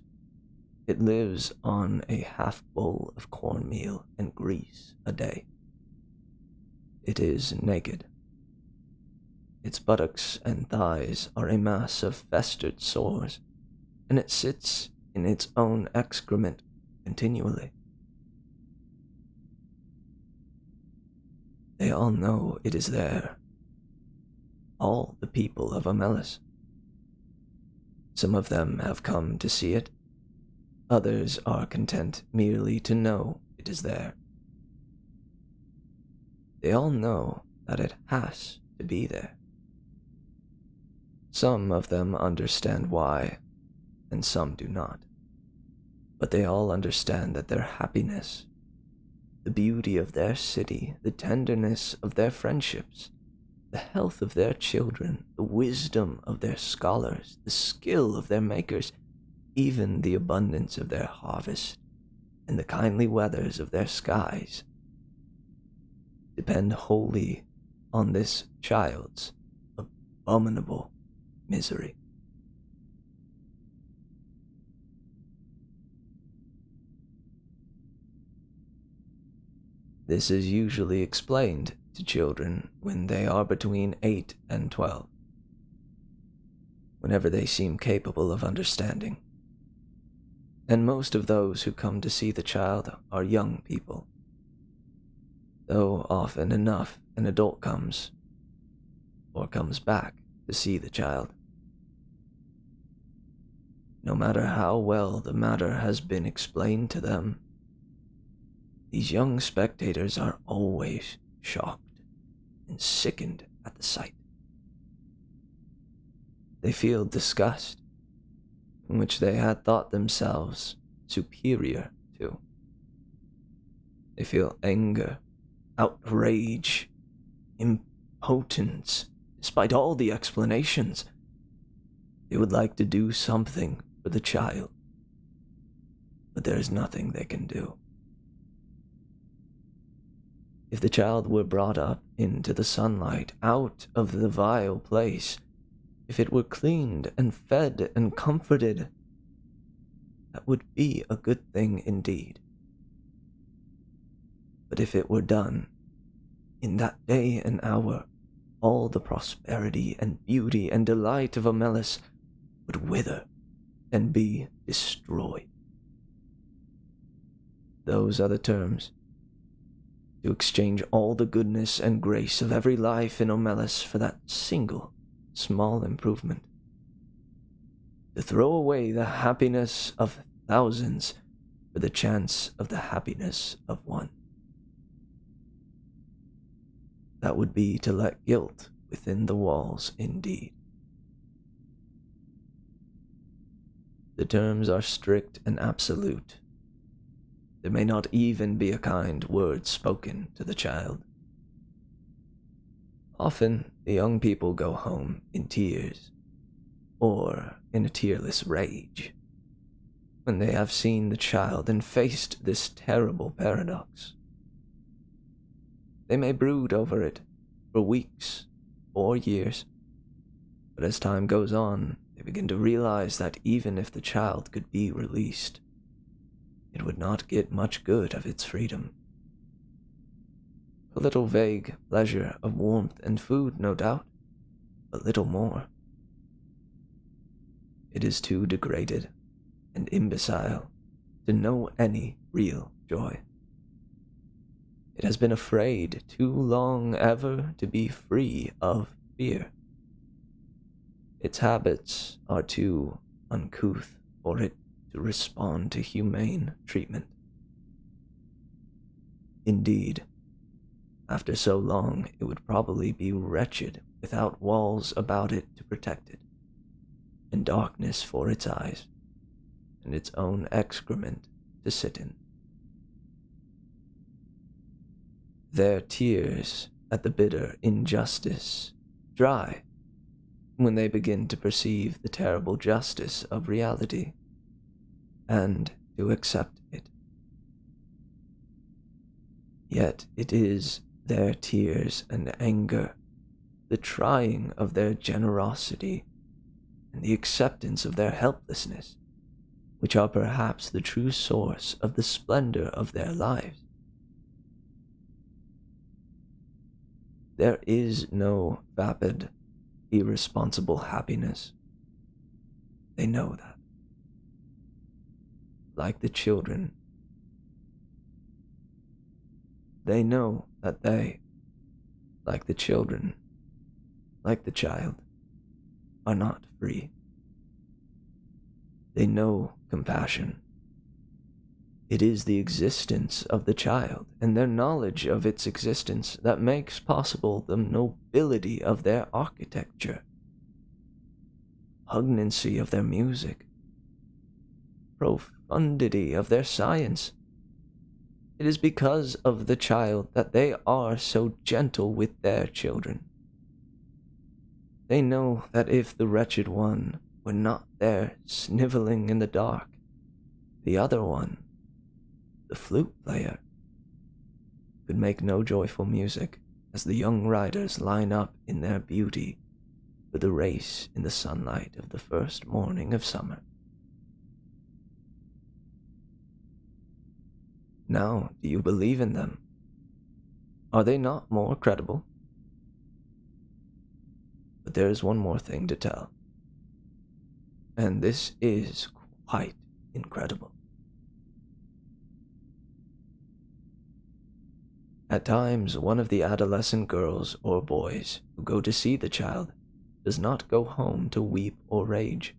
It lives on a half bowl of cornmeal and grease a day. It is naked. Its buttocks and thighs are a mass of festered sores, and it sits in its own excrement continually. They all know it is there. All the people of Omelis. Some of them have come to see it. Others are content merely to know it is there. They all know that it has to be there. Some of them understand why, and some do not. But they all understand that their happiness, the beauty of their city, the tenderness of their friendships, the health of their children, the wisdom of their scholars, the skill of their makers, even the abundance of their harvest, and the kindly weathers of their skies, depend wholly on this child's abominable misery. This is usually explained to children when they are between 8 and 12, whenever they seem capable of understanding. And most of those who come to see the child are young people, though often enough an adult comes, or comes back to see the child. No matter how well the matter has been explained to them, these young spectators are always shocked and sickened at the sight. They feel disgust, which they had thought themselves superior to. They feel anger, outrage, impotence, despite all the explanations. They would like to do something for the child, but there is nothing they can do. If the child were brought up into the sunlight, out of the vile place, if it were cleaned and fed and comforted, that would be a good thing indeed. But if it were done, in that day and hour, all the prosperity and beauty and delight of Omelis would wither and be destroyed. Those are the terms. To exchange all the goodness and grace of every life in Omelis for that single, small improvement. To throw away the happiness of thousands for the chance of the happiness of one. That would be to let guilt within the walls indeed. The terms are strict and absolute. There may not even be a kind word spoken to the child. Often, the young people go home in tears, or in a tearless rage, when they have seen the child and faced this terrible paradox. They may brood over it for weeks or years, but as time goes on, they begin to realize that even if the child could be released, it would not get much good of its freedom. A little vague pleasure of warmth and food, no doubt, but little more. It is too degraded and imbecile to know any real joy. It has been afraid too long ever to be free of fear. Its habits are too uncouth for it to respond to humane treatment. Indeed, after so long, it would probably be wretched without walls about it to protect it, and darkness for its eyes, and its own excrement to sit in. Their tears at the bitter injustice dry when they begin to perceive the terrible justice of reality, and to accept it. Yet it is their tears and anger, the trying of their generosity, and the acceptance of their helplessness, which are perhaps the true source of the splendor of their lives. There is no vapid, irresponsible happiness. They know that. Like the children, they know that they like the children, like the child, are not free. They know compassion. It is the existence of the child and their knowledge of its existence that makes possible the nobility of their architecture, poignancy of their music, profundity of their science. It is because of the child that they are so gentle with their children. They know that if the wretched one were not there sniveling in the dark, the other one, the flute player, could make no joyful music as the young riders line up in their beauty for the race in the sunlight of the first morning of summer. Now, do you believe in them? Are they not more credible? But there is one more thing to tell, and this is quite incredible. At times, one of the adolescent girls or boys who go to see the child does not go home to weep or rage,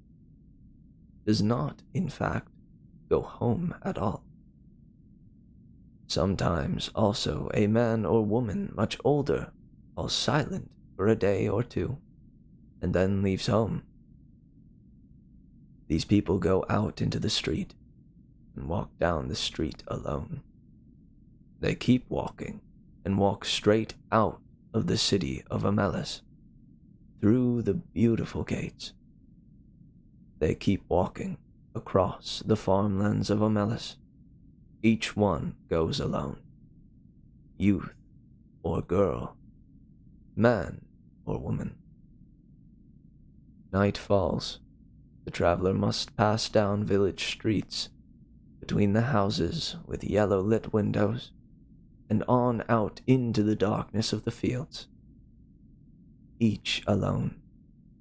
does not, in fact, go home at all. Sometimes, also, a man or woman much older falls silent for a day or two, and then leaves home. These people go out into the street and walk down the street alone. They keep walking and walk straight out of the city of Amelis, through the beautiful gates. They keep walking across the farmlands of Amelis. Each one goes alone. Youth or girl, man or woman. Night falls. The traveler must pass down village streets, between the houses with yellow-lit windows, and on out into the darkness of the fields. Each alone,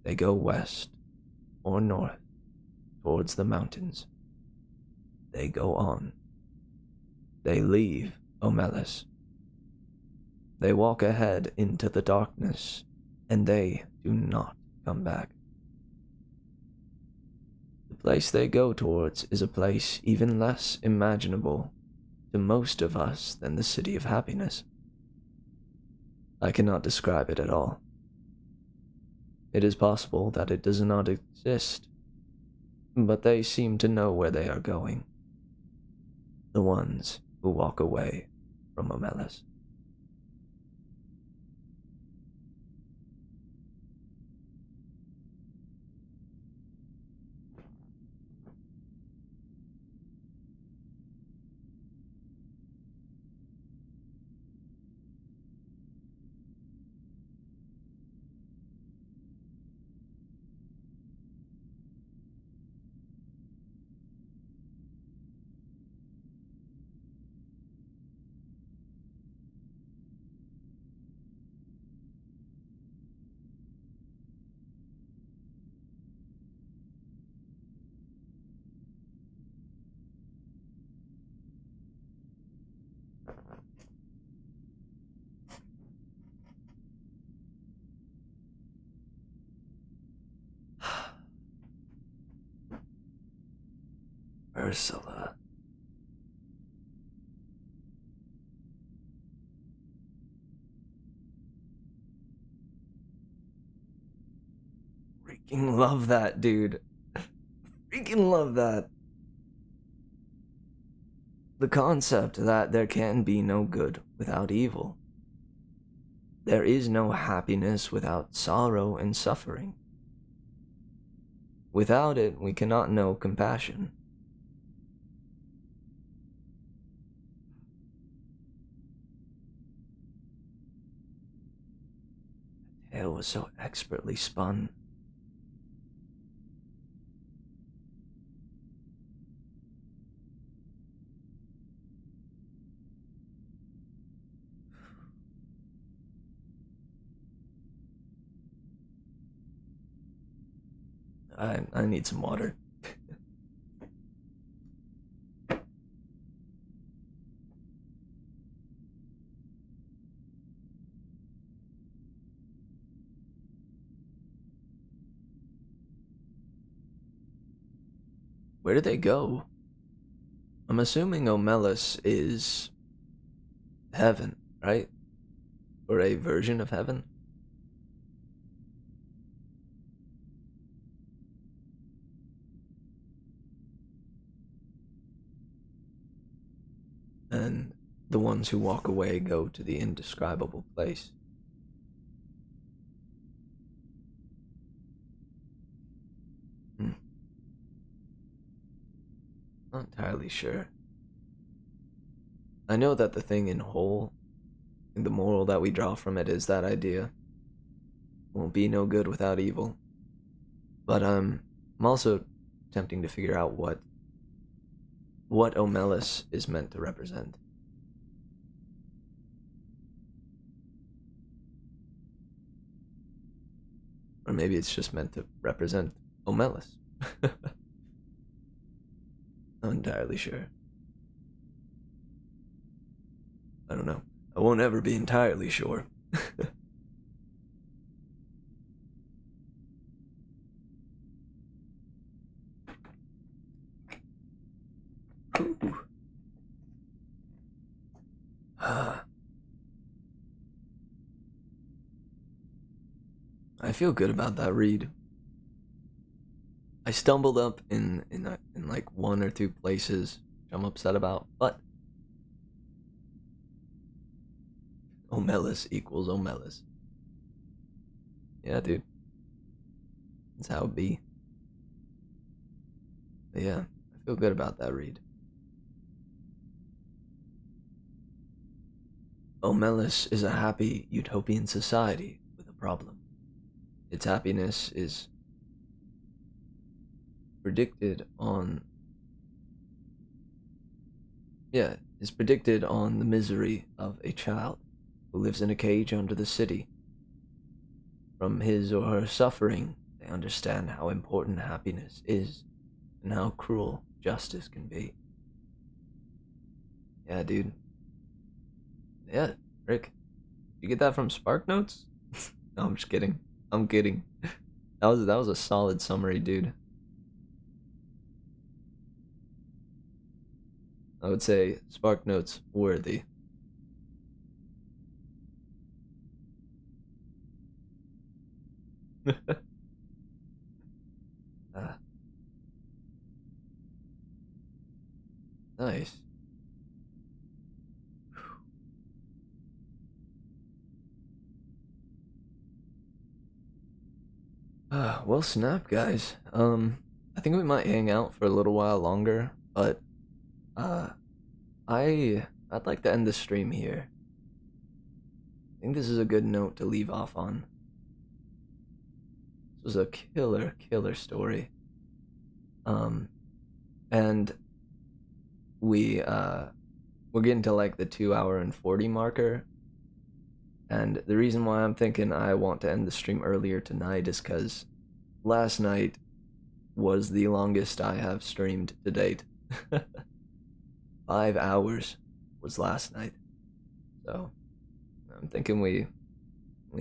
they go west or north towards the mountains. They go on. They leave Omelis. They walk ahead into the darkness, and they do not come back. The place they go towards is a place even less imaginable to most of us than the City of Happiness. I cannot describe it at all. It is possible that it does not exist, but they seem to know where they are going. The ones who walk away from Omelis. Ursula. Freaking love that, dude. Freaking love that. The concept that there can be no good without evil. There is no happiness without sorrow and suffering. Without it, we cannot know compassion. The tale was so expertly spun. I need some water. Where did they go? I'm assuming Omelis is heaven, right? Or a version of heaven? And the ones who walk away go to the indescribable place. Not entirely sure. I know that the thing in whole, the moral that we draw from it is that idea. Won't be no good without evil. But I'm also attempting to figure out what Omelis is meant to represent. Or maybe it's just meant to represent Omelis. Not entirely sure. I don't know. I won't ever be entirely sure. Ooh. I feel good about that read. I stumbled up in like one or two places which I'm upset about, but Omelis equals Omelis. Yeah, dude. That's how it be. But yeah, I feel good about that read. Omelis is a happy utopian society with a problem. Its happiness is predicted on the misery of a child who lives in a cage under the city. From his or her suffering, they understand how important happiness is and how cruel justice can be. Yeah, dude. Yeah, Rick. You get that from Spark Notes? No, I'm just kidding. I'm kidding. That was a solid summary, dude. I would say Spark Notes worthy. Nice. Well, snap, guys. I think we might hang out for a little while longer, but I'd like to end the stream here. I think this is a good note to leave off on. This was a killer story. And we're getting to like the 2-hour and 40 marker. And the reason why I'm thinking I want to end the stream earlier tonight is because last night was the longest I have streamed to date. 5 hours was last night. So I'm thinking we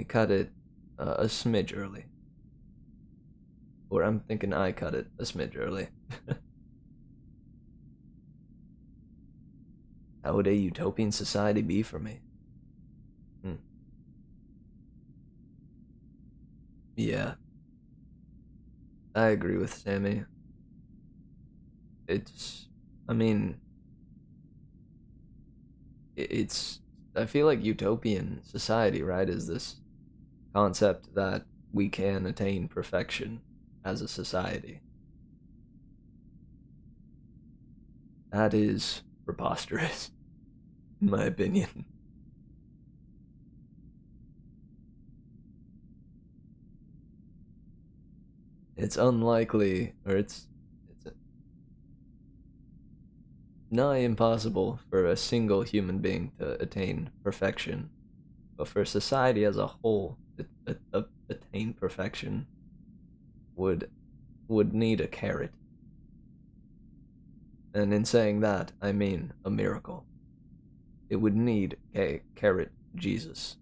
cut it a smidge early. Or I'm thinking I cut it a smidge early. How would a utopian society be for me? Yeah. I agree with Sammy. I feel like utopian society, right, is this concept that we can attain perfection as a society. That is preposterous, in my opinion. It's unlikely, or it's nigh impossible for a single human being to attain perfection, but for society as a whole to attain perfection would need a carrot. And in saying that, I mean a miracle. It would need a carrot Jesus.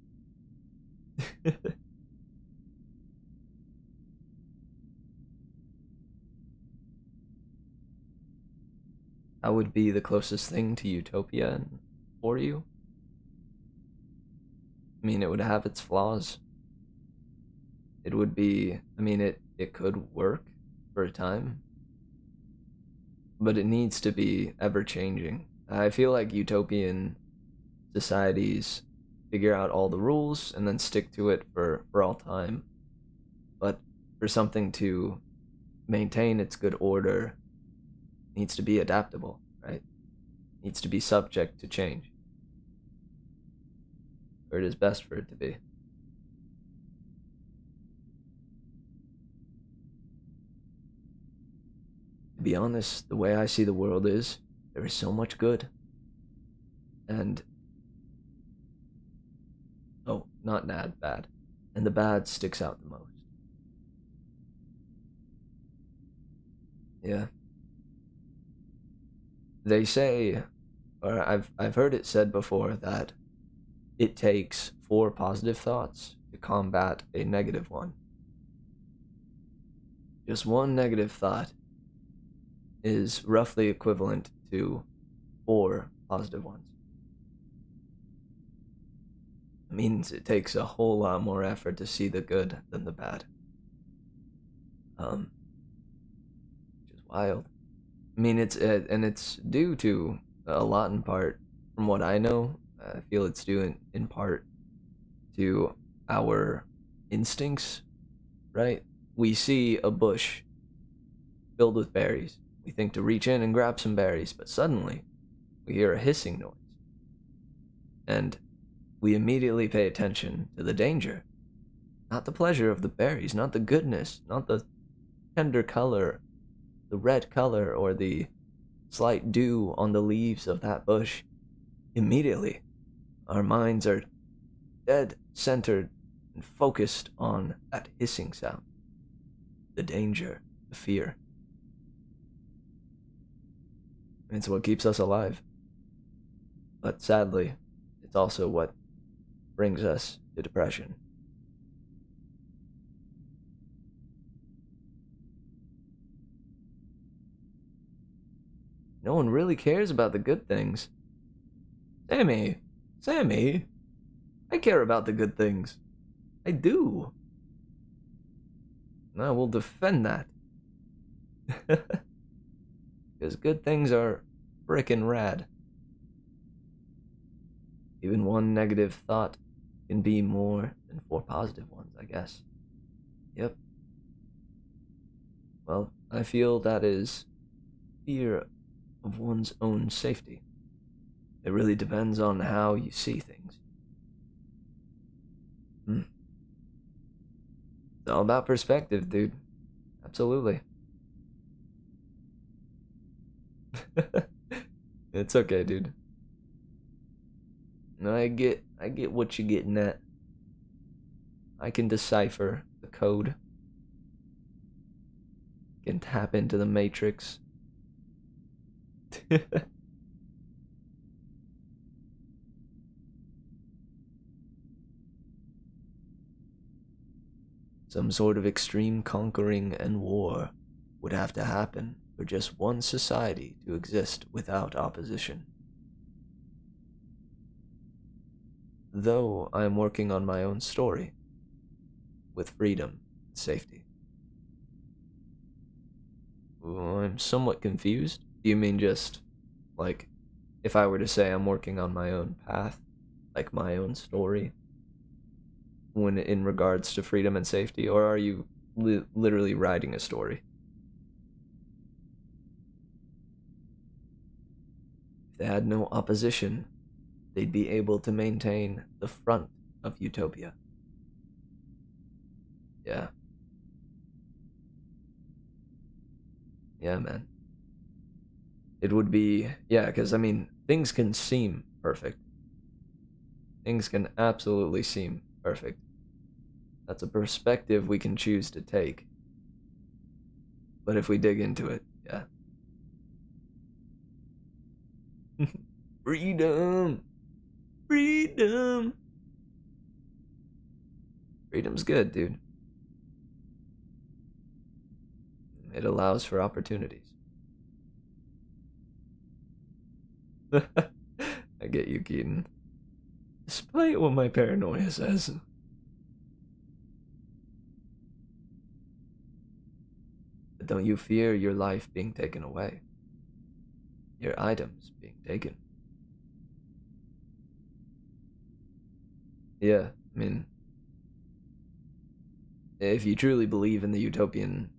that would be the closest thing to utopia for you. I mean, it would have its flaws. It would be, I mean, it could work for a time, but it needs to be ever-changing. I feel like utopian societies figure out all the rules and then stick to it for all time. But for something to maintain its good order, it needs to be adaptable, right? It needs to be subject to change. Or it is best for it to be. To be honest, the way I see the world is, there is so much good. And not bad. And the bad sticks out the most. Yeah. They say, or I've heard it said before, that it takes 4 positive thoughts to combat a negative one. Just one negative thought is roughly equivalent to 4 positive ones. It means it takes a whole lot more effort to see the good than the bad. Which is wild. I mean, it's due to a lot in part, from what I know. I feel it's due in part to our instincts, right? We see a bush filled with berries. We think to reach in and grab some berries, but suddenly we hear a hissing noise. And we immediately pay attention to the danger. Not the pleasure of the berries, not the goodness, not the tender color, the red color, or the slight dew on the leaves of that bush. Immediately, our minds are dead centered and focused on that hissing sound. The danger, the fear. It's what keeps us alive. But sadly, it's also what brings us to depression. No one really cares about the good things. Sammy, I care about the good things. I do. And I will defend that. Because good things are frickin' rad. Even one negative thought can be more than 4 positive ones, I guess. Yep. Well, I feel that is fear of one's own safety. It really depends on how you see things. It's all about perspective, dude. Absolutely. It's okay, dude. I get what you're getting at. I can decipher the code. Can tap into the matrix. Some sort of extreme conquering and war would have to happen for just one society to exist without opposition. Though I am working on my own story, with freedom and safety. Well, I'm somewhat confused. Do you mean just, like, if I were to say I'm working on my own path, like my own story, when in regards to freedom and safety, or are you literally writing a story? If they had no opposition, they'd be able to maintain the front of utopia. Yeah. Yeah, man. It would be, yeah, because, I mean, things can seem perfect. Things can absolutely seem perfect. That's a perspective we can choose to take. But if we dig into it, yeah. Freedom! Freedom! Freedom's good, dude. It allows for opportunities. I get you, Keaton. Despite what my paranoia says. But don't you fear your life being taken away? Your items being taken? Yeah, I mean, if you truly believe in the utopian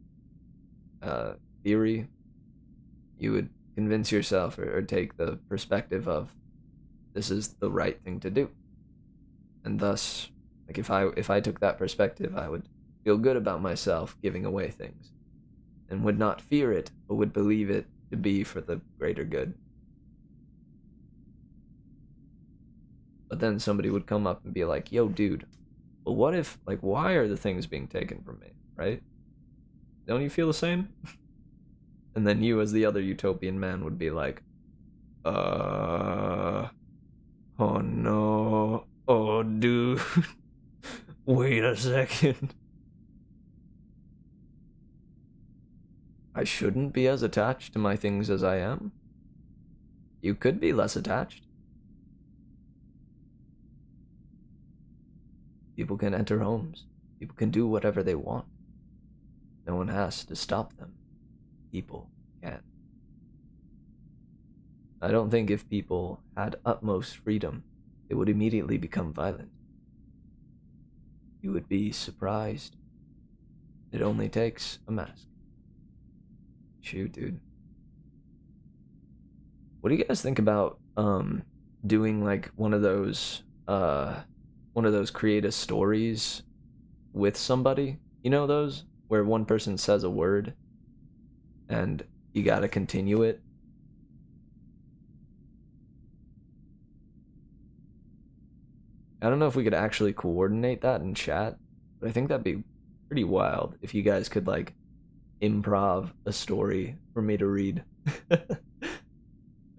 theory, you would convince yourself or take the perspective of this is the right thing to do. And thus, like if I took that perspective, I would feel good about myself giving away things and would not fear it, but would believe it to be for the greater good. But then somebody would come up and be like, yo, dude, but what if, like, why are the things being taken from me, right? Don't you feel the same? And then you, as the other utopian man, would be like, oh no, oh dude, wait a second. I shouldn't be as attached to my things as I am. You could be less attached. People can enter homes. People can do whatever they want. No one has to stop them. People can. I don't think if people had utmost freedom, it would immediately become violent. You would be surprised. It only takes a mask. Shoot, dude. What do you guys think about doing like one of those create a stories with somebody? You know those where one person says a word and you gotta continue it? I don't know if we could actually coordinate that in chat, but I think that'd be pretty wild if you guys could like improv a story for me to read. I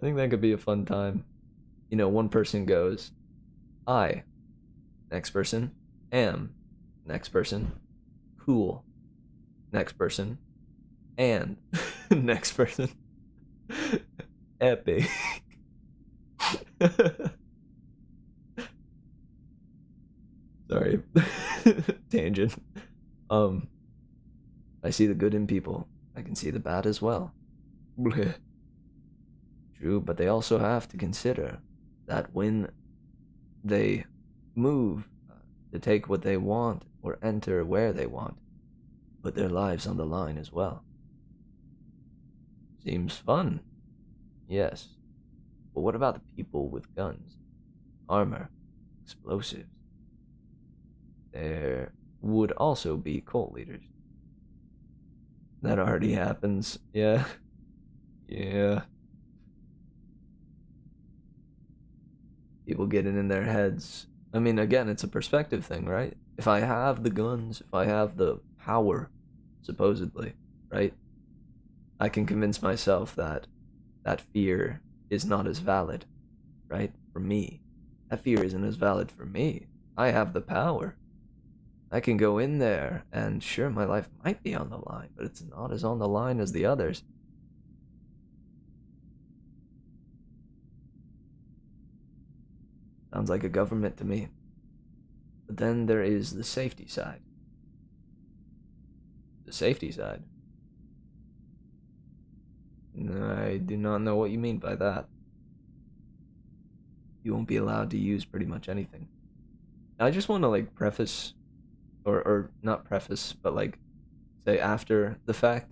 think that could be a fun time. You know, one person goes, I, next person, am, next person, cool, next person, and next person, epic. Sorry. Tangent. I see the good in people. I can see the bad as well. True, but they also have to consider that when they move to take what they want or enter where they want, put their lives on the line as well. Seems fun. Yes. But what about the people with guns, armor, explosives? There would also be cult leaders. That already happens. Yeah. Yeah. People getting in their heads. I mean, again, it's a perspective thing, right? If I have the guns, if I have the power, supposedly, right? I can convince myself that that fear is not as valid, right? For me. That fear isn't as valid for me. I have the power. I can go in there, and sure, my life might be on the line, but it's not as on the line as the others. Sounds like a government to me. But then there is the safety side. The safety side? I do not know what you mean by that. You won't be allowed to use pretty much anything. I just want to, like, preface... Or not preface, but like say after the fact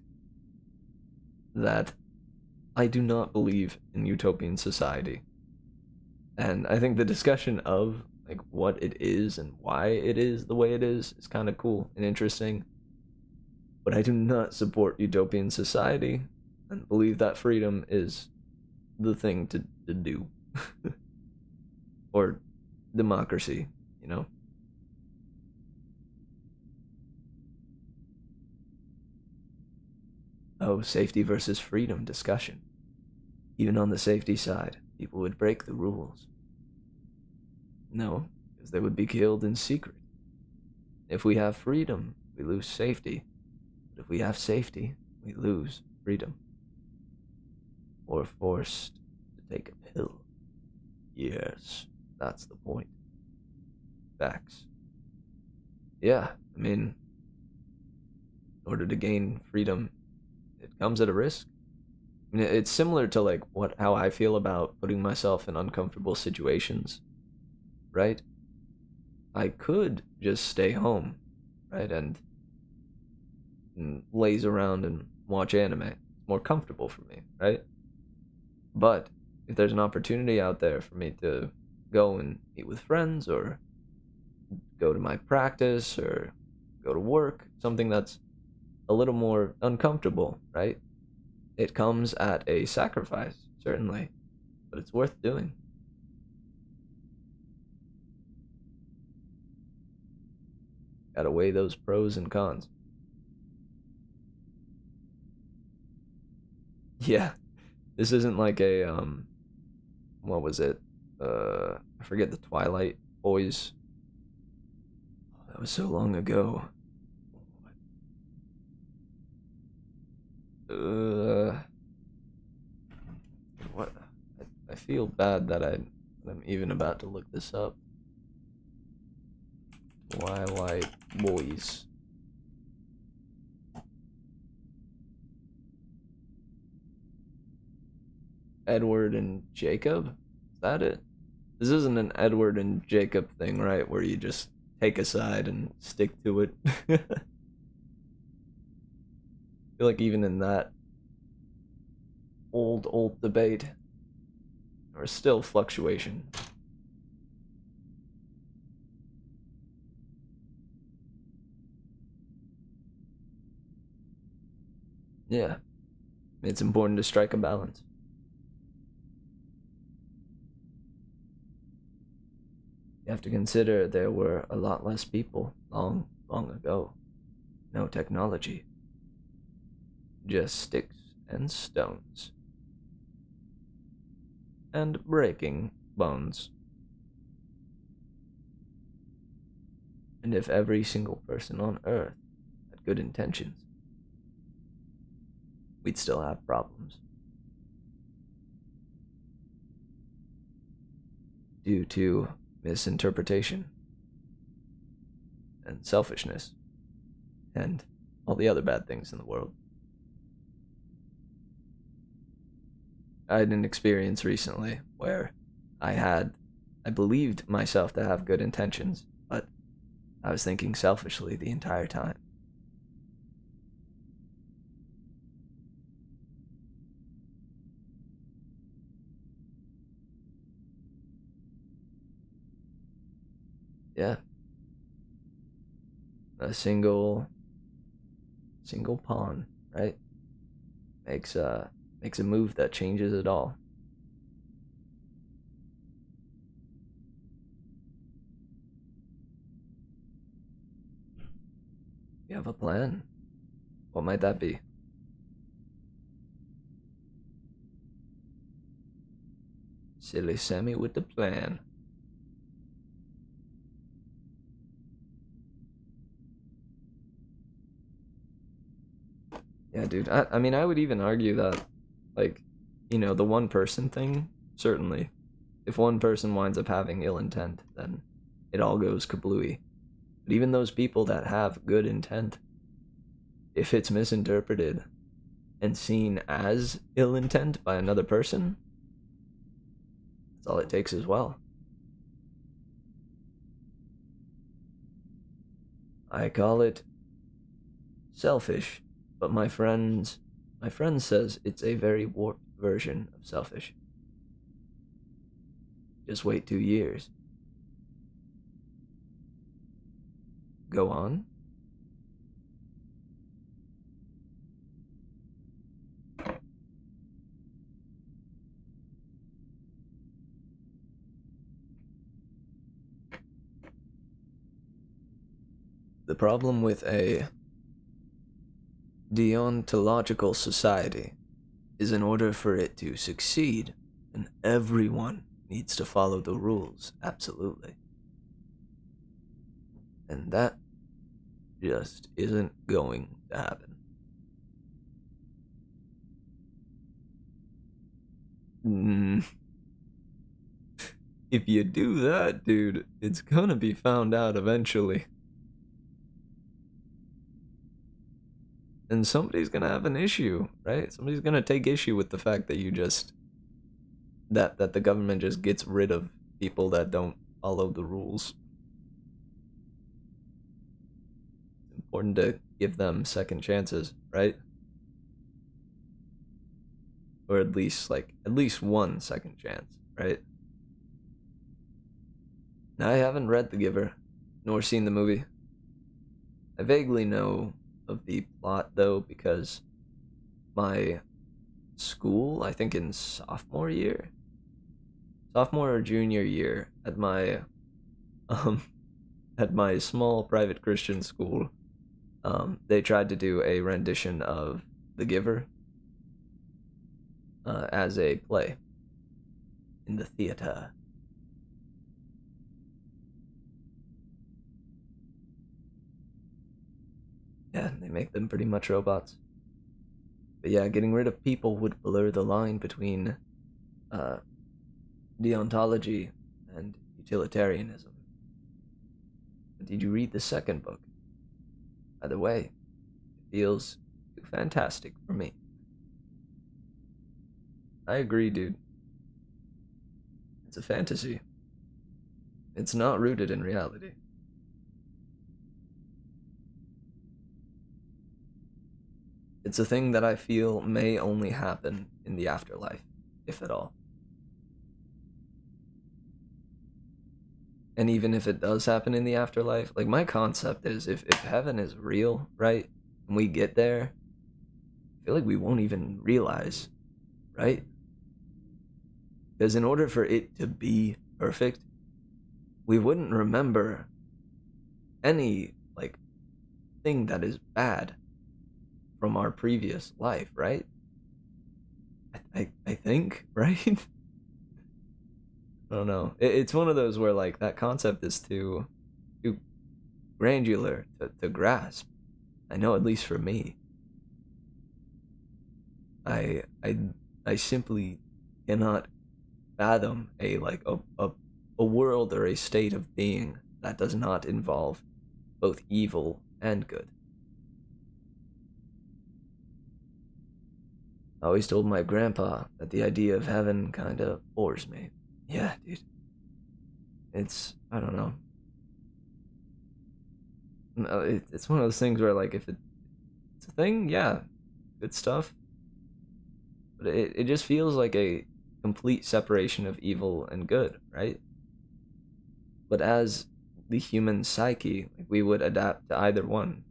that I do not believe in utopian society. And I think the discussion of like what it is and why it is the way it is kind of cool and interesting. But I do not support utopian society and believe that freedom is the thing to do. Or democracy, you know? Oh, safety versus freedom discussion. Even on the safety side, people would break the rules. No, because they would be killed in secret. If we have freedom, we lose safety. But if we have safety, we lose freedom. Or forced to take a piss. pill. Yes, that's the point. Facts. Yeah, I mean, in order to gain freedom, it comes at a risk. I mean, it's similar to like how I feel about putting myself in uncomfortable situations, right? I could just stay home, right, and laze around and watch anime. It's more comfortable for me, right? But if there's an opportunity out there for me to go and meet with friends or go to my practice or go to work, something that's a little more uncomfortable, right? It comes at a sacrifice, certainly, but it's worth doing. Gotta weigh those pros and cons. Yeah, this isn't like a, what was it? I forget the Twilight Boys. That was so long ago. What? I feel bad that I'm even about to look this up. Twilight Boys. Edward and Jacob? Is that it? This isn't an Edward and Jacob thing, right? Where you just take a side and stick to it. I feel like even in that old debate, there's still fluctuation. Yeah, it's important to strike a balance. You have to consider there were a lot less people long ago. No technology. Just sticks and stones. And breaking bones. And if every single person on Earth had good intentions, we'd still have problems. Due to misinterpretation and selfishness and all the other bad things in the world. I had an experience recently where I believed myself to have good intentions, but I was thinking selfishly the entire time. Yeah. A single pawn, right? Makes a move that changes it all. You have a plan? What might that be? Silly Sammy with the plan. Yeah, dude. I mean, I would even argue that, like, the one person thing, certainly. If one person winds up having ill intent, then it all goes kablooey. But even those people that have good intent, if it's misinterpreted and seen as ill intent by another person, that's all it takes as well. I call it selfish. But my friend says it's a very warped version of selfish. Just wait 2 years. Go on. The problem with a deontological society is in order for it to succeed, and everyone needs to follow the rules, absolutely. And that just isn't going to happen. if you do that, dude, it's gonna be found out eventually. And somebody's gonna have an issue, right? Somebody's gonna take issue with the fact that you just that the government just gets rid of people that don't follow the rules. It's important to give them second chances, right? Or at least one second chance, right? Now, I haven't read The Giver, nor seen the movie. I vaguely know of the plot, though, because my school, I think in sophomore or junior year, at my small private Christian school, they tried to do a rendition of The Giver as a play in the theater. Yeah, they make them pretty much robots. But yeah, getting rid of people would blur the line between deontology and utilitarianism. But did you read the second book? By the way, it feels too fantastic for me. I agree, dude. It's a fantasy. It's not rooted in reality. It's a thing that I feel may only happen in the afterlife, if at all. And even if it does happen in the afterlife, like, my concept is if heaven is real, right, and we get there, I feel like we won't even realize, right? Because in order for it to be perfect, we wouldn't remember any, like, thing that is bad from our previous life, right? I think, right? I don't know. It's one of those where, like, that concept is too granular to grasp. I know, at least for me. I simply cannot fathom a world or a state of being that does not involve both evil and good. I always told my grandpa that the idea of heaven kinda bores me. Yeah, dude. I don't know. No, it's one of those things where, like, if it's a thing, yeah, good stuff. But it just feels like a complete separation of evil and good, right? But as the human psyche, like, we would adapt to either one.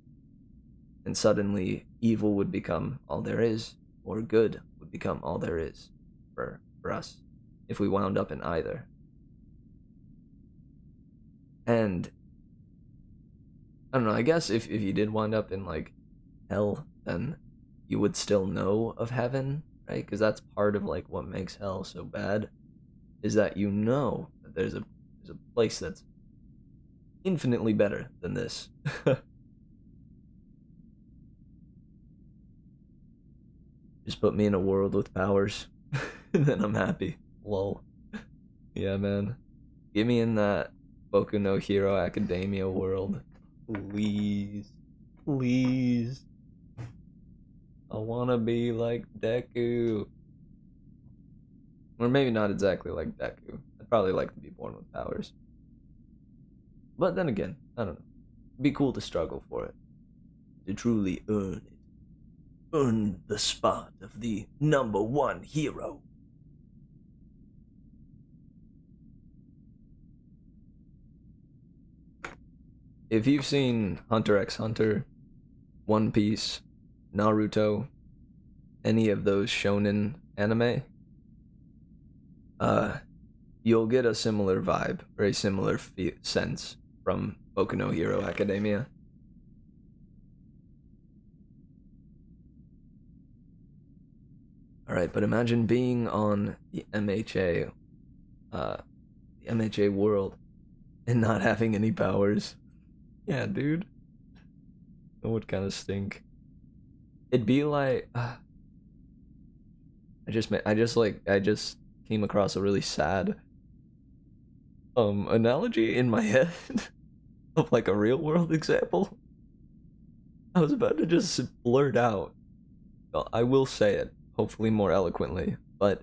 And suddenly, evil would become all there is, or good would become all there is for us, if we wound up in either. And I don't know, I guess if you did wind up in, like, hell, then you would still know of heaven, right? Because that's part of, like, what makes hell so bad, is that you know that there's a place that's infinitely better than this. Just put me in a world with powers, and then I'm happy. Lol. Yeah, man. Get me in that Boku no Hero Academia world. Please. Please. I wanna be like Deku. Or maybe not exactly like Deku. I'd probably like to be born with powers. But then again, I don't know. It'd be cool to struggle for it. To truly earn it. Earn the spot of the #1 hero. If you've seen Hunter x Hunter, One Piece, Naruto, any of those shonen anime, you'll get a similar vibe, or a similar sense from Boku no Hero Academia. Alright, but imagine being on the MHA world, and not having any powers. Yeah, dude. That would kind of stink. It'd be like, I just came across a really sad analogy in my head of like a real world example. I was about to just blurt out. Well, I will say it, hopefully more eloquently, but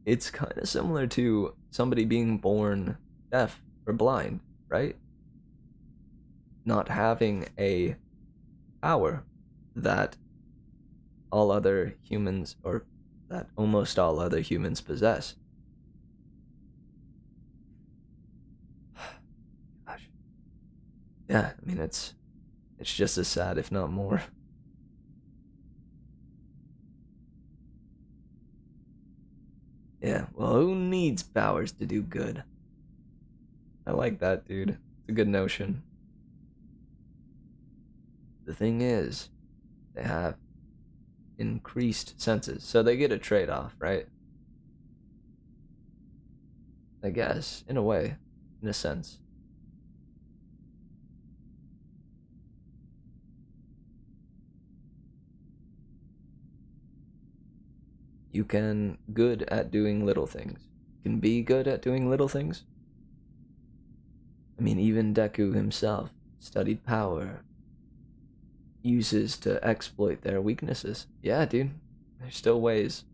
it's kind of similar to somebody being born deaf or blind, right? Not having a power that all other humans, or that almost all other humans possess. Gosh. Yeah, I mean, it's just as sad, if not more. Yeah, well, who needs powers to do good? I like that, dude. It's a good notion. The thing is, they have increased senses, so they get a trade-off, right? I guess, in a way, in a sense. You can good at doing little things. You can be good at doing little things. I mean, even Deku himself studied power, uses to exploit their weaknesses. Yeah, dude, there's still ways.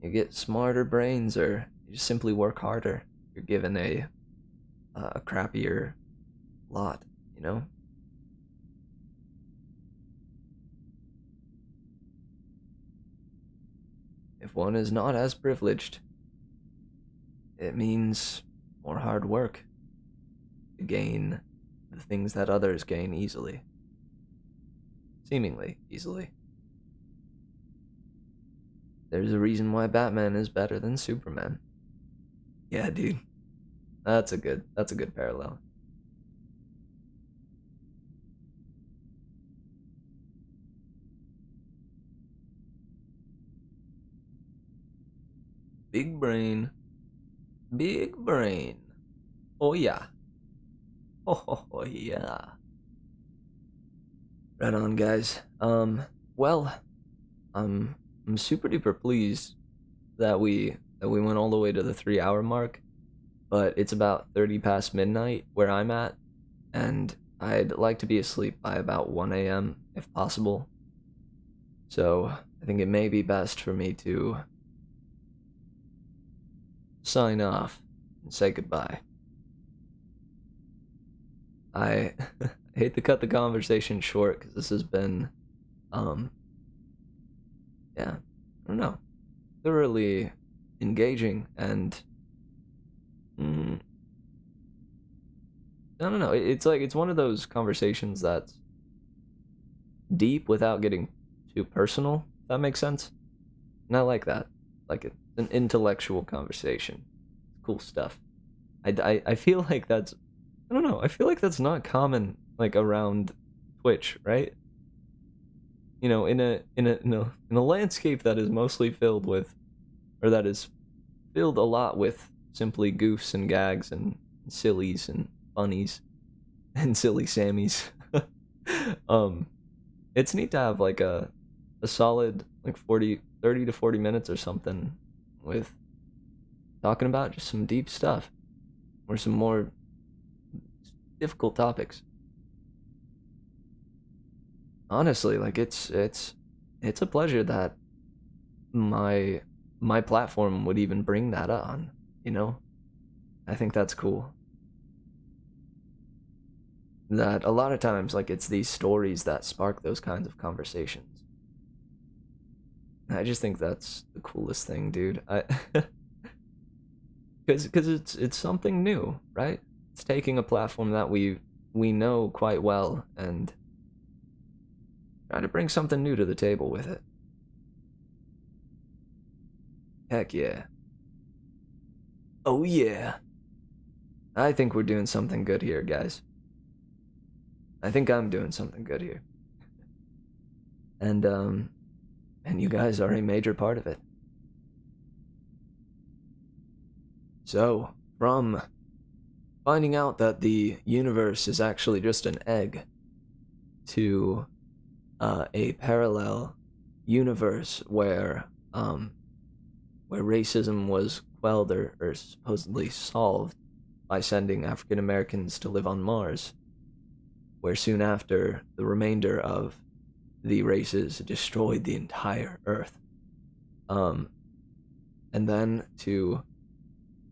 You get smarter brains, or you just simply work harder. You're given a crappier lot, you know? If one is not as privileged, it means more hard work to gain the things that others gain easily. Seemingly easily. There's a reason why Batman is better than Superman. Yeah, dude. That's a good parallel. Big brain. Big brain. Oh yeah. Oh yeah. Right on, guys. Well, I'm super duper pleased that we went all the way to the 3-hour mark, but it's about 30 past midnight where I'm at, and I'd like to be asleep by about 1 a.m. if possible. So I think it may be best for me to sign off and say goodbye. I hate to cut the conversation short because this has been, yeah, I don't know, thoroughly engaging, and I don't know, it's like, it's one of those conversations that's deep without getting too personal, if that makes sense. And I like that. Like, it's an intellectual conversation. Cool stuff. I feel like that's, I don't know, I feel like that's not common, like, around Twitch, right? You know, in a landscape that is mostly filled with, or that is filled a lot with simply goofs and gags and sillies and funnies and silly Sammies. It's neat to have like a solid like 30 to 40 minutes or something with talking about just some deep stuff or some more difficult topics. Honestly, like it's a pleasure that my platform would even bring that on, you know? I think that's cool. That a lot of times, like, it's these stories that spark those kinds of conversations. I just think that's the coolest thing, dude. Because it's something new, right? It's taking a platform that we know quite well and try to bring something new to the table with it. Heck yeah. Oh yeah. I think we're doing something good here, guys. I think I'm doing something good here. And you guys are a major part of it. So, from finding out that the universe is actually just an egg to a parallel universe where racism was quelled or supposedly solved by sending African Americans to live on Mars, where soon after the remainder of the races destroyed the entire Earth. And then to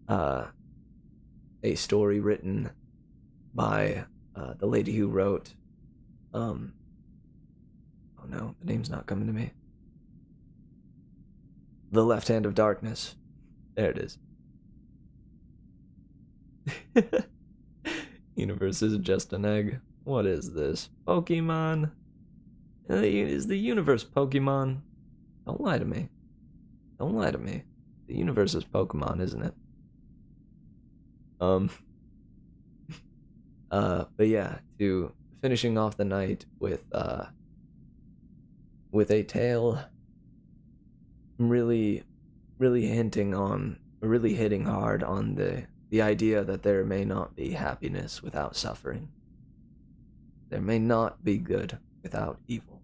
a story written by the lady who wrote, oh no, the name's not coming to me. The Left Hand of Darkness. There it is. Universe is just an egg. What is this? Pokemon? Is the universe Pokemon? Don't lie to me. Don't lie to me. The universe is Pokemon, isn't it? But yeah, to finishing off the night with a tale really hitting hard on the idea that there may not be happiness without suffering. There may not be good without evil.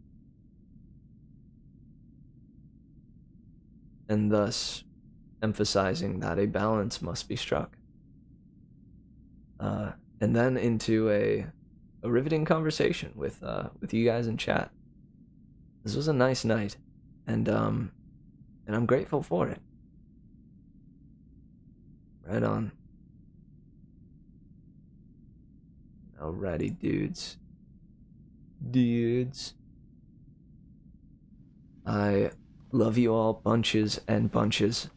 And thus emphasizing that a balance must be struck. And then into a riveting conversation with you guys in chat. This was a nice night, and I'm grateful for it. Right on. Alrighty, dudes. I love you all bunches and bunches,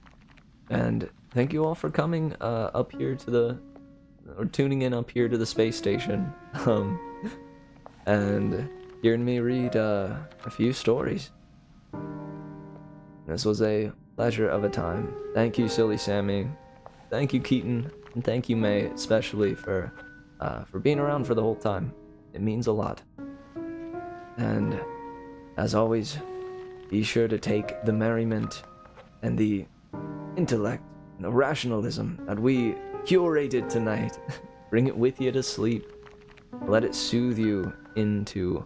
and thank you all for coming up here to tuning in up here to the space station, and hearing me read a few stories. This was a pleasure of a time. Thank you, Silly Sammy. Thank you, Keaton, and thank you, May, especially for being around for the whole time. It means a lot. And as always, be sure to take the merriment and the intellect and the rationalism that we curated tonight. Bring it with you to sleep. Let it soothe you into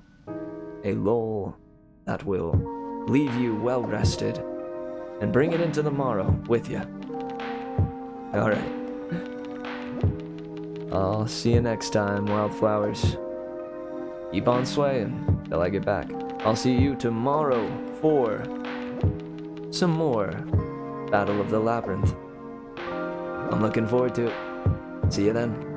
a lull that will leave you well rested, and bring it into the morrow with you. Alright. I'll see you next time, wildflowers. Keep on swaying till I get back. I'll see you tomorrow for some more Battle of the Labyrinth. I'm looking forward to it. See you then.